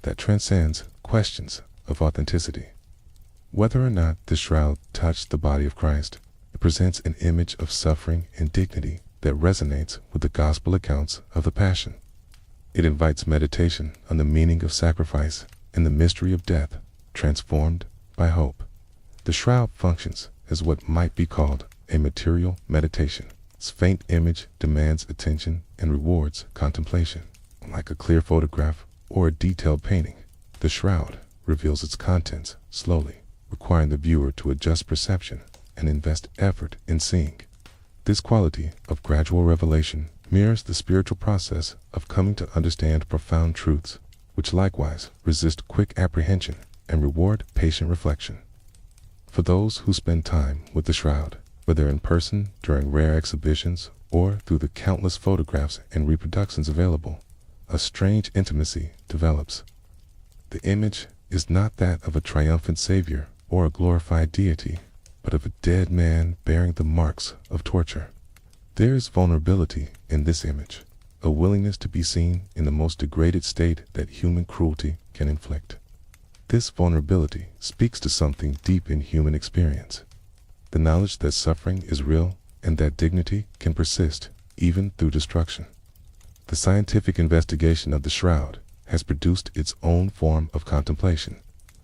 that transcends questions of authenticity. Whether or not the shroud touched the body of Christ, it presents an image of suffering and dignity that resonates with the gospel accounts of the Passion. It invites meditation on the meaning of sacrifice and the mystery of death, transformed by hope. The shroud functions as what might be called a material meditation. Its faint image demands attention and rewards contemplation. Like a clear photograph or a detailed painting, the shroud reveals its contents slowly, requiring the viewer to adjust perception and invest effort in seeing. This quality of gradual revelation mirrors the spiritual process of coming to understand profound truths, which likewise resist quick apprehension and reward patient reflection. For those who spend time with the shroud, whether in person during rare exhibitions or through the countless photographs and reproductions available, a strange intimacy develops. The image is not that of a triumphant savior or a glorified deity, but of a dead man bearing the marks of torture. There is vulnerability in this image, a willingness to be seen in the most degraded state that human cruelty can inflict. This vulnerability speaks to something deep in human experience, the knowledge that suffering is real and that dignity can persist even through destruction. The scientific investigation of the shroud has produced its own form of contemplation.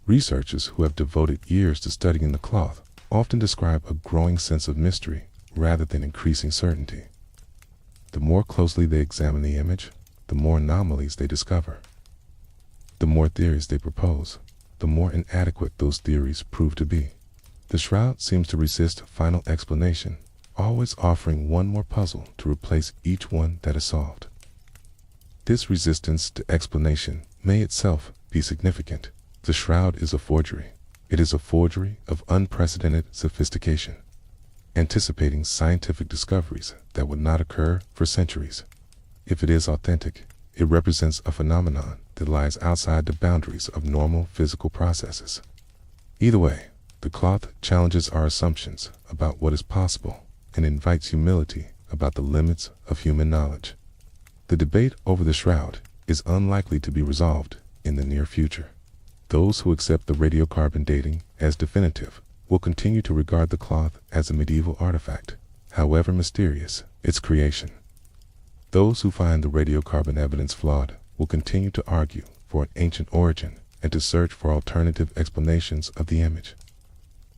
Researchers who have devoted years to studying the cloth often describe a growing sense of mystery rather than increasing certainty. The more closely they examine the image, the more anomalies they discover. The more theories they propose, the more inadequate those theories prove to be. The shroud seems to resist final explanation, always offering one more puzzle to replace each one that is solved. This resistance to explanation may itself be significant. The shroud is a forgery. It is a forgery of unprecedented sophistication, anticipating scientific discoveries that would not occur for centuries. If it is authentic, it represents a phenomenon that lies outside the boundaries of normal physical processes. Either way, the cloth challenges our assumptions about what is possible and invites humility about the limits of human knowledge. The debate over the shroud is unlikely to be resolved in the near future. Those who accept the radiocarbon dating as definitive will continue to regard the cloth as a medieval artifact, however mysterious its creation. Those who find the radiocarbon evidence flawed will continue to argue for an ancient origin and to search for alternative explanations of the image.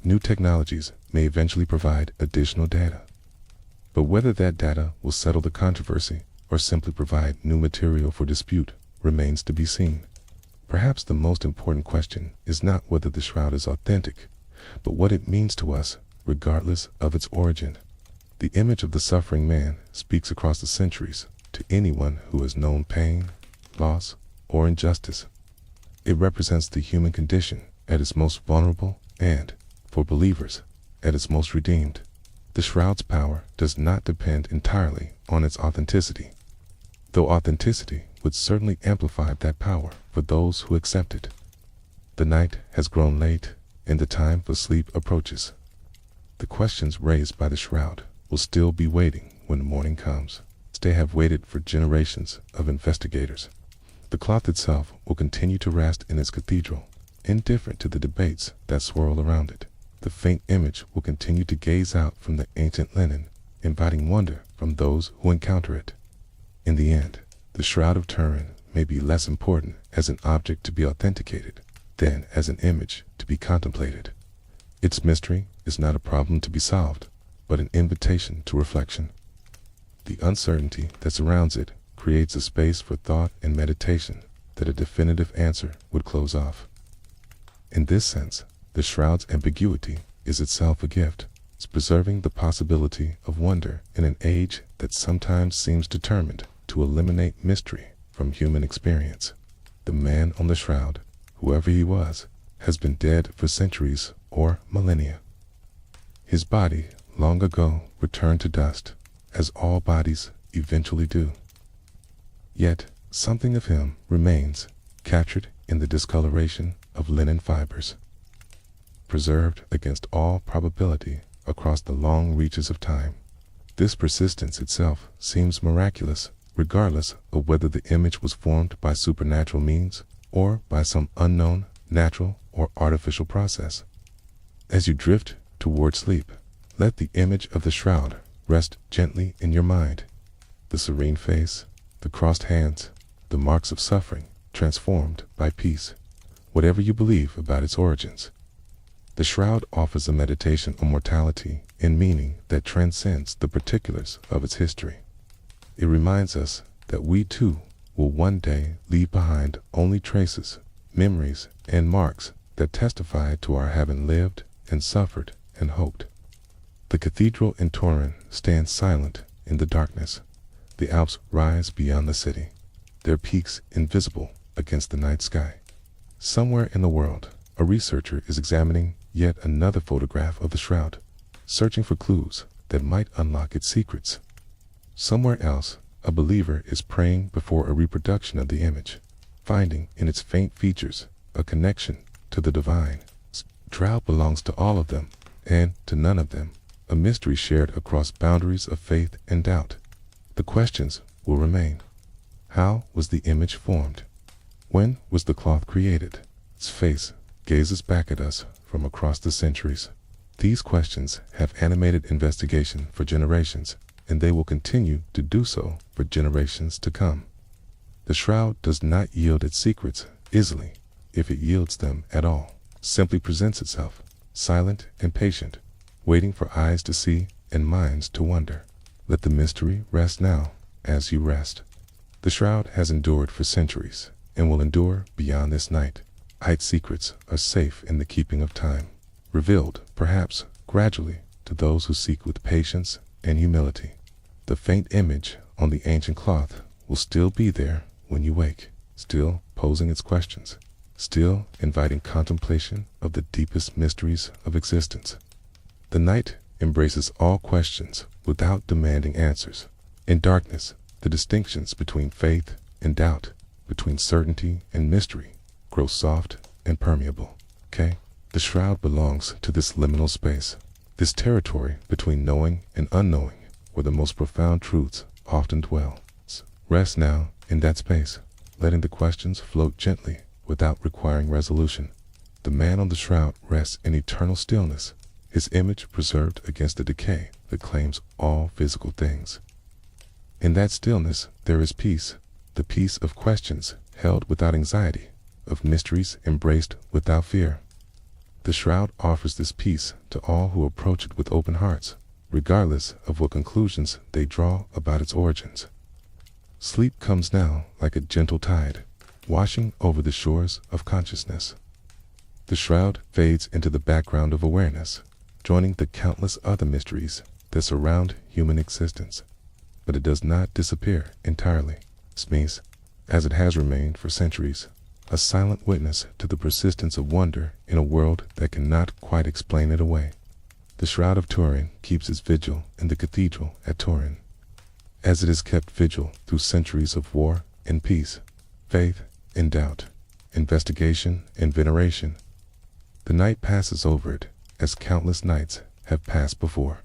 New technologies may eventually provide additional data, but whether that data will settle the controversy or simply provide new material for dispute remains to be seen. Perhaps the most important question is not whether the shroud is authentic, but what it means to us regardless of its origin. The image of the suffering man speaks across the centuries to anyone who has known pain, loss, or injustice. It represents the human condition at its most vulnerable and, for believers, at its most redeemed. The shroud's power does not depend entirely on its authenticity, though authenticity would certainly amplify that power for those who accept it. The night has grown late, and the time for sleep approaches. The questions raised by the shroud will still be waiting when the morning comes. They have waited for generations of investigators. The cloth itself will continue to rest in its cathedral, indifferent to the debates that swirl around it. The faint image will continue to gaze out from the ancient linen, inviting wonder from those who encounter it. In the end, the Shroud of Turin may be less important as an object to be authenticated than as an image to be contemplated. Its mystery is not a problem to be solved, but an invitation to reflection. The uncertainty that surrounds it creates a space for thought and meditation that a definitive answer would close off. In this sense, the shroud's ambiguity is itself a gift. It's preserving the possibility of wonder in an age that sometimes seems determined to eliminate mystery from human experience. The man on the shroud, whoever he was, has been dead for centuries or millennia. His body, long ago, returned to dust, as all bodies eventually do. Yet, something of him remains, captured in the discoloration of linen fibers, preserved against all probability across the long reaches of time. This persistence itself seems miraculous, regardless of whether the image was formed by supernatural means or by some unknown, natural, or artificial process. As you drift toward sleep, let the image of the shroud rest gently in your mind. The serene face, the crossed hands, the marks of suffering transformed by peace. Whatever you believe about its origins, the shroud offers a meditation on mortality and meaning that transcends the particulars of its history. It reminds us that we too will one day leave behind only traces, memories, and marks that testify to our having lived and suffered and hoped. The cathedral in Turin stands silent in the darkness. The Alps rise beyond the city, their peaks invisible against the night sky. Somewhere in the world, a researcher is examining yet another photograph of the shroud, searching for clues that might unlock its secrets. Somewhere else, a believer is praying before a reproduction of the image, finding in its faint features a connection to the divine. Shroud belongs to all of them, and to none of them, a mystery shared across boundaries of faith and doubt. The questions will remain. How was the image formed? When was the cloth created? Its face gazes back at us from across the centuries. These questions have animated investigation for generations, and they will continue to do so for generations to come. The shroud does not yield its secrets easily, if it yields them at all. Simply presents itself, silent and patient, waiting for eyes to see and minds to wonder. Let the mystery rest now, as you rest. The shroud has endured for centuries, and will endure beyond this night. Its secrets are safe in the keeping of time, revealed, perhaps, gradually, to those who seek with patience and humility. The faint image on the ancient cloth will still be there when you wake, still posing its questions, still inviting contemplation of the deepest mysteries of existence. The night embraces all questions without demanding answers. In darkness, the distinctions between faith and doubt, between certainty and mystery, grow soft and permeable. The shroud belongs to this liminal space, this territory between knowing and unknowing, where the most profound truths often dwell. Rest now in that space, letting the questions float gently without requiring resolution. The man on the shroud rests in eternal stillness, his image preserved against the decay that claims all physical things. In that stillness there is peace, the peace of questions held without anxiety, of mysteries embraced without fear. The shroud offers this peace to all who approach it with open hearts, regardless of what conclusions they draw about its origins. Sleep comes now like a gentle tide, washing over the shores of consciousness. The shroud fades into the background of awareness, joining the countless other mysteries that surround human existence. But it does not disappear entirely. Smees, as it has remained for centuries, a silent witness to the persistence of wonder in a world that cannot quite explain it away. The Shroud of Turin keeps its vigil in the cathedral at Turin, as it has kept vigil through centuries of war and peace, faith and doubt, investigation and veneration. The night passes over it as countless nights have passed before,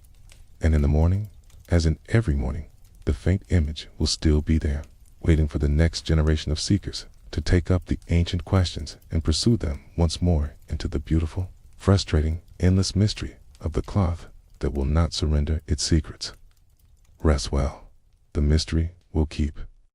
and in the morning, as in every morning, the faint image will still be there, waiting for the next generation of seekers to take up the ancient questions and pursue them once more into the beautiful, frustrating, endless mystery of the cloth that will not surrender its secrets. Rest well. The mystery will keep.